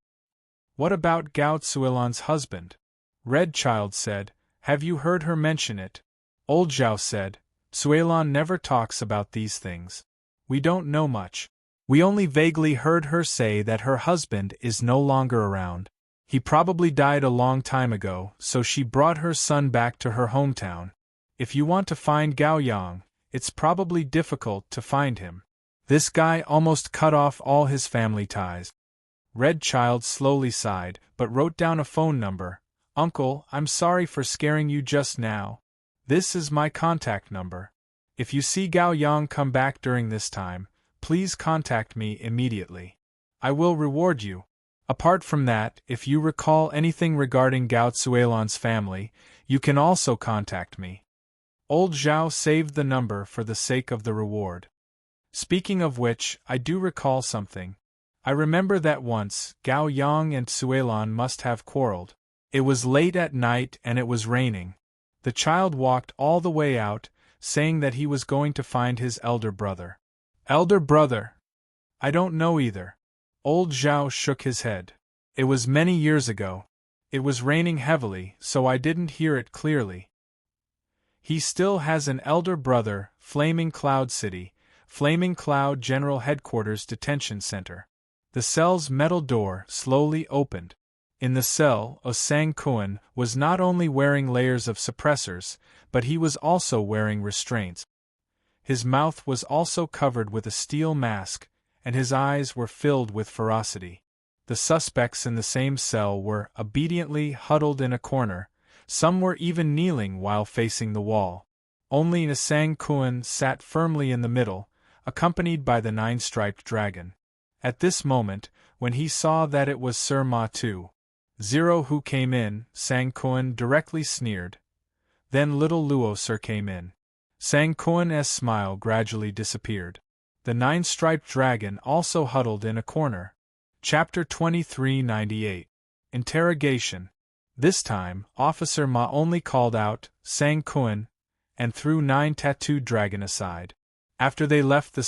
"What about Gao Tsuelan's husband?" Red Child said, "Have you heard her mention it?" Old Zhao said, "Tsuelan never talks about these things. We don't know much. We only vaguely heard her say that her husband is no longer around. He probably died a long time ago, so she brought her son back to her hometown. If you want to find Gao Yang, it's probably difficult to find him. This guy almost cut off all his family ties." Red Child slowly sighed, but wrote down a phone number. "Uncle, I'm sorry for scaring you just now. This is my contact number. If you see Gao Yang come back during this time, please contact me immediately. I will reward you. Apart from that, if you recall anything regarding Gao Tsuelan's family, you can also contact me." Old Zhao saved the number for the sake of the reward. "Speaking of which, I do recall something. I remember that once, Gao Yang and Suelan must have quarreled. It was late at night and it was raining. The child walked all the way out, saying that he was going to find his elder brother. Elder brother? I don't know either. Old Zhao shook his head. It was many years ago. It was raining heavily, so I didn't hear it clearly. He still has an elder brother, Flaming Cloud City, Flaming Cloud General Headquarters Detention Center. The cell's metal door slowly opened. In the cell, Sang Kuan was not only wearing layers of suppressors, but he was also wearing restraints. His mouth was also covered with a steel mask, and his eyes were filled with ferocity. The suspects in the same cell were obediently huddled in a corner. Some were even kneeling while facing the wall. Only Sang Kuan sat firmly in the middle, accompanied by the 9-striped dragon. At this moment, when he saw that it was Sir Ma 2.0 who came in, Sang Kuan directly sneered. Then little Luo Sir came in. Sang Kuan's smile gradually disappeared. The 9-striped dragon also huddled in a corner. Chapter 2398. Interrogation. This time, Officer Ma only called out, Sang Kuan, and threw 9-tattooed dragon aside. After they left the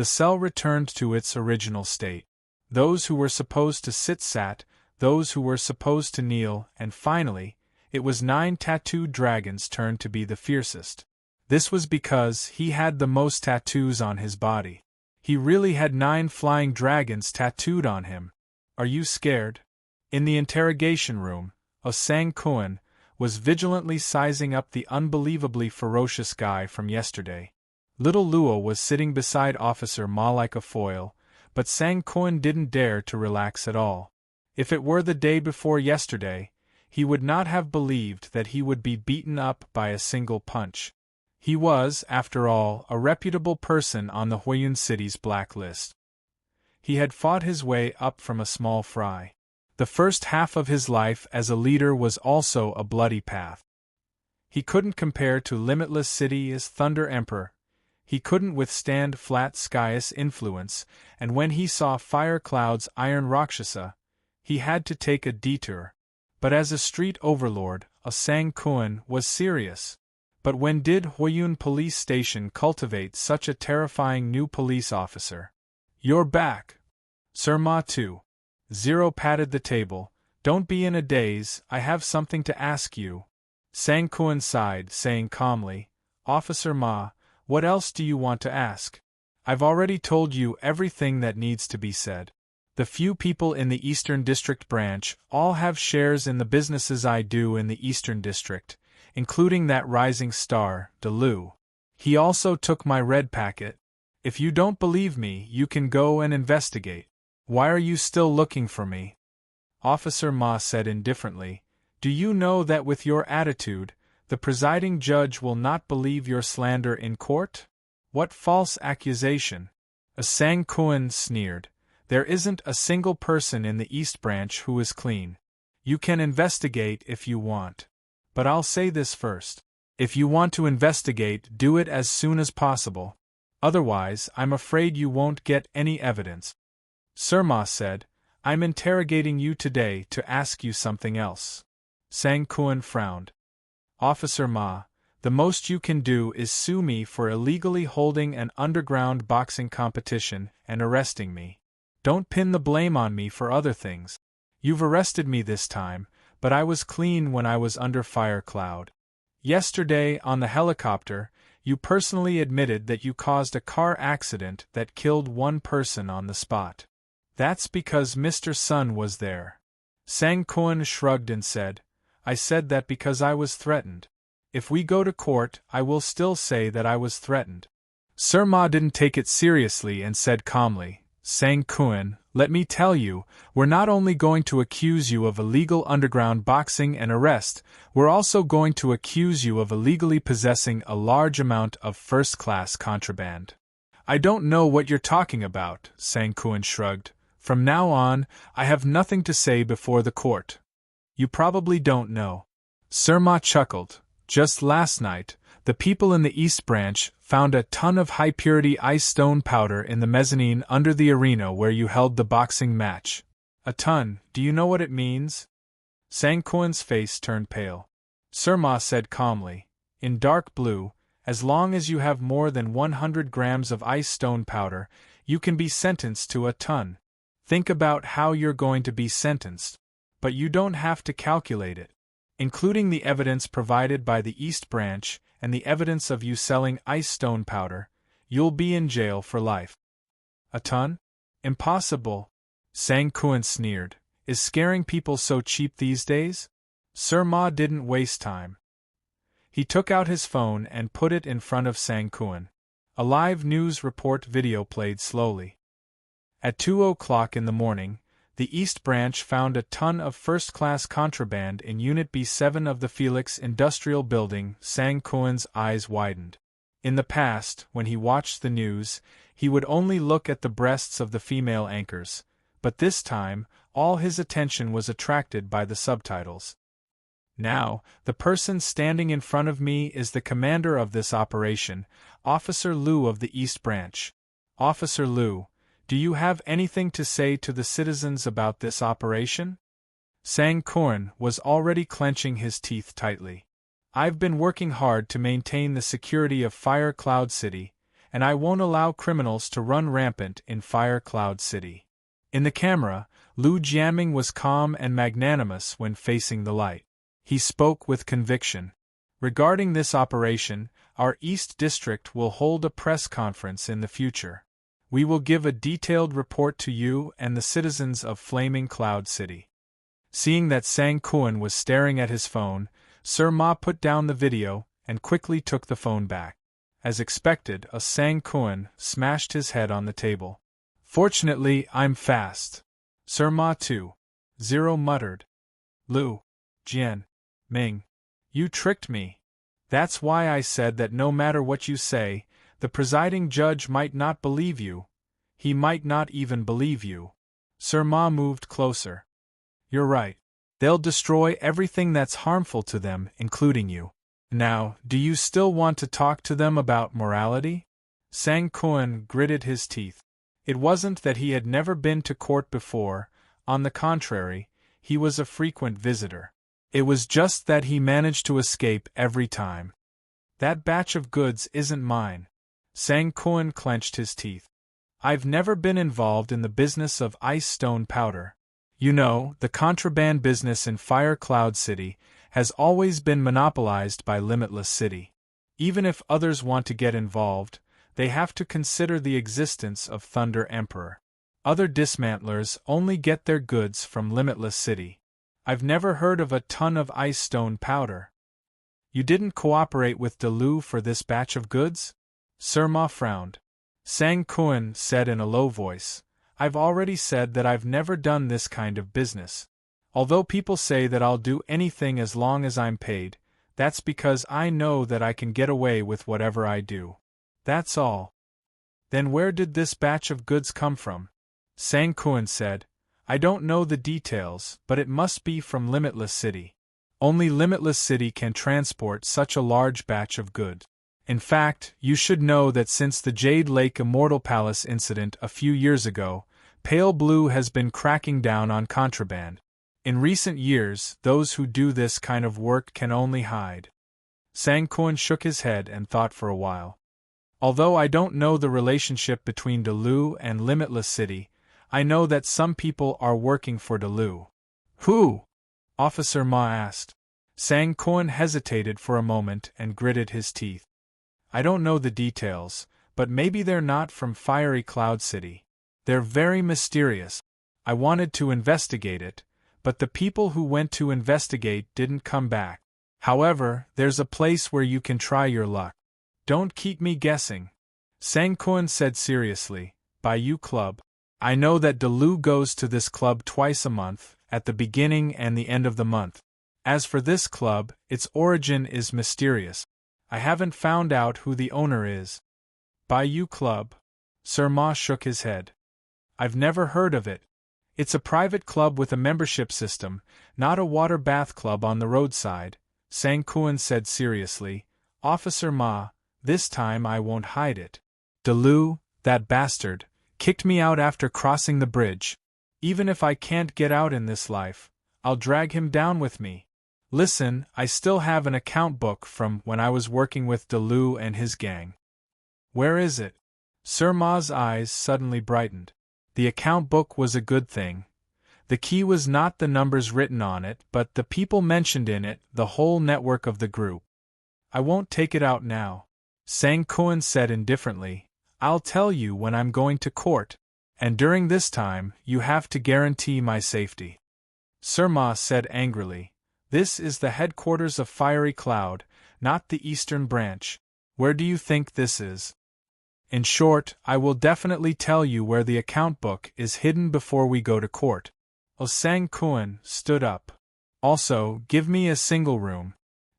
cell returned to its original state. Those who were supposed to sit sat, those who were supposed to kneel, and finally, it was 9-tattooed dragon's turn to be the fiercest. This was because he had the most tattoos on his body. He really had 9 flying dragons tattooed on him. Are you scared? In the interrogation room, Sang Kuan was vigilantly sizing up the unbelievably ferocious guy from yesterday. Little Luo was sitting beside Officer Ma like a foil, but Sang Kuan didn't dare to relax at all. If it were the day before yesterday, he would not have believed that he would be beaten up by a single punch. He was, after all, a reputable person on the Huiyun City's blacklist. He had fought his way up from a small fry. The first half of his life as a leader was also a bloody path. He couldn't compare to Limitless City as Thunder Emperor. He couldn't withstand Flat Sky's influence, and when he saw Fire Cloud's Iron Rakshasa, he had to take a detour. But as a street overlord, Sang Kuan was serious. But when did Huiyun Police Station cultivate such a terrifying new police officer? You're back. Sir Ma 2.0 patted the table. Don't be in a daze, I have something to ask you. Sang Kuan sighed, saying calmly, Officer Ma, what else do you want to ask? I've already told you everything that needs to be said. The few people in the Eastern District branch all have shares in the businesses I do in the Eastern District, including that rising star, Delu. He also took my red packet. If you don't believe me, you can go and investigate. Why are you still looking for me? Officer Ma said indifferently, Do you know that with your attitude, the presiding judge will not believe your slander in court? What false accusation? Sang Kuan sneered. There isn't a single person in the East Branch who is clean. You can investigate if you want. But I'll say this first. If you want to investigate, do it as soon as possible. Otherwise, I'm afraid you won't get any evidence. Sir Ma said, I'm interrogating you today to ask you something else. Sang Kuan frowned. Officer Ma, the most you can do is sue me for illegally holding an underground boxing competition and arresting me. Don't pin the blame on me for other things. You've arrested me this time, but I was clean when I was under Fire Cloud. Yesterday, on the helicopter, you personally admitted that you caused a car accident that killed 1 person on the spot. That's because Mr. Sun was there. Sang Kuan shrugged and said, I said that because I was threatened. If we go to court, I will still say that I was threatened. Sir Ma didn't take it seriously and said calmly, Sang Kuan, let me tell you, we're not only going to accuse you of illegal underground boxing and arrest, we're also going to accuse you of illegally possessing a large amount of first-class contraband. I don't know what you're talking about, Sang Kuan shrugged. From now on, I have nothing to say before the court. You probably don't know. Sir Ma chuckled. Just last night, The people in the East Branch found a ton of high-purity ice stone powder in the mezzanine under the arena where you held the boxing match. A ton, do you know what it means? Sang-Kuan's face turned pale. Sir Ma said calmly, in dark blue, as long as you have more than 100 grams of ice stone powder, you can be sentenced to a ton. Think about how you're going to be sentenced. But you don't have to calculate it. Including the evidence provided by the East Branch and the evidence of you selling ice stone powder, you'll be in jail for life. A ton? Impossible. Sang-Kuan sneered. Is scaring people so cheap these days? Sir Ma didn't waste time. He took out his phone and put it in front of Sang-Kuan. A live news report video played slowly. At 2:00 in the morning, the East Branch found a ton of first-class contraband in Unit B7 of the Felix Industrial Building. Sang-Kuan's eyes widened. In the past, when he watched the news, he would only look at the breasts of the female anchors, but this time, all his attention was attracted by the subtitles. Now, the person standing in front of me is the commander of this operation, Officer Liu of the East Branch. Officer Liu, do you have anything to say to the citizens about this operation? Sang-Kuan was already clenching his teeth tightly. I've been working hard to maintain the security of Fire Cloud City, and I won't allow criminals to run rampant in Fire Cloud City. In the camera, Liu Jianming was calm and magnanimous when facing the light. He spoke with conviction. Regarding this operation, our East District will hold a press conference in the future. We will give a detailed report to you and the citizens of Flaming Cloud City. Seeing that Sang-Kuan was staring at his phone, Sir Ma put down the video and quickly took the phone back. As expected, Sang-Kuan smashed his head on the table. Fortunately, I'm fast. Sir Ma 2.0 muttered. Liu Jianming, you tricked me. That's why I said that no matter what you say, the presiding judge might not believe you. He might not even believe you. Sir Ma moved closer. You're right. They'll destroy everything that's harmful to them, including you. Now, do you still want to talk to them about morality? Sang-Kuan gritted his teeth. It wasn't that he had never been to court before, on the contrary, he was a frequent visitor. It was just that he managed to escape every time. That batch of goods isn't mine. Sang-Kuan clenched his teeth. I've never been involved in the business of ice stone powder. You know, the contraband business in Fire Cloud City has always been monopolized by Limitless City. Even if others want to get involved, they have to consider the existence of Thunder Emperor. Other dismantlers only get their goods from Limitless City. I've never heard of a ton of ice stone powder. You didn't cooperate with De Lu for this batch of goods? Sir Ma frowned. Sang-Kuan said in a low voice, I've already said that I've never done this kind of business. Although people say that I'll do anything as long as I'm paid, that's because I know that I can get away with whatever I do. That's all. Then where did this batch of goods come from? Sang-Kuan said, I don't know the details, but it must be from Limitless City. Only Limitless City can transport such a large batch of goods. In fact, you should know that since the Jade Lake Immortal Palace incident a few years ago, Pale Blue has been cracking down on contraband. In recent years, those who do this kind of work can only hide. Sang-Kuan shook his head and thought for a while. Although I don't know the relationship between De Lu and Limitless City, I know that some people are working for De Lu. Who? Officer Ma asked. Sang-Kuan hesitated for a moment and gritted his teeth. I don't know the details, but maybe they're not from Fiery Cloud City. They're very mysterious. I wanted to investigate it, but the people who went to investigate didn't come back. However, there's a place where you can try your luck. Don't keep me guessing. Sang-Kuan said seriously, Bayou Club. I know that De Lu goes to this club twice a month, at the beginning and the end of the month. As for this club, its origin is mysterious. I haven't found out who the owner is. Bayou Club? Sir Ma shook his head. I've never heard of it. It's a private club with a membership system, not a water bath club on the roadside, Sang-Kuan said seriously, Officer Ma, this time I won't hide it. Dalu, that bastard, kicked me out after crossing the bridge. Even if I can't get out in this life, I'll drag him down with me. Listen, I still have an account book from when I was working with Dalu and his gang. Where is it? Sir Ma's eyes suddenly brightened. The account book was a good thing. The key was not the numbers written on it, but the people mentioned in it, the whole network of the group. I won't take it out now, Sang Kuan said indifferently. I'll tell you when I'm going to court, and during this time, you have to guarantee my safety. Sir Ma said angrily, this is the headquarters of Fiery Cloud, not the Eastern Branch. Where do you think this is? In short, I will definitely tell you where the account book is hidden before we go to court. Sang Kuan stood up. Also, give me a single room.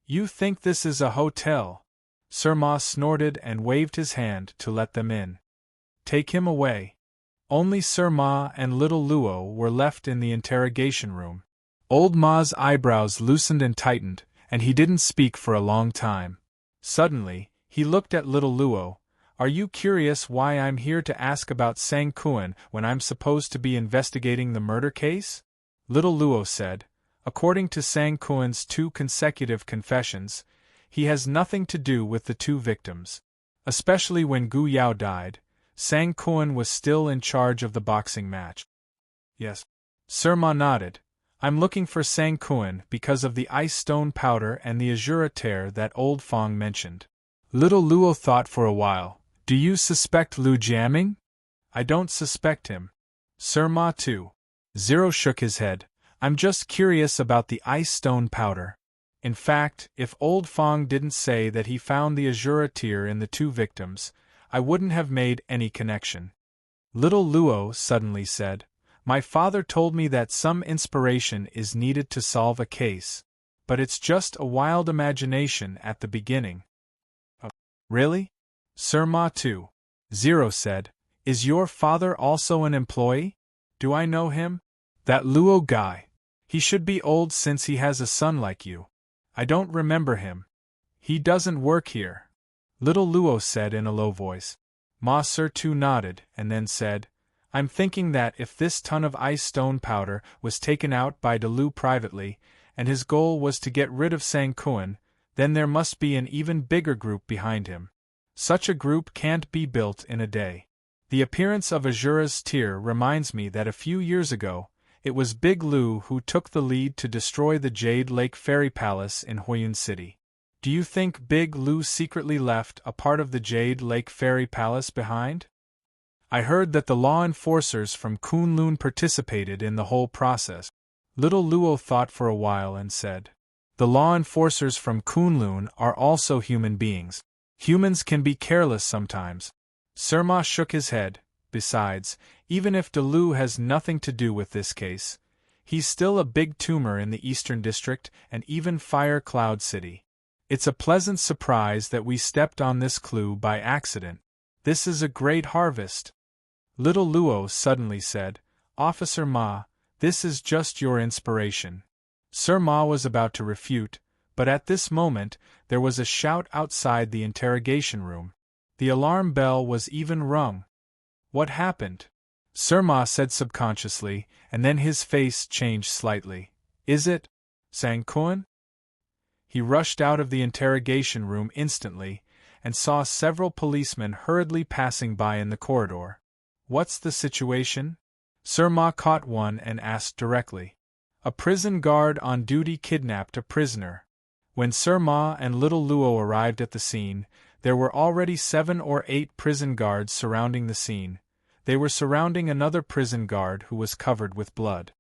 You think this is a hotel? Sir Ma snorted and waved his hand to let them in. Take him away. Only Sir Ma and little Luo were left in the interrogation room. Old Ma's eyebrows loosened and tightened, and he didn't speak for a long time. Suddenly, he looked at little Luo. Are you curious why I'm here to ask about Sang Kuan when I'm supposed to be investigating the murder case? Little Luo said, according to Sang Kuan's 2 consecutive confessions, he has nothing to do with the 2 victims. Especially when Gu Yao died, Sang Kuan was still in charge of the boxing match. Yes. Sir Ma nodded. I'm looking for Sang Kuan because of the ice stone powder and the azura tear that old Fong mentioned. Little Luo thought for a while. Do you suspect Lu Jiaming? I don't suspect him. Sir Ma too. Zero shook his head. I'm just curious about the ice stone powder. In fact, if old Fong didn't say that he found the azura tear in the 2 victims, I wouldn't have made any connection. Little Luo suddenly said, my father told me that some inspiration is needed to solve a case, but it's just a wild imagination at the beginning. Really? Sir Ma too. Zero said, is your father also an employee? Do I know him? That Luo guy. He should be old since he has a son like you. I don't remember him. He doesn't work here. Little Luo said in a low voice. Ma Sir too nodded, and then said, I'm thinking that if this ton of ice stone powder was taken out by Dalu privately, and his goal was to get rid of Sang Kuan, then there must be an even bigger group behind him. Such a group can't be built in a day. The appearance of Azura's tear reminds me that a few years ago, it was Big Lu who took the lead to destroy the Jade Lake Fairy Palace in Huiyun City. Do you think Big Lu secretly left a part of the Jade Lake Fairy Palace behind? I heard that the law enforcers from Kunlun participated in the whole process. Little Luo thought for a while and said, the law enforcers from Kunlun are also human beings. Humans can be careless sometimes. Sir Ma shook his head. Besides, even if Dalu has nothing to do with this case, he's still a big tumor in the Eastern District and even Fire Cloud City. It's a pleasant surprise that we stepped on this clue by accident. This is a great harvest. Little Luo suddenly said, Officer Ma, this is just your inspiration. Sir Ma was about to refute, but at this moment, there was a shout outside the interrogation room. The alarm bell was even rung. What happened? Sir Ma said subconsciously, and then his face changed slightly. Is it Sang Kuan? He rushed out of the interrogation room instantly, and saw several policemen hurriedly passing by in the corridor. What's the situation? Sir Ma caught one and asked directly. A prison guard on duty kidnapped a prisoner. When Sir Ma and little Luo arrived at the scene, there were already 7 or 8 prison guards surrounding the scene. They were surrounding another prison guard who was covered with blood.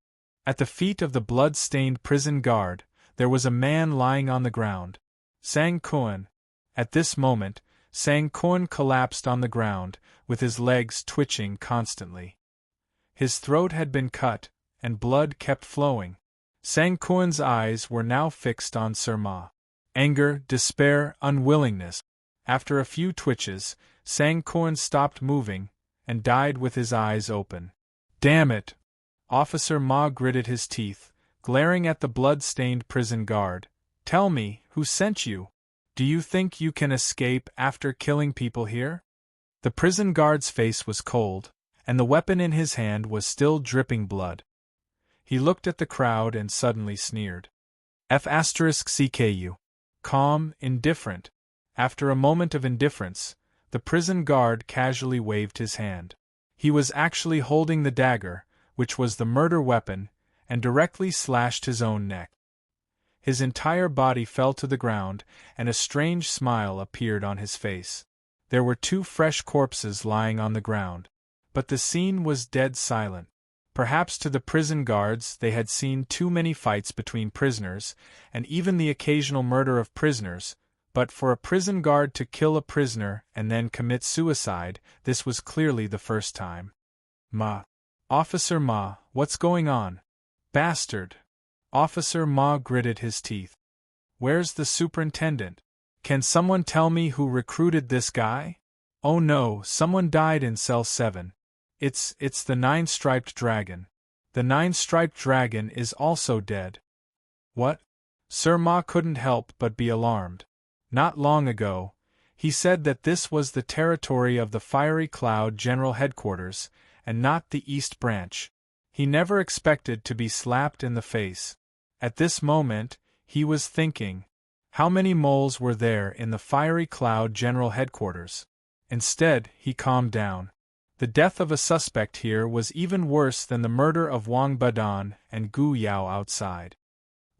At the feet of the blood-stained prison guard, there was a man lying on the ground. Sang Kuan. At this moment, Sang Kuan collapsed on the ground, with his legs twitching constantly. His throat had been cut, and blood kept flowing. Sang Kuan's eyes were now fixed on Sir Ma. Anger, despair, unwillingness. After a few twitches, Sang Kuan stopped moving, and died with his eyes open. Damn it! Officer Ma gritted his teeth, glaring at the blood-stained prison guard. Tell me, who sent you? Do you think you can escape after killing people here? The prison guard's face was cold, and the weapon in his hand was still dripping blood. He looked at the crowd and suddenly sneered. F*CKU. Calm, indifferent. After a moment of indifference, the prison guard casually waved his hand. He was actually holding the dagger, which was the murder weapon, and directly slashed his own neck. His entire body fell to the ground, and a strange smile appeared on his face. There were 2 fresh corpses lying on the ground, but the scene was dead silent. Perhaps to the prison guards they had seen too many fights between prisoners, and even the occasional murder of prisoners, but for a prison guard to kill a prisoner and then commit suicide, this was clearly the first time. Ma. Officer Ma, what's going on? Bastard. Officer Ma gritted his teeth. Where's the superintendent? Can someone tell me who recruited this guy? Oh no, someone died in cell 7. It's the 9-striped dragon. The 9-striped dragon is also dead. What? Sir Ma couldn't help but be alarmed. Not long ago, he said that this was the territory of the Fiery Cloud General Headquarters, and not the East Branch. He never expected to be slapped in the face. At this moment, he was thinking, how many moles were there in the Fiery Cloud General Headquarters? Instead, he calmed down. The death of a suspect here was even worse than the murder of Wang Badan and Gu Yao outside.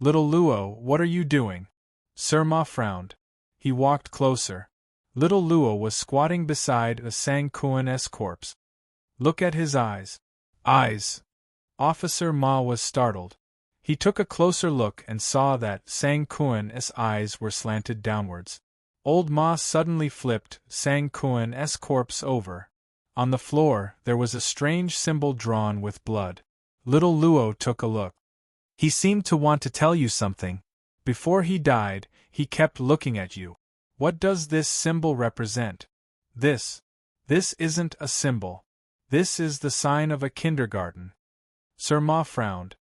Little Luo, what are you doing? Sir Ma frowned. He walked closer. Little Luo was squatting beside a Sang Kuan's corpse. Look at his eyes. Eyes! Officer Ma was startled. He took a closer look and saw that Sang Kuan's eyes were slanted downwards. Old Ma suddenly flipped Sang Kuan's corpse over. On the floor, there was a strange symbol drawn with blood. Little Luo took a look. He seemed to want to tell you something. Before he died, he kept looking at you. What does this symbol represent? This isn't a symbol. This is the sign of a kindergarten. Sir Ma frowned.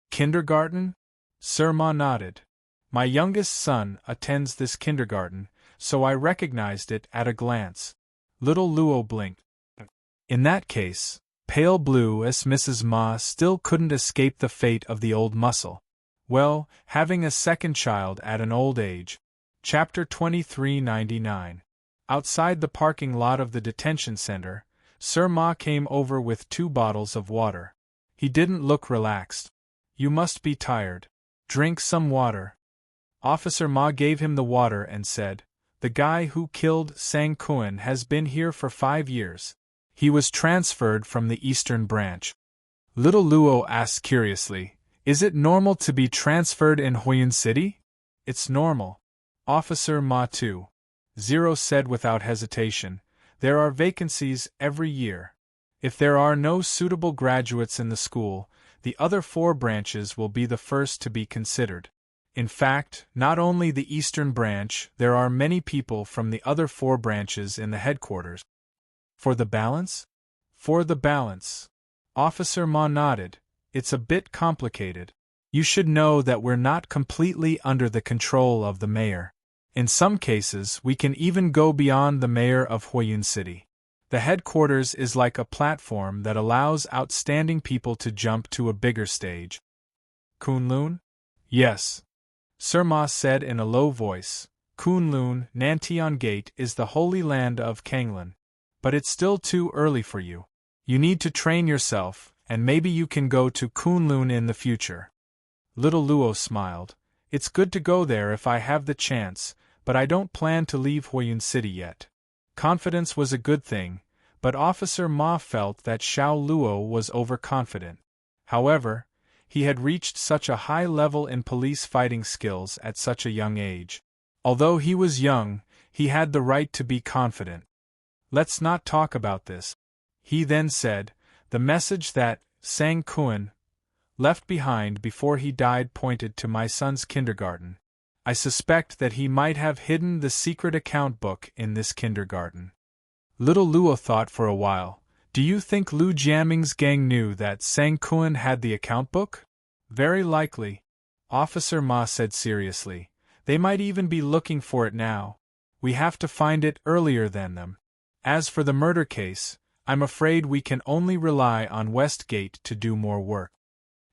Kindergarten? Sir Ma nodded. My youngest son attends this kindergarten, so I recognized it at a glance. Little Luo blinked. In that case, pale blue as Mrs. Ma still couldn't escape the fate of the old muscle. Well, having a second child at an old age. Chapter 2399. Outside the parking lot of the detention center, Sir Ma came over with 2 bottles of water. He didn't look relaxed. You must be tired. Drink some water. Officer Ma gave him the water and said, The guy who killed Sang Kuan has been here for 5 years. He was transferred from the Eastern Branch. Little Luo asked curiously, Is it normal to be transferred in Huiyun City? It's normal. Officer Ma 2.0 said without hesitation, There are vacancies every year. If there are no suitable graduates in the school, the other 4 branches will be the first to be considered. In fact, not only the Eastern Branch, there are many people from the other 4 branches in the headquarters. For the balance? For the balance. Officer Ma nodded. It's a bit complicated. You should know that we're not completely under the control of the mayor. In some cases, we can even go beyond the mayor of Huiyun City. The headquarters is like a platform that allows outstanding people to jump to a bigger stage. Kunlun? Yes. Sir Ma said in a low voice. Kunlun, Nantian Gate is the holy land of Kanglan. But it's still too early for you. You need to train yourself, and maybe you can go to Kunlun in the future. Little Luo smiled. It's good to go there if I have the chance, but I don't plan to leave Huiyun City yet. Confidence was a good thing, but Officer Ma felt that Xiao Luo was overconfident. However, he had reached such a high level in police fighting skills at such a young age. Although he was young, he had the right to be confident. Let's not talk about this. He then said, The message that Sang Kuan left behind before he died pointed to my son's kindergarten. I suspect that he might have hidden the secret account book in this kindergarten. Little Luo thought for a while. Do you think Lu Jiaming's gang knew that Sang Kuan had the account book? Very likely. Officer Ma said seriously. They might even be looking for it now. We have to find it earlier than them. As for the murder case, I'm afraid we can only rely on Westgate to do more work.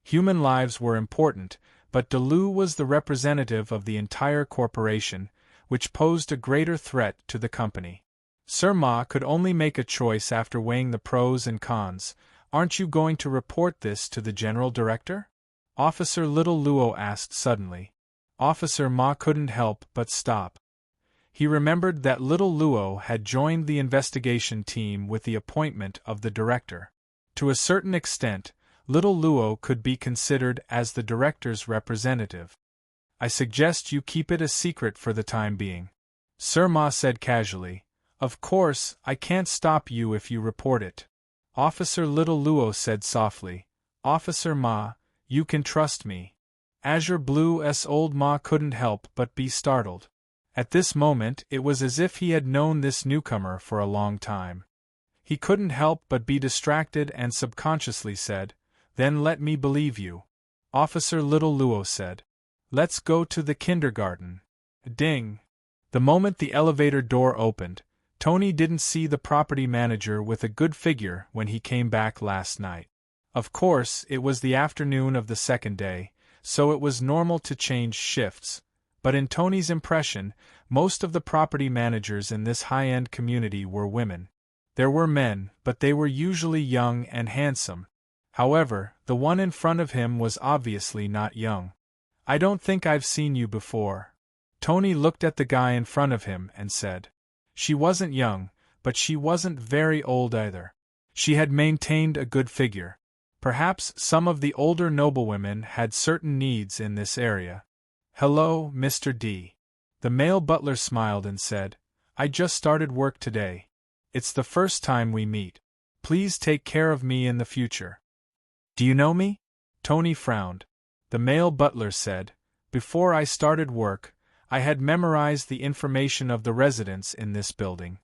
Human lives were important, but DeLue was the representative of the entire corporation, which posed a greater threat to the company. Sir Ma could only make a choice after weighing the pros and cons. Aren't you going to report this to the general director? Officer Little Luo asked suddenly. Officer Ma couldn't help but stop. He remembered that Little Luo had joined the investigation team with the appointment of the director. To a certain extent, Little Luo could be considered as the director's representative. I suggest you keep it a secret for the time being. Sir Ma said casually. Of course, I can't stop you if you report it. Officer Little Luo said softly. Officer Ma, you can trust me. Azure Blue's old Ma couldn't help but be startled. At this moment it was as if he had known this newcomer for a long time. He couldn't help but be distracted and subconsciously said, Then let me believe you. Officer Little Luo said. Let's go to the kindergarten. Ding! The moment the elevator door opened, Tony didn't see the property manager with a good figure when he came back last night. Of course, it was the afternoon of the second day, so it was normal to change shifts, but in Tony's impression, most of the property managers in this high-end community were women. There were men, but they were usually young and handsome. However, the one in front of him was obviously not young. I don't think I've seen you before. Tony looked at the guy in front of him and said. She wasn't young, but she wasn't very old either. She had maintained a good figure. Perhaps some of the older noblewomen had certain needs in this area. Hello, Mr. D. The male butler smiled and said, I just started work today. It's the first time we meet. Please take care of me in the future. Do you know me? Tony frowned. The male butler said, Before I started work, I had memorized the information of the residents in this building.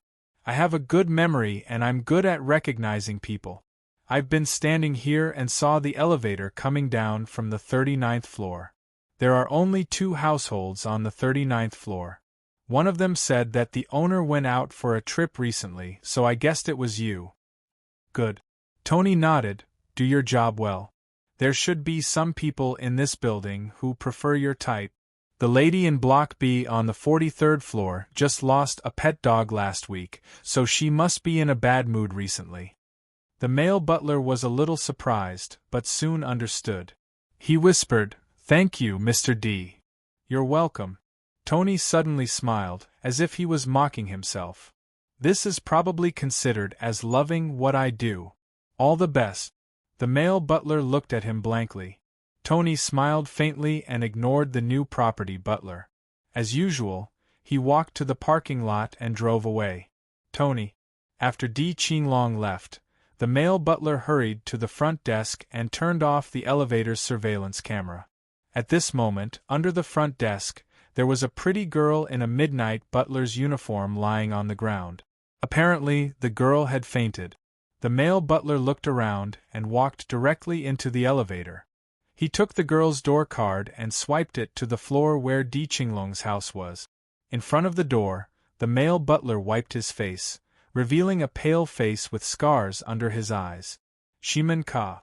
I have a good memory and I'm good at recognizing people. I've been standing here and saw the elevator coming down from the 39th floor. There are only 2 households on the 39th floor. One of them said that the owner went out for a trip recently, so I guessed it was you. Good. Tony nodded. Do your job well. There should be some people in this building who prefer your type. The lady in Block B on the 43rd floor just lost a pet dog last week, so she must be in a bad mood recently. The male butler was a little surprised, but soon understood. He whispered, Thank you, Mr. D. You're welcome. Tony suddenly smiled, as if he was mocking himself. This is probably considered as loving what I do. All the best. The male butler looked at him blankly. Tony smiled faintly and ignored the new property butler. As usual, he walked to the parking lot and drove away. Tony. After Di Qinglong left, the male butler hurried to the front desk and turned off the elevator's surveillance camera. At this moment, under the front desk, there was a pretty girl in a midnight butler's uniform lying on the ground. Apparently, the girl had fainted. The male butler looked around and walked directly into the elevator. He took the girl's door card and swiped it to the floor where Di Qinglong's house was. In front of the door, the male butler wiped his face, revealing a pale face with scars under his eyes. Shimen Ka.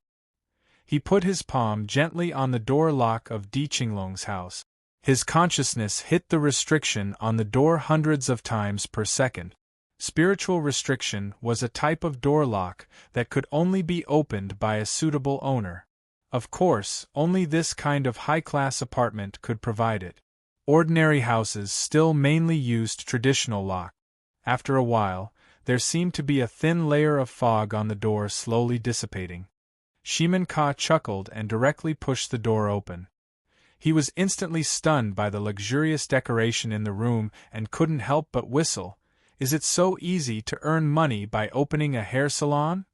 He put his palm gently on the door lock of Di Qinglong's house. His consciousness hit the restriction on the door hundreds of times per second. Spiritual restriction was a type of door lock that could only be opened by a suitable owner. Of course, only this kind of high-class apartment could provide it. Ordinary houses still mainly used traditional lock. After a while, there seemed to be a thin layer of fog on the door slowly dissipating. Shimen Ka chuckled and directly pushed the door open. He was instantly stunned by the luxurious decoration in the room and couldn't help but whistle. Is it so easy to earn money by opening a hair salon?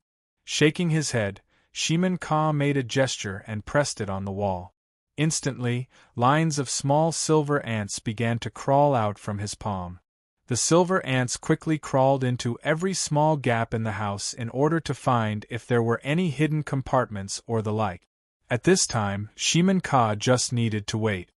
Shaking his head, Shimen Ka made a gesture and pressed it on the wall. Instantly, lines of small silver ants began to crawl out from his palm. The silver ants quickly crawled into every small gap in the house in order to find if there were any hidden compartments or the like. At this time, Shimen Ka just needed to wait.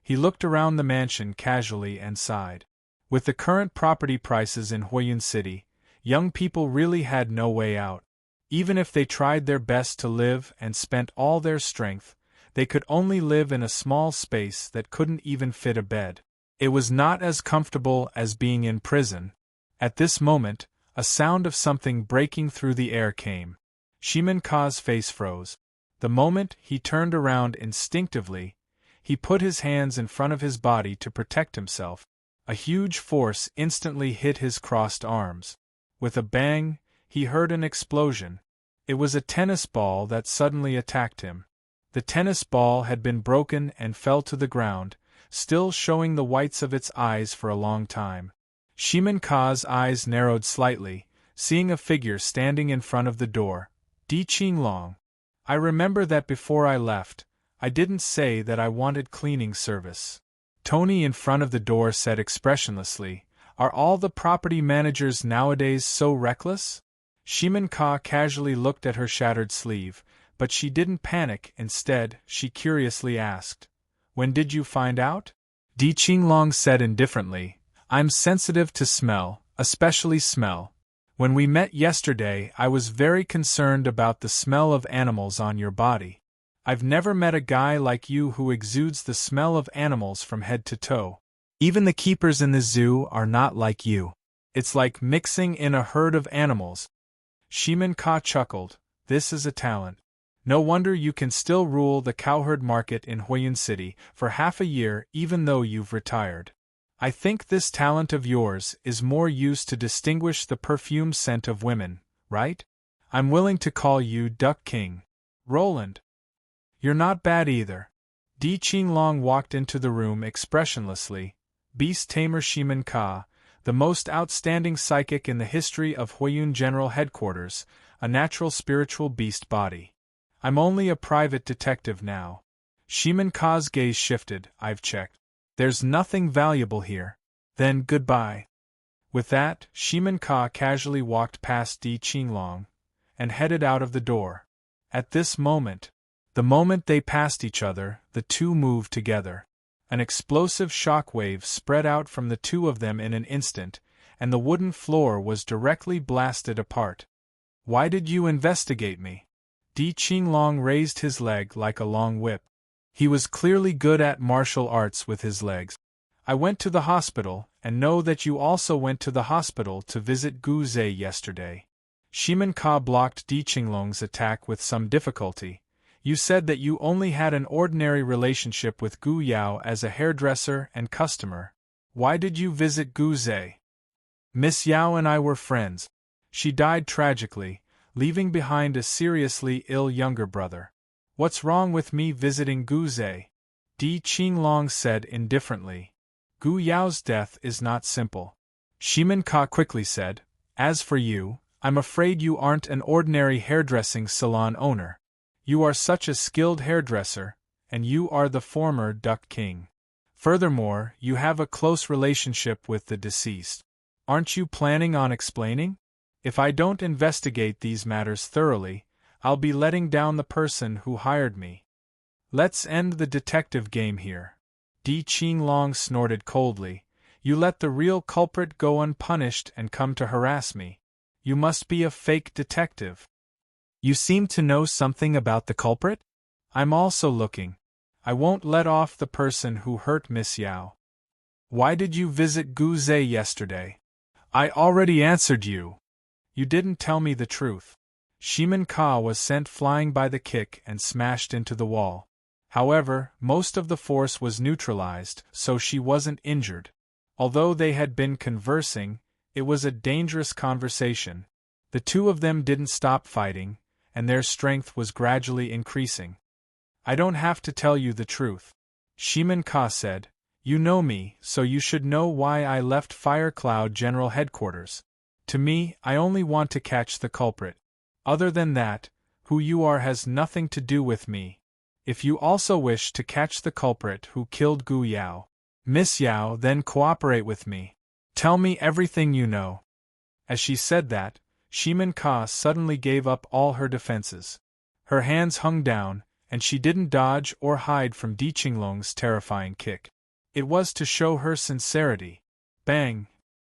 He looked around the mansion casually and sighed. With the current property prices in Huiyun City, young people really had no way out. Even if they tried their best to live and spent all their strength, they could only live in a small space that couldn't even fit a bed. It was not as comfortable as being in prison. At this moment, a sound of something breaking through the air came. Shimin Ka's face froze. The moment he turned around instinctively, he put his hands in front of his body to protect himself. A huge force instantly hit his crossed arms. With a bang, he heard an explosion. It was a tennis ball that suddenly attacked him. The tennis ball had been broken and fell to the ground, still showing the whites of its eyes for a long time. Shimin Ka's eyes narrowed slightly, seeing a figure standing in front of the door. Di Qinglong. I remember that before I left, I didn't say that I wanted cleaning service. Tony in front of the door said expressionlessly, Are all the property managers nowadays so reckless? Shimin Ka casually looked at her shattered sleeve, but she didn't panic. Instead, she curiously asked, When did you find out? Di Qinglong said indifferently, I'm sensitive to smell, especially smell. When we met yesterday, I was very concerned about the smell of animals on your body. I've never met a guy like you who exudes the smell of animals from head to toe. Even the keepers in the zoo are not like you. It's like mixing in a herd of animals. Shimin Ka chuckled, This is a talent. No wonder you can still rule the cowherd market in Huiyun City for half a year even though you've retired. I think this talent of yours is more used to distinguish the perfume scent of women, right? I'm willing to call you Duck King. Roland. You're not bad either. Di Qinglong walked into the room expressionlessly. Beast Tamer Shimin Ka, the most outstanding psychic in the history of Huiyun General Headquarters, a natural spiritual beast body. I'm only a private detective now. Shimin Ka's gaze shifted. I've checked. There's nothing valuable here. Then goodbye. With that, Shimin Ka casually walked past Di Qinglong and headed out of the door. At this moment, the moment they passed each other, the two moved together. An explosive shock wave spread out from the two of them in an instant, and the wooden floor was directly blasted apart. Why did you investigate me? Di Qinglong raised his leg like a long whip. He was clearly good at martial arts with his legs. I went to the hospital, and know that you also went to the hospital to visit Gu Zhe yesterday. Shimin Ka blocked Di Qinglong's attack with some difficulty. You said that you only had an ordinary relationship with Gu Yao as a hairdresser and customer. Why did you visit Gu Zhe? Miss Yao and I were friends. She died tragically, leaving behind a seriously ill younger brother. What's wrong with me visiting Gu Zhe? Di Qinglong said indifferently. Gu Yao's death is not simple. Shimin Ka quickly said, As for you, I'm afraid you aren't an ordinary hairdressing salon owner. You are such a skilled hairdresser, and you are the former Duck King. Furthermore, you have a close relationship with the deceased. Aren't you planning on explaining? If I don't investigate these matters thoroughly, I'll be letting down the person who hired me. Let's end the detective game here. Di Qinglong snorted coldly. You let the real culprit go unpunished and come to harass me. You must be a fake detective. You seem to know something about the culprit? I'm also looking. I won't let off the person who hurt Miss Yao. Why did you visit Gu Zhe yesterday? I already answered you. You didn't tell me the truth. Shimin Ka was sent flying by the kick and smashed into the wall. However, most of the force was neutralized, so she wasn't injured. Although they had been conversing, it was a dangerous conversation. The two of them didn't stop fighting, and their strength was gradually increasing. I don't have to tell you the truth. Shimin Ka said, You know me, so you should know why I left Fire Cloud General Headquarters. To me, I only want to catch the culprit. Other than that, who you are has nothing to do with me. If you also wish to catch the culprit who killed Gu Yao, Miss Yao, then cooperate with me. Tell me everything you know. As she said that, Shimin Ka suddenly gave up all her defenses. Her hands hung down, and she didn't dodge or hide from Di Qinglong's terrifying kick. It was to show her sincerity. Bang!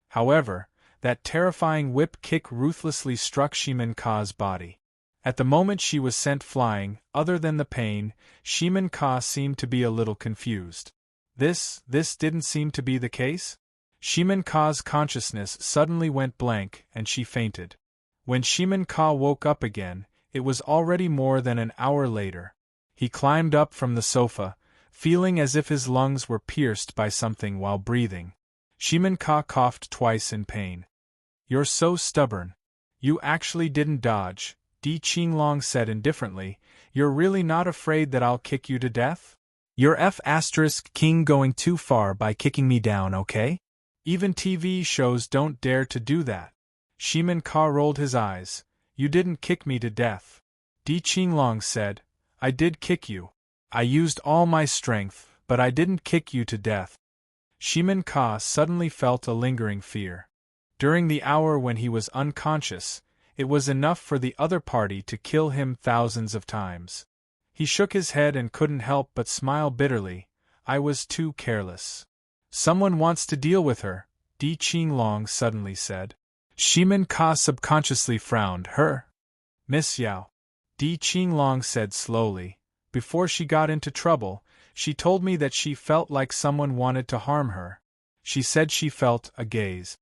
However, that terrifying whip kick ruthlessly struck Shimin Ka's body. At the moment she was sent flying, other than the pain, Shimin Ka seemed to be a little confused. This didn't seem to be the case? Shimin Ka's consciousness suddenly went blank and she fainted. When Shimin Ka woke up again, it was already more than an hour later. He climbed up from the sofa, feeling as if his lungs were pierced by something while breathing. Shimin Ka coughed twice in pain. "You're so stubborn. You actually didn't dodge," Di Qinglong said indifferently. "You're really not afraid that I'll kick you to death? You're King going too far by kicking me down, okay? Even TV shows don't dare to do that." Shimin Ka rolled his eyes. "You didn't kick me to death," Di Qinglong said. "I did kick you. I used all my strength, but I didn't kick you to death." Shimin Ka suddenly felt a lingering fear. During the hour when he was unconscious, it was enough for the other party to kill him thousands of times. He shook his head and couldn't help but smile bitterly. "I was too careless." "Someone wants to deal with her," Di Qinglong suddenly said. Shimin Ka subconsciously frowned. "Her? Miss Yao," Di Qinglong said slowly. "Before she got into trouble, she told me that she felt like someone wanted to harm her. She said she felt a gaze."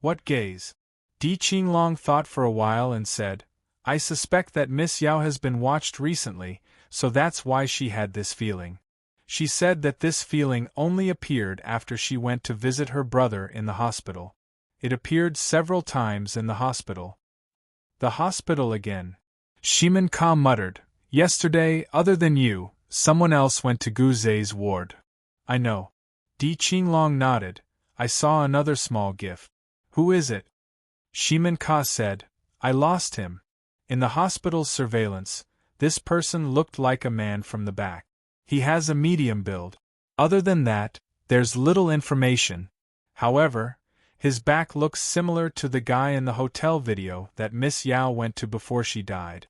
"What gaze?" Di Qinglong thought for a while and said, "I suspect that Miss Yao has been watched recently, so that's why she had this feeling." She said that this feeling only appeared after she went to visit her brother in the hospital. It appeared several times in the hospital. "The hospital again," Shimin Ka muttered. "Yesterday, other than you, someone else went to Gu Zei's ward." "I know." Di Qinglong nodded. "I saw another small gift." "Who is it?" Shimin Ka said. "I lost him. In the hospital's surveillance, this person looked like a man from the back. He has a medium build. Other than that, there's little information. However, his back looks similar to the guy in the hotel video that Miss Yao went to before she died."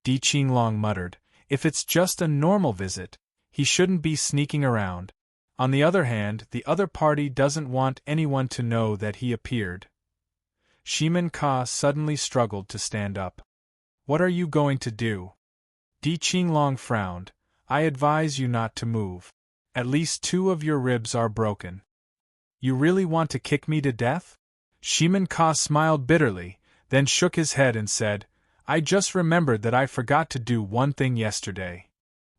Di Qinglong muttered, "If it's just a normal visit, he shouldn't be sneaking around. On the other hand, the other party doesn't want anyone to know that he appeared." Shimin Ka suddenly struggled to stand up. "What are you going to do?" Di Qinglong frowned. "I advise you not to move. At least 2 of your ribs are broken." "You really want to kick me to death?" Shimin Ka smiled bitterly, then shook his head and said, "I just remembered that I forgot to do one thing yesterday."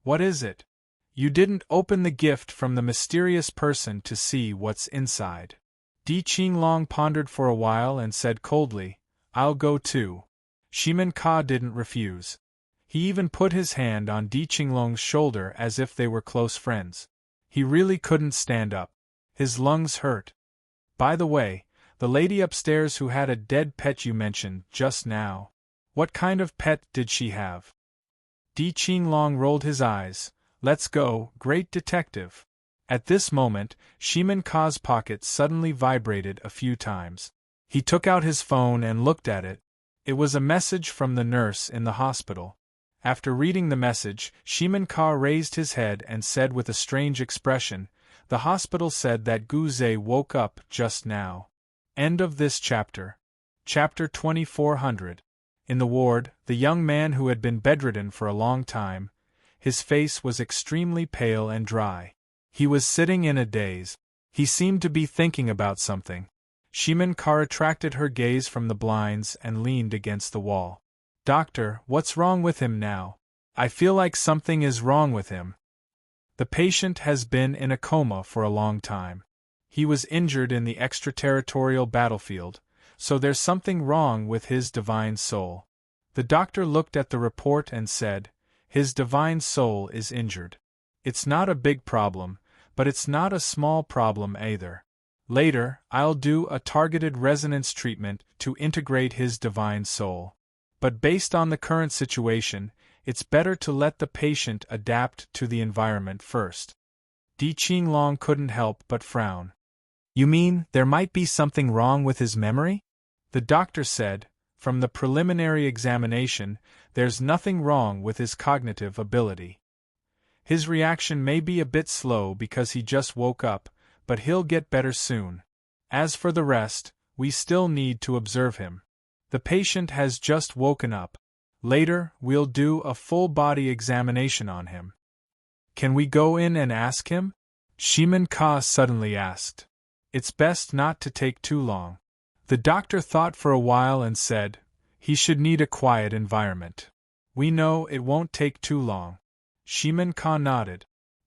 "What is it?" "You didn't open the gift from the mysterious person to see what's inside." Di Qinglong pondered for a while and said coldly, "I'll go too." Shimin Ka didn't refuse. He even put his hand on Di Qinglong's shoulder as if they were close friends. He really couldn't stand up. His lungs hurt. "By the way, the lady upstairs who had a dead pet you mentioned just now. What kind of pet did she have?" Di Qinglong rolled his eyes. "Let's go, great detective." At this moment, Shimin Ka's pocket suddenly vibrated a few times. He took out his phone and looked at it. It was a message from the nurse in the hospital. After reading the message, Shimin Ka raised his head and said with a strange expression, "The hospital said that Gu Zei woke up just now." End of this chapter. Chapter 2400. In the ward, the young man who had been bedridden for a long time, his face was extremely pale and dry. He was sitting in a daze. He seemed to be thinking about something. Shimin Ka retracted her gaze from the blinds and leaned against the wall. "Doctor, what's wrong with him now? I feel like something is wrong with him." "The patient has been in a coma for a long time. He was injured in the extraterritorial battlefield, so there's something wrong with his divine soul." The doctor looked at the report and said, "His divine soul is injured. It's not a big problem, but it's not a small problem either. Later, I'll do a targeted resonance treatment to integrate his divine soul. But based on the current situation, it's better to let the patient adapt to the environment first." Di Qinglong couldn't help but frown. "You mean there might be something wrong with his memory?" The doctor said, "From the preliminary examination, there's nothing wrong with his cognitive ability. His reaction may be a bit slow because he just woke up, but he'll get better soon. As for the rest, we still need to observe him. The patient has just woken up. Later, we'll do a full-body examination on him. Can we go in and ask him? Shimin Ka suddenly asked. It's best not to take too long. The doctor thought for a while and said, he should need a quiet environment. We know it won't take too long. Shimin Ka nodded.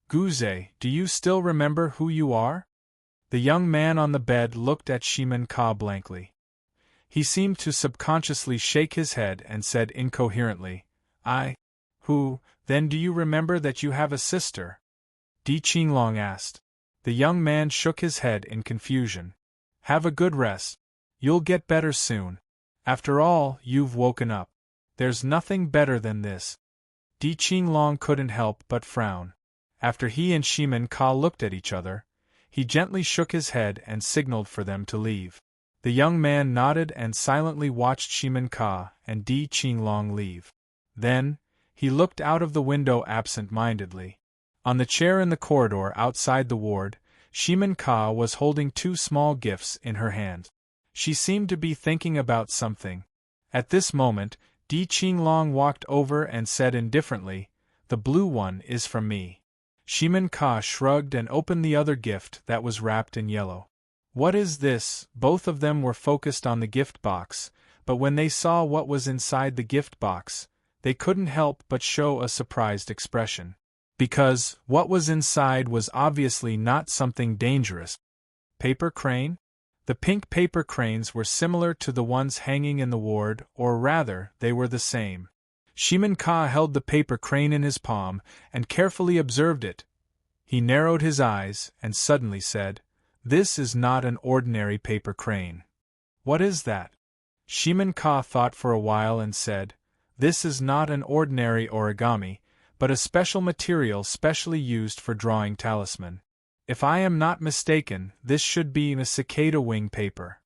Guze, do you still remember who you are? The young man on the bed looked at Shimin Ka blankly. He seemed to subconsciously shake his head and said incoherently, Who, then do you remember that you have a sister? Di Qinglong asked. The young man shook his head in confusion. Have a good rest. You'll get better soon. After all, you've woken up. There's nothing better than this. Di Qinglong couldn't help but frown. After he and Shimin Ka looked at each other, he gently shook his head and signaled for them to leave. The young man nodded and silently watched Shimin Ka and Di Qinglong leave. Then, he looked out of the window absent-mindedly. On the chair in the corridor outside the ward, Shimin Ka was holding two small gifts in her hand. She seemed to be thinking about something. At this moment, Di Qinglong walked over and said indifferently, The blue one is from me. Shimin Ka shrugged and opened the other gift that was wrapped in yellow. What is this? Both of them were focused on the gift box, but when they saw what was inside the gift box, they couldn't help but show a surprised expression. Because what was inside was obviously not something dangerous. Paper crane? The pink paper cranes were similar to the ones hanging in the ward, or rather, they were the same. Shimin Ka held the paper crane in his palm and carefully observed it. He narrowed his eyes and suddenly said, This is not an ordinary paper crane. What is that? Shimin Ka thought for a while and said, This is not an ordinary origami, but a special material specially used for drawing talisman. If I am not mistaken, this should be a cicada wing paper.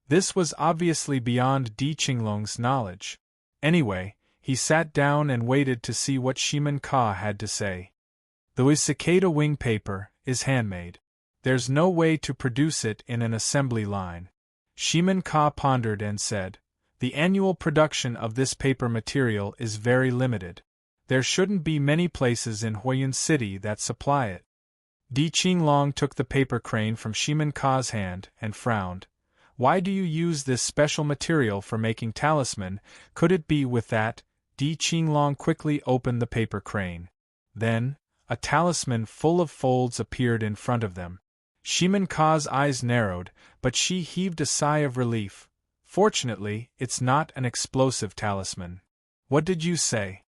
This was obviously beyond Di Qinglong's knowledge. Anyway, he sat down and waited to see what Shimin Ka had to say. The cicada wing paper is handmade. There's no way to produce it in an assembly line. Shimin Ka pondered and said, The annual production of this paper material is very limited. There shouldn't be many places in Huiyun City that supply it. Di Qinglong took the paper crane from Shimin Ka's hand and frowned. Why do you use this special material for making talisman? Could it be with that? Di Qinglong quickly opened the paper crane. Then, a talisman full of folds appeared in front of them. Shimin Ka's eyes narrowed, but she heaved a sigh of relief. Fortunately, it's not an explosive talisman. What did you say?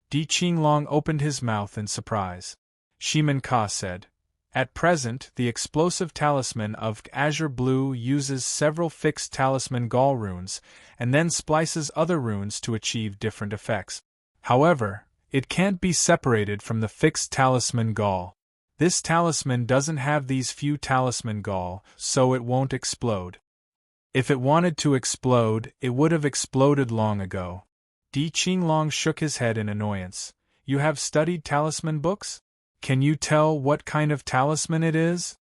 Di Qinglong opened his mouth in surprise. Shimin Ka said, At present, the explosive talisman of azure blue uses several fixed talisman gall runes, and then splices other runes to achieve different effects. However, it can't be separated from the fixed talisman gall. This talisman doesn't have these few talisman gall, so it won't explode. If it wanted to explode, it would have exploded long ago. Di Qinglong shook his head in annoyance. You have studied talisman books? Can you tell what kind of talisman it is?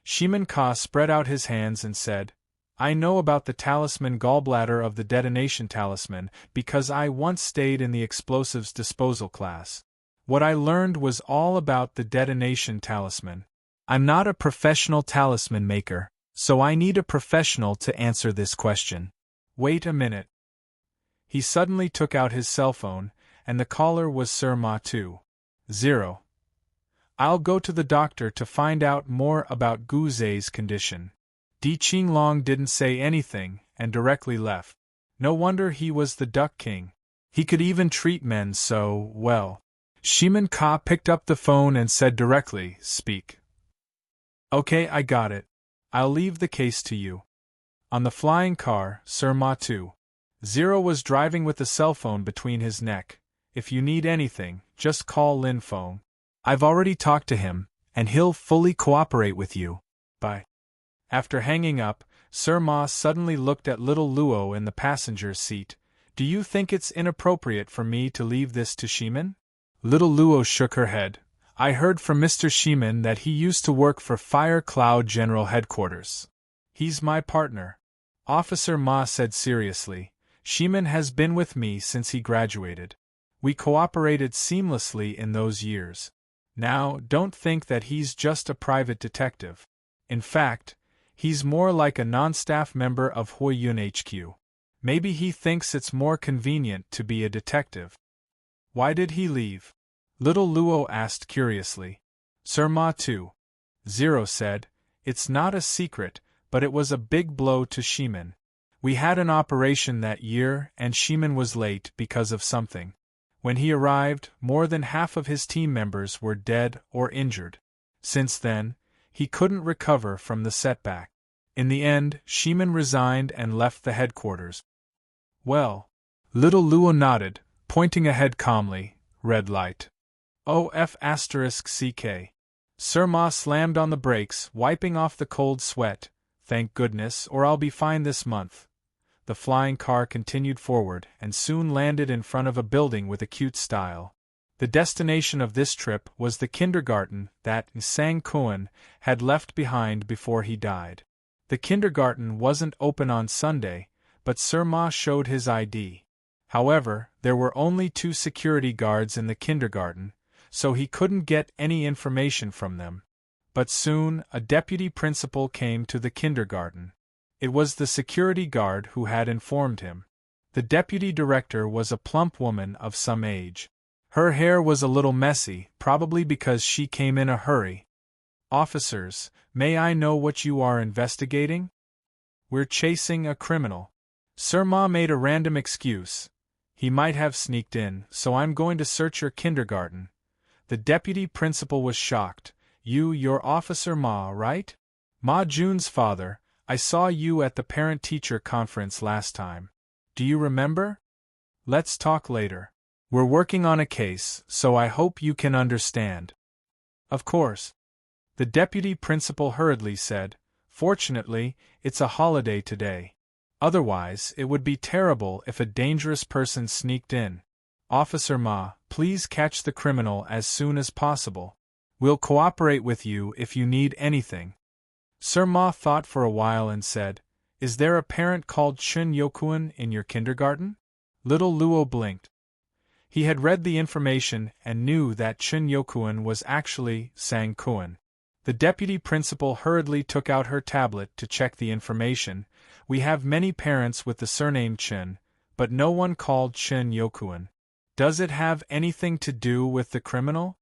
Shimin Ka spread out his hands and said, I know about the talisman gallbladder of the detonation talisman because I once stayed in the explosives disposal class. What I learned was all about the detonation talisman. I'm not a professional talisman maker, so I need a professional to answer this question. Wait a minute. He suddenly took out his cell phone, and the caller was Sir Ma 2.0. I'll go to the doctor to find out more about Guze's condition. Di Qinglong didn't say anything, and directly left. No wonder he was the Duck King. He could even treat men so well. Shimin Ka picked up the phone and said directly, Speak. Okay, I got it. I'll leave the case to you. On the flying car, Sir Ma 2.0 was driving with the cell phone between his neck. If you need anything, just call Lin Feng. I've already talked to him, and he'll fully cooperate with you. Bye. After hanging up, Sir Ma suddenly looked at little Luo in the passenger's seat. Do you think it's inappropriate for me to leave this to Shimin? Little Luo shook her head. I heard from Mr. Sheeman that he used to work for Fire Cloud General Headquarters. He's my partner. Officer Ma said seriously. Sheeman has been with me since he graduated. We cooperated seamlessly in those years. Now, don't think that he's just a private detective. In fact, he's more like a non-staff member of Huiyun HQ. Maybe he thinks it's more convenient to be a detective. Why did he leave? Little Luo asked curiously. Sir Ma 2.0 said, It's not a secret, but it was a big blow to Sheeman. We had an operation that year and Sheeman was late because of something. When he arrived, more than half of his team members were dead or injured. Since then, he couldn't recover from the setback. In the end, Sheeman resigned and left the headquarters. Well, Little Luo nodded, pointing ahead calmly. Red light. OF*CK. Sir Ma slammed on the brakes, wiping off the cold sweat. Thank goodness, or I'll be fined this month. The flying car continued forward and soon landed in front of a building with a cute style. The destination of this trip was the kindergarten that Sang Kuan had left behind before he died. The kindergarten wasn't open on Sunday, but Sir Ma showed his ID. However, there were only 2 security guards in the kindergarten, so he couldn't get any information from them. But soon, a deputy principal came to the kindergarten. It was the security guard who had informed him. The deputy director was a plump woman of some age. Her hair was a little messy, probably because she came in a hurry. Officers, may I know what you are investigating? We're chasing a criminal. Sir Ma made a random excuse. He might have sneaked in, so I'm going to search your kindergarten. The deputy principal was shocked. You're Officer Ma, right? Ma Jun's father. I saw you at the parent-teacher conference last time. Do you remember? Let's talk later. We're working on a case, so I hope you can understand. Of course. The deputy principal hurriedly said, Fortunately, it's a holiday today. Otherwise, it would be terrible if a dangerous person sneaked in. Officer Ma, please catch the criminal as soon as possible. We'll cooperate with you if you need anything. Sir Ma thought for a while and said, Is there a parent called Chun Yokuan in your kindergarten? Little Luo blinked. He had read the information and knew that Chun Yokuan was actually Sang Kuan. The deputy principal hurriedly took out her tablet to check the information. We have many parents with the surname Chun, but no one called Chun Yokuan. Does it have anything to do with the criminal?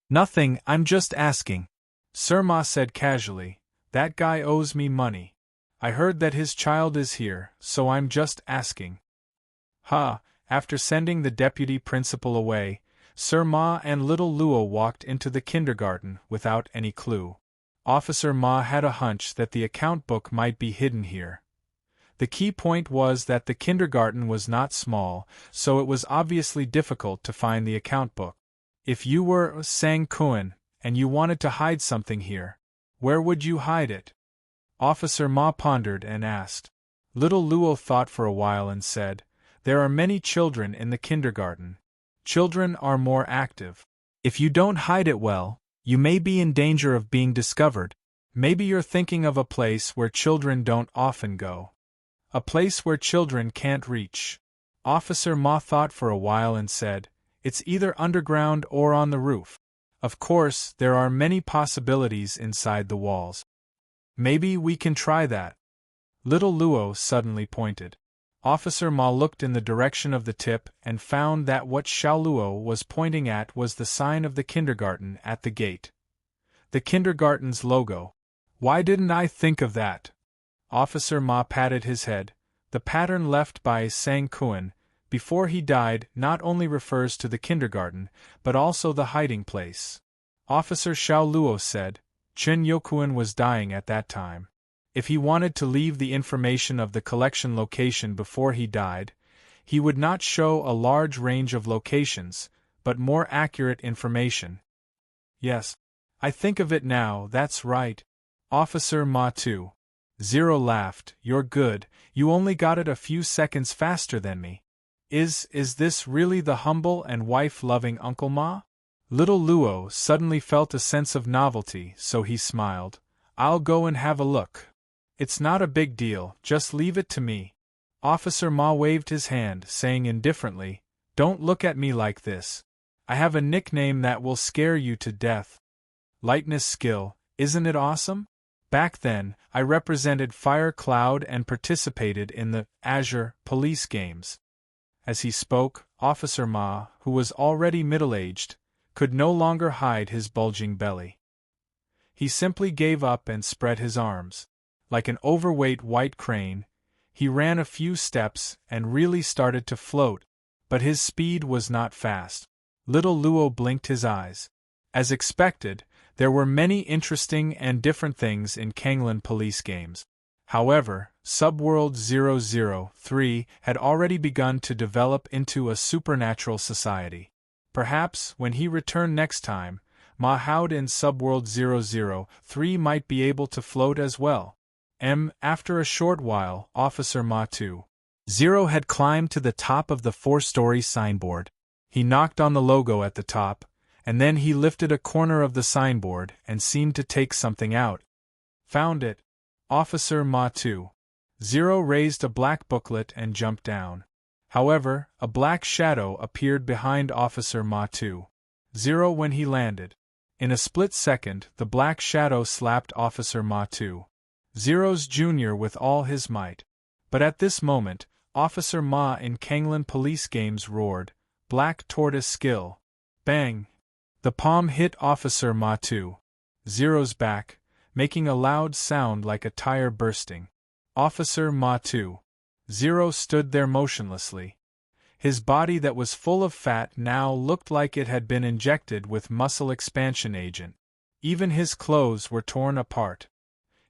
Nothing, I'm just asking. Sir Ma said casually, That guy owes me money. I heard that his child is here, so I'm just asking. After sending the deputy principal away, Sir Ma and Little Luo walked into the kindergarten without any clue. Officer Ma had a hunch that the account book might be hidden here. The key point was that the kindergarten was not small, so it was obviously difficult to find the account book. If you were Sang Kuan, and you wanted to hide something here, where would you hide it? Officer Ma pondered and asked. Little Luo thought for a while and said, There are many children in the kindergarten. Children are more active. If you don't hide it well, you may be in danger of being discovered. Maybe you're thinking of a place where children don't often go. A place where children can't reach. Officer Ma thought for a while and said, It's either underground or on the roof. Of course, there are many possibilities inside the walls. Maybe we can try that. Little Luo suddenly pointed. Officer Ma looked in the direction of the tip and found that what Xiao Luo was pointing at was the sign of the kindergarten at the gate. The kindergarten's logo. Why didn't I think of that? Officer Ma patted his head. The pattern left by Sang Kuan before he died not only refers to the kindergarten, but also the hiding place. Officer Xiao Luo said, Chun Yokuan was dying at that time. If he wanted to leave the information of the collection location before he died, he would not show a large range of locations, but more accurate information. Yes, I think of it now, that's right. Officer Ma 2.0 laughed, You're good, you only got it a few seconds faster than me. Is this really the humble and wife-loving Uncle Ma? Little Luo suddenly felt a sense of novelty, so he smiled. I'll go and have a look. It's not a big deal, just leave it to me. Officer Ma waved his hand, saying indifferently, Don't look at me like this. I have a nickname that will scare you to death. Lightness Skill, isn't it awesome? Back then, I represented Fire Cloud and participated in the Azure Police Games. As he spoke, Officer Ma, who was already middle-aged, could no longer hide his bulging belly. He simply gave up and spread his arms. Like an overweight white crane, he ran a few steps and really started to float, but his speed was not fast. Little Luo blinked his eyes. As expected, there were many interesting and different things in Kanglan Police Games. However, Subworld 003 had already begun to develop into a supernatural society. Perhaps, when he returned next time, Ma Haud in Subworld 003 might be able to float as well. After a short while, Officer Ma 2.0 had climbed to the top of the 4-story signboard. He knocked on the logo at the top, and then he lifted a corner of the signboard and seemed to take something out. Found it. Officer Ma 2.0 raised a black booklet and jumped down. However, a black shadow appeared behind Officer Ma 2.0 when he landed. In a split second, the black shadow slapped Officer Ma 2.0's junior with all his might. But at this moment, Officer Ma in Kanglan Police Games roared, Black Tortoise Skill. Bang! The palm hit Officer Ma 2.0's back, making a loud sound like a tire bursting. Officer Ma 2.0 stood there motionlessly. His body that was full of fat now looked like it had been injected with muscle expansion agent. Even his clothes were torn apart.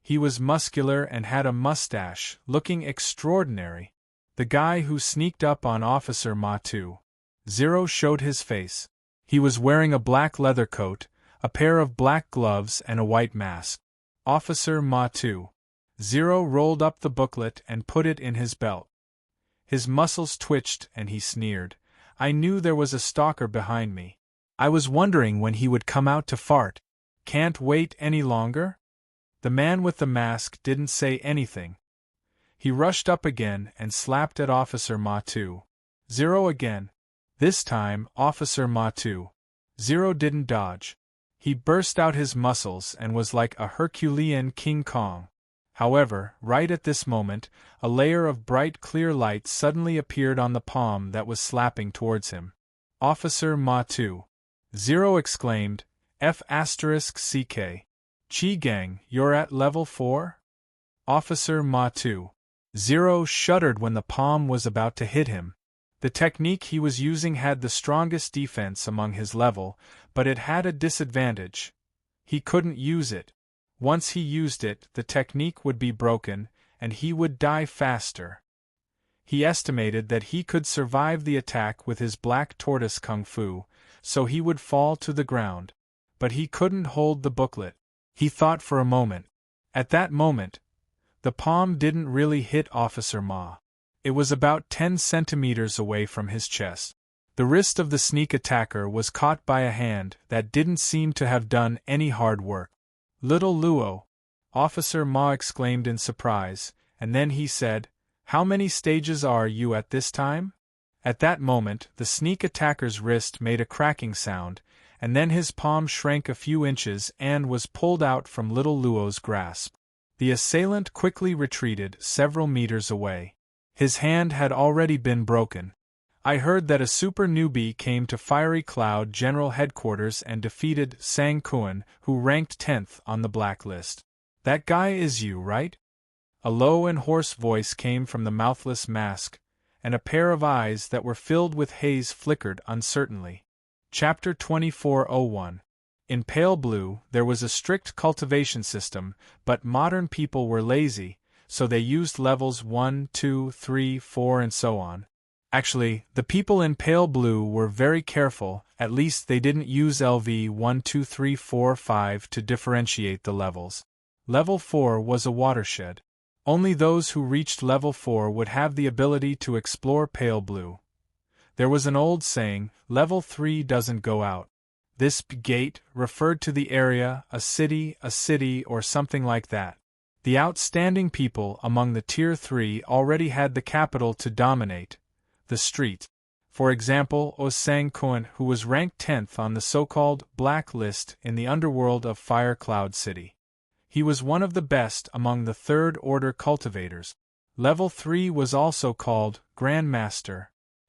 He was muscular and had a mustache, looking extraordinary. The guy who sneaked up on Officer Ma 2.0 showed his face. He was wearing a black leather coat, a pair of black gloves and a white mask. Officer Ma 2.0 rolled up the booklet and put it in his belt. His muscles twitched and he sneered. I knew there was a stalker behind me. I was wondering when he would come out to fart. Can't wait any longer? The man with the mask didn't say anything. He rushed up again and slapped at Officer Ma 2.0 again. This time, Officer Ma 2.0 didn't dodge. He burst out his muscles and was like a Herculean King Kong. However, right at this moment, a layer of bright clear light suddenly appeared on the palm that was slapping towards him. Officer Ma 2.0 exclaimed, F***CK. Chi Gang, you're at level 4? Officer Ma 2.0 shuddered when the palm was about to hit him. The technique he was using had the strongest defense among his level, but it had a disadvantage. He couldn't use it. Once he used it, the technique would be broken, and he would die faster. He estimated that he could survive the attack with his black tortoise kung fu, so he would fall to the ground. But he couldn't hold the booklet. He thought for a moment. At that moment, the palm didn't really hit Officer Ma. It was about 10 centimeters away from his chest. The wrist of the sneak attacker was caught by a hand that didn't seem to have done any hard work. Little Luo, Officer Ma exclaimed in surprise, and then he said, How many stages are you at this time? At that moment, the sneak attacker's wrist made a cracking sound, and then his palm shrank a few inches and was pulled out from Little Luo's grasp. The assailant quickly retreated several meters away. His hand had already been broken. I heard that a super newbie came to Fiery Cloud General Headquarters and defeated Sang Kuan, who ranked 10th on the blacklist. That guy is you, right? A low and hoarse voice came from the mouthless mask, and a pair of eyes that were filled with haze flickered uncertainly. Chapter 2401. In Pale Blue, there was a strict cultivation system, but modern people were lazy, so they used levels 1, 2, 3, 4 and so on. Actually, the people in Pale Blue were very careful, at least they didn't use LV 1, 2, 3, 4, 5 to differentiate the levels. Level 4 was a watershed. Only those who reached level 4 would have the ability to explore Pale Blue. There was an old saying, level 3 doesn't go out. This gate referred to the area, a city, or something like that. The outstanding people among the Tier 3 already had the capital to dominate, the street. For example, Osang Kun, who was ranked 10th on the so-called Black List in the underworld of Fire Cloud City. He was one of the best among the third-order cultivators. Level 3 was also called Grandmaster.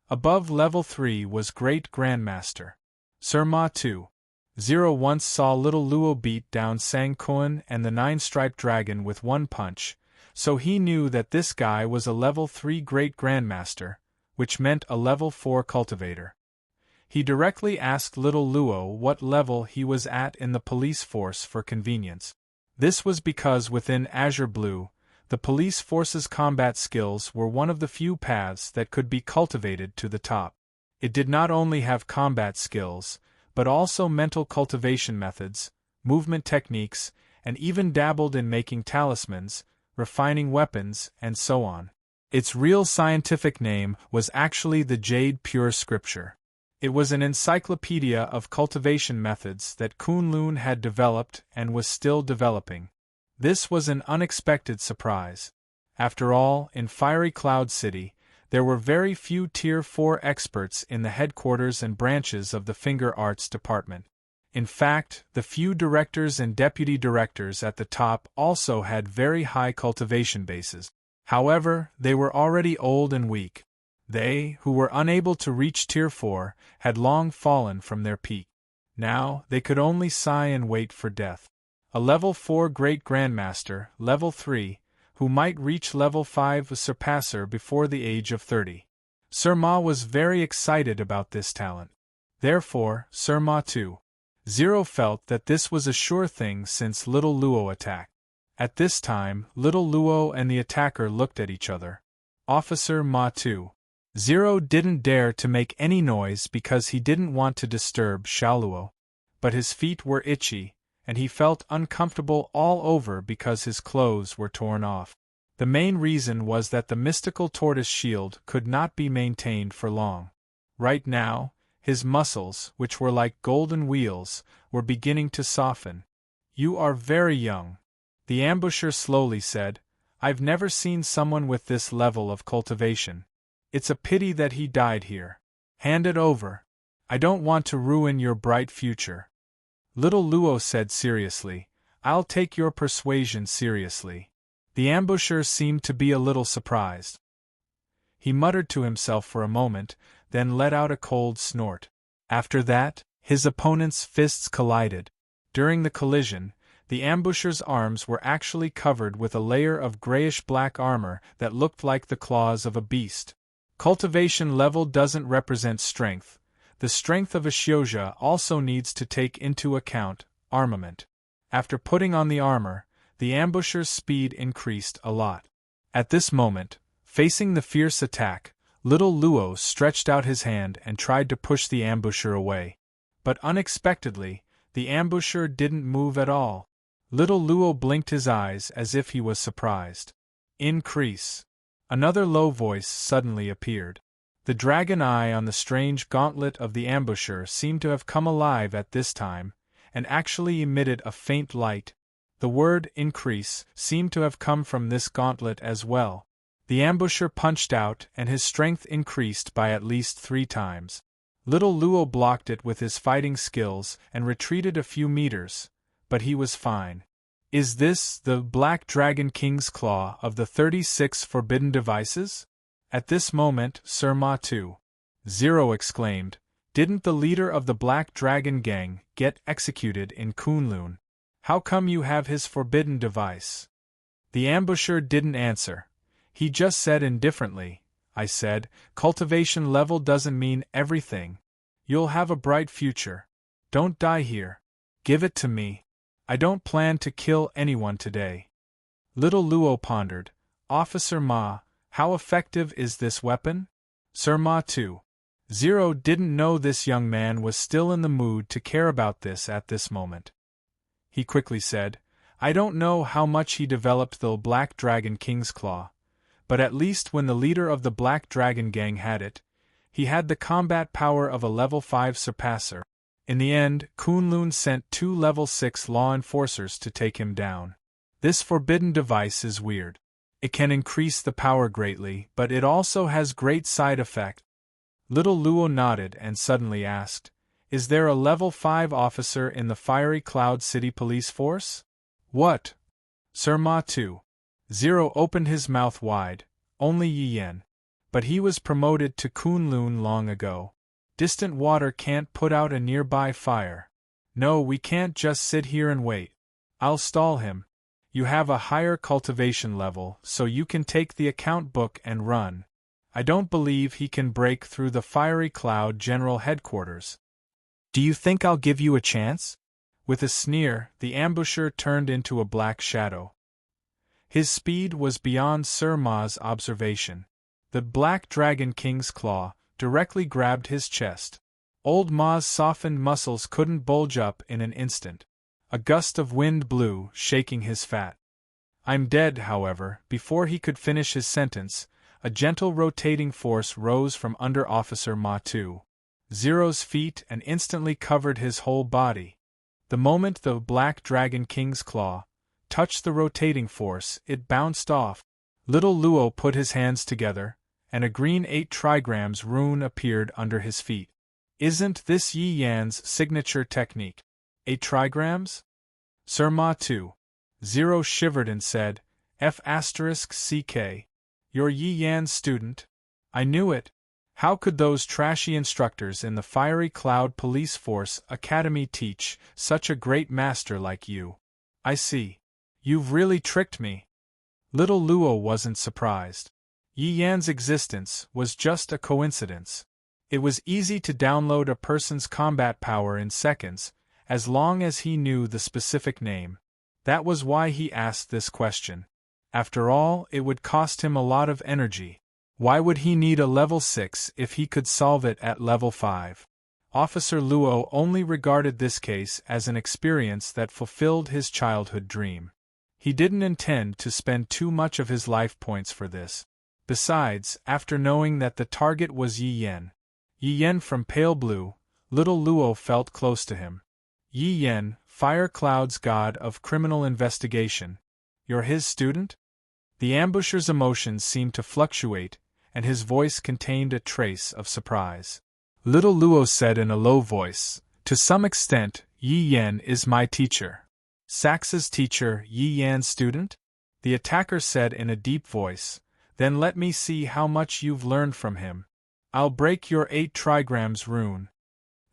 Above level 3 was Great Grandmaster. Sir Ma 2.0 once saw little Luo beat down Sang Kun and the 9-striped dragon with one punch, so he knew that this guy was a level 3 Great Grandmaster, which meant a level 4 cultivator. He directly asked little Luo what level he was at in the police force for convenience. This was because within Azure Blue, the police force's combat skills were one of the few paths that could be cultivated to the top. It did not only have combat skills, but also mental cultivation methods, movement techniques, and even dabbled in making talismans, refining weapons, and so on. Its real scientific name was actually the Jade Pure Scripture. It was an encyclopedia of cultivation methods that Kunlun had developed and was still developing. This was an unexpected surprise. After all, in Fiery Cloud City, there were very few Tier 4 experts in the headquarters and branches of the Finger Arts Department. In fact, the few directors and deputy directors at the top also had very high cultivation bases. However, they were already old and weak. They, who were unable to reach Tier 4, had long fallen from their peak. Now, they could only sigh and wait for death. A level 4 Great Grandmaster, level 3, who might reach level 5 Surpasser before the age of 30. Sir Ma was very excited about this talent. Therefore, Sir Ma 2.0 felt that this was a sure thing since little Luo attacked. At this time, little Luo and the attacker looked at each other. Officer Ma 2.0 didn't dare to make any noise because he didn't want to disturb Xiaoluo. But his feet were itchy, and he felt uncomfortable all over because his clothes were torn off. The main reason was that the mystical tortoise shield could not be maintained for long. Right now, his muscles, which were like golden wheels, were beginning to soften. "You are very young," the ambusher slowly said. "I've never seen someone with this level of cultivation. It's a pity that he died here. Hand it over. I don't want to ruin your bright future." Little Luo said seriously, "I'll take your persuasion seriously." The ambusher seemed to be a little surprised. He muttered to himself for a moment, then let out a cold snort. After that, his opponent's fists collided. During the collision, the ambusher's arms were actually covered with a layer of grayish-black armor that looked like the claws of a beast. Cultivation level doesn't represent strength. The strength of a Shioja also needs to take into account armament. After putting on the armor, the ambusher's speed increased a lot. At this moment, facing the fierce attack, little Luo stretched out his hand and tried to push the ambusher away. But unexpectedly, the ambusher didn't move at all. Little Luo blinked his eyes as if he was surprised. "Increase." Another low voice suddenly appeared. The dragon eye on the strange gauntlet of the ambusher seemed to have come alive at this time, and actually emitted a faint light. The word "increase" seemed to have come from this gauntlet as well. The ambusher punched out and his strength increased by at least 3 times. Little Luo blocked it with his fighting skills and retreated a few meters, but he was fine. "Is this the Black Dragon King's Claw of the 36 forbidden devices?" At this moment, Sir Ma 2.0 exclaimed, "Didn't the leader of the Black Dragon Gang get executed in Kunlun? How come you have his forbidden device?" The ambusher didn't answer. He just said indifferently, "I said, cultivation level doesn't mean everything. You'll have a bright future. Don't die here. Give it to me. I don't plan to kill anyone today." Little Luo pondered, "Officer Ma, how effective is this weapon?" Sir Ma 2.0 didn't know this young man was still in the mood to care about this at this moment. He quickly said, "I don't know how much he developed the Black Dragon King's Claw, but at least when the leader of the Black Dragon Gang had it, he had the combat power of a level 5 Surpasser. In the end, Kunlun sent 2 level 6 law enforcers to take him down. This forbidden device is weird. It can increase the power greatly, but it also has great side effect. Little Luo nodded and suddenly asked, "Is there a level 5 officer in the Fiery Cloud City Police Force?" "What?" Sir Ma 2. Zero opened his mouth wide. "Only Yi Yan. But he was promoted to Kunlun long ago. Distant water can't put out a nearby fire. No, we can't just sit here and wait. I'll stall him. You have a higher cultivation level, so you can take the account book and run. I don't believe he can break through the Fiery Cloud General Headquarters. Do you think I'll give you a chance?" With a sneer, the ambusher turned into a black shadow. His speed was beyond Sir Ma's observation. The Black Dragon King's claw directly grabbed his chest. Old Ma's softened muscles couldn't bulge up in an instant. A gust of wind blew, shaking his fat. "I'm dead," however. Before he could finish his sentence, a gentle rotating force rose from under Officer Ma 2. Zero's feet and instantly covered his whole body. The moment the Black Dragon King's claw touched the rotating force, it bounced off. Little Luo put his hands together, and a green 8 trigrams rune appeared under his feet. "Isn't this Yi Yan's signature technique? 8 trigrams?" Sir Ma 2. Zero shivered and said, "F***CK. You're Yi Yan's student? I knew it. How could those trashy instructors in the Fiery Cloud Police Force Academy teach such a great master like you? I see. You've really tricked me." Little Luo wasn't surprised. Yi Yan's existence was just a coincidence. It was easy to download a person's combat power in seconds, as long as he knew the specific name. That was why he asked this question. After all, it would cost him a lot of energy. Why would he need a level 6 if he could solve it at level 5? Officer Luo only regarded this case as an experience that fulfilled his childhood dream. He didn't intend to spend too much of his life points for this. Besides, after knowing that the target was Yi Yan from Pale Blue, Little Luo felt close to him. "Yi Yan, Fire Cloud's god of criminal investigation. You're his student?" The ambusher's emotions seemed to fluctuate, and his voice contained a trace of surprise. Little Luo said in a low voice, "To some extent, Yi Yan is my teacher." "Sax's teacher, Yi Yan's student?" The attacker said in a deep voice. "Then let me see how much you've learned from him. I'll break your 8 trigrams rune.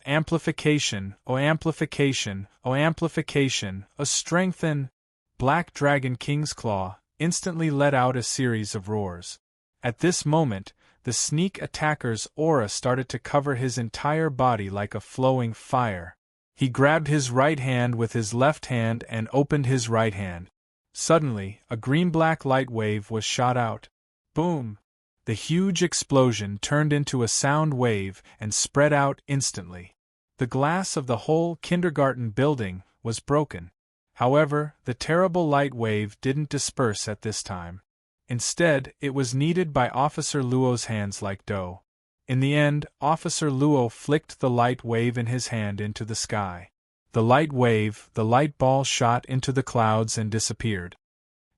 Amplification, oh amplification, oh amplification, a strengthen." Black Dragon King's claw instantly let out a series of roars. At this moment, the sneak attacker's aura started to cover his entire body like a flowing fire. He grabbed his right hand with his left hand and opened his right hand. Suddenly, a green-black light wave was shot out. Boom! The huge explosion turned into a sound wave and spread out instantly. The glass of the whole kindergarten building was broken. However, the terrible light wave didn't disperse at this time. Instead, it was kneaded by Officer Luo's hands like dough. In the end, Officer Luo flicked the light wave in his hand into the sky. The light ball shot into the clouds and disappeared.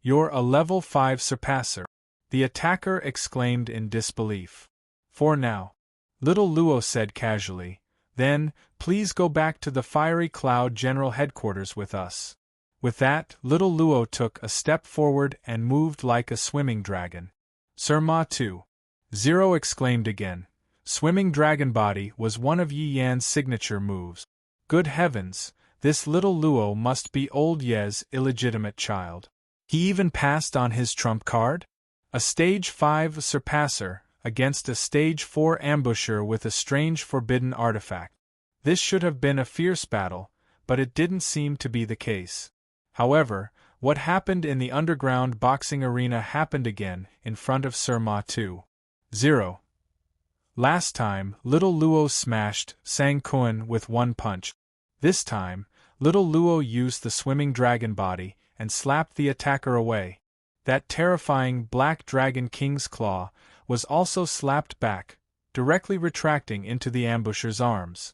"You're a level 5 surpasser," the attacker exclaimed in disbelief. "For now," Little Luo said casually. "Then, please go back to the Fiery Cloud General Headquarters with us." With that, Little Luo took a step forward and moved like a swimming dragon. "Sir Ma 2. Zero exclaimed again. Swimming dragon body was one of Yi Yan's signature moves. Good heavens, this Little Luo must be old Ye's illegitimate child. He even passed on his trump card? A stage 5 surpasser against a stage 4 ambusher with a strange forbidden artifact. This should have been a fierce battle, but it didn't seem to be the case. However, what happened in the underground boxing arena happened again in front of Sir Ma 2. 0. Last time, Little Luo smashed Sang Kuan with one punch. This time, Little Luo used the swimming dragon body and slapped the attacker away. That terrifying Black Dragon King's claw was also slapped back, directly retracting into the ambusher's arms.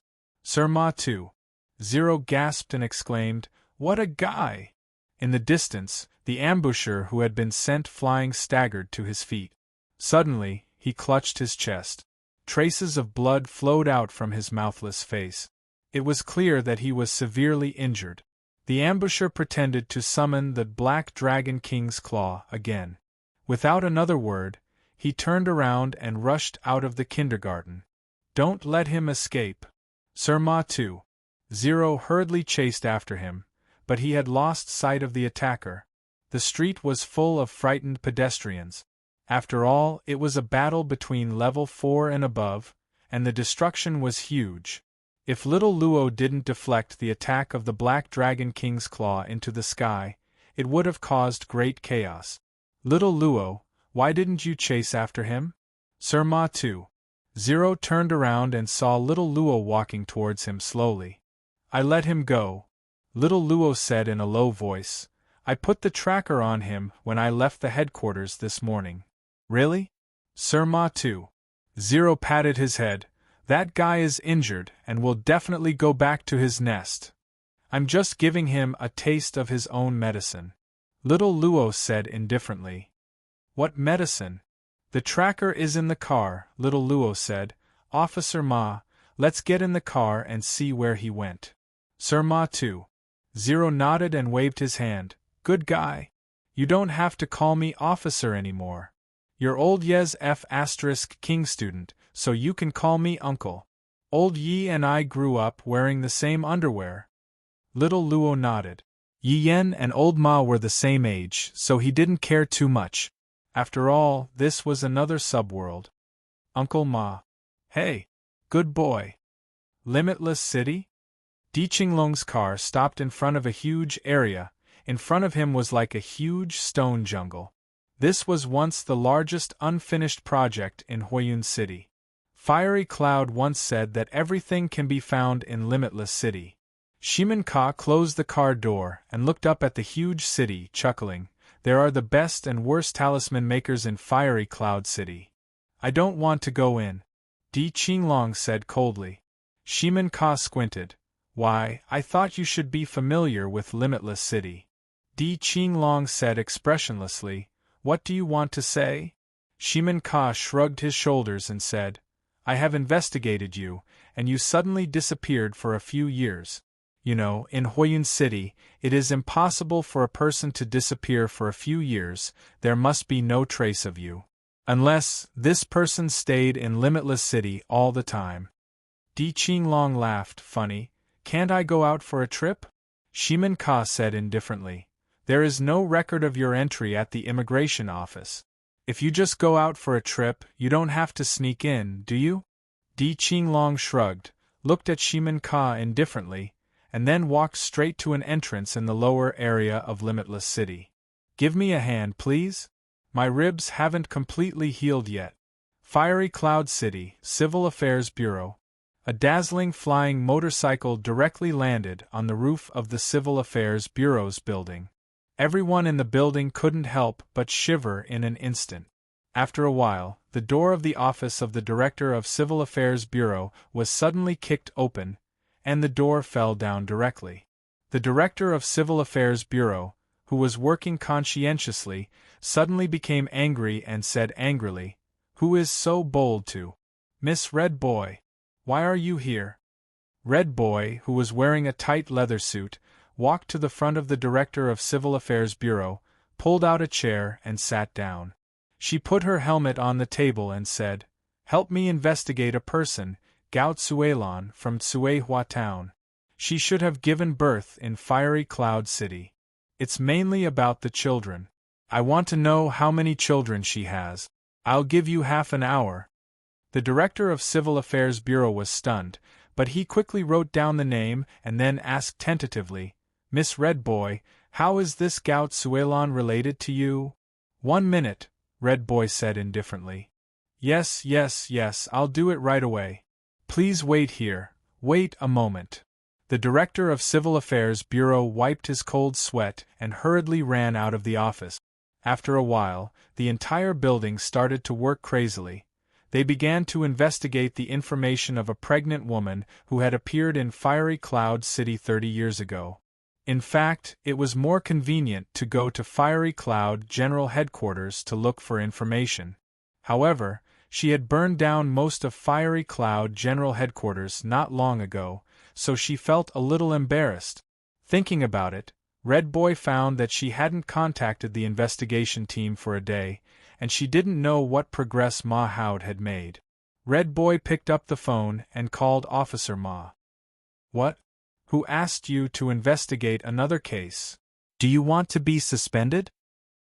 Surma 2.0 gasped and exclaimed, "What a guy!" In the distance, the ambusher who had been sent flying staggered to his feet. Suddenly, he clutched his chest. Traces of blood flowed out from his mouthless face. It was clear that he was severely injured. The ambusher pretended to summon the Black Dragon King's claw again. Without another word, he turned around and rushed out of the kindergarten. "Don't let him escape." Surma 2.0 hurriedly chased after him, but he had lost sight of the attacker. The street was full of frightened pedestrians. After all, it was a battle between level 4 and above, and the destruction was huge. If little Luo didn't deflect the attack of the Black Dragon King's claw into the sky, it would have caused great chaos. "Little Luo, why didn't you chase after him?" Surma 2.0 turned around and saw little Luo walking towards him slowly. "I let him go," little Luo said in a low voice. "I put the tracker on him when I left the headquarters this morning." "Really?" Surma 2.0 patted his head. "That guy is injured and will definitely go back to his nest. I'm just giving him a taste of his own medicine," little Luo said indifferently. "What medicine?" "The tracker is in the car," little Luo said. "Officer Ma, let's get in the car and see where he went." Surma 2.0 nodded and waved his hand. "Good guy. You don't have to call me officer anymore. You're old Yez F** King student, so you can call me uncle. Old Yi and I grew up wearing the same underwear." Little Luo nodded. Yi Yen and old Ma were the same age, so he didn't care too much. After all, this was another subworld. "Uncle Ma." "Hey. Good boy." "Limitless City?" Di Qinglong's car stopped in front of a huge area. In front of him was like a huge stone jungle. This was once the largest unfinished project in Huiyun City. Fiery Cloud once said that everything can be found in Limitless City. Shimin Ka closed the car door and looked up at the huge city, chuckling. "There are the best and worst talisman makers in Fiery Cloud City. I don't want to go in," Di Qinglong said coldly. Shimin Ka squinted. "Why, I thought you should be familiar with Limitless City." Di Qinglong said expressionlessly, "What do you want to say?" Shimin Ka shrugged his shoulders and said, "I have investigated you, and you suddenly disappeared for a few years. You know, in Huiyun City, it is impossible for a person to disappear for a few years. There must be no trace of you. Unless this person stayed in Limitless City all the time." Di Qinglong laughed. "Funny, can't I go out for a trip?" Shimin Ka said indifferently. "There is no record of your entry at the immigration office. If you just go out for a trip, you don't have to sneak in, do you?" Di Qinglong shrugged, looked at Shimin Ka indifferently, and then walked straight to an entrance in the lower area of Limitless City. "Give me a hand, please? My ribs haven't completely healed yet." Fiery Cloud City, Civil Affairs Bureau. A dazzling flying motorcycle directly landed on the roof of the Civil Affairs Bureau's building. Everyone in the building couldn't help but shiver in an instant. After a while, the door of the office of the Director of Civil Affairs Bureau was suddenly kicked open, and the door fell down directly. The Director of Civil Affairs Bureau, who was working conscientiously, suddenly became angry and said angrily, "Who is so bold to? Miss Red Boy, why are you here?" Red Boy, who was wearing a tight leather suit, walked to the front of the Director of Civil Affairs Bureau, pulled out a chair and sat down. She put her helmet on the table and said, "Help me investigate a person, Gao Tsuelon from Tsuehua Town. She should have given birth in Fiery Cloud City. It's mainly about the children. I want to know how many children she has. I'll give you half an hour." The Director of Civil Affairs Bureau was stunned, but he quickly wrote down the name and then asked tentatively, "Miss Red Boy, how is this Gao Tsuelon related to you?" "1 minute," Red Boy said indifferently. Yes, I'll do it right away. Please wait here, wait a moment." The Director of Civil Affairs Bureau wiped his cold sweat and hurriedly ran out of the office. After a while, the entire building started to work crazily. They began to investigate the information of a pregnant woman who had appeared in Fiery Cloud City 30 years ago. In fact, it was more convenient to go to Fiery Cloud General Headquarters to look for information. However, she had burned down most of Fiery Cloud General Headquarters not long ago, so she felt a little embarrassed. Thinking about it, Red Boy found that she hadn't contacted the investigation team for a day, and she didn't know what progress Ma Howd had made. Red Boy picked up the phone and called Officer Ma. "What? Who asked you to investigate another case? Do you want to be suspended?"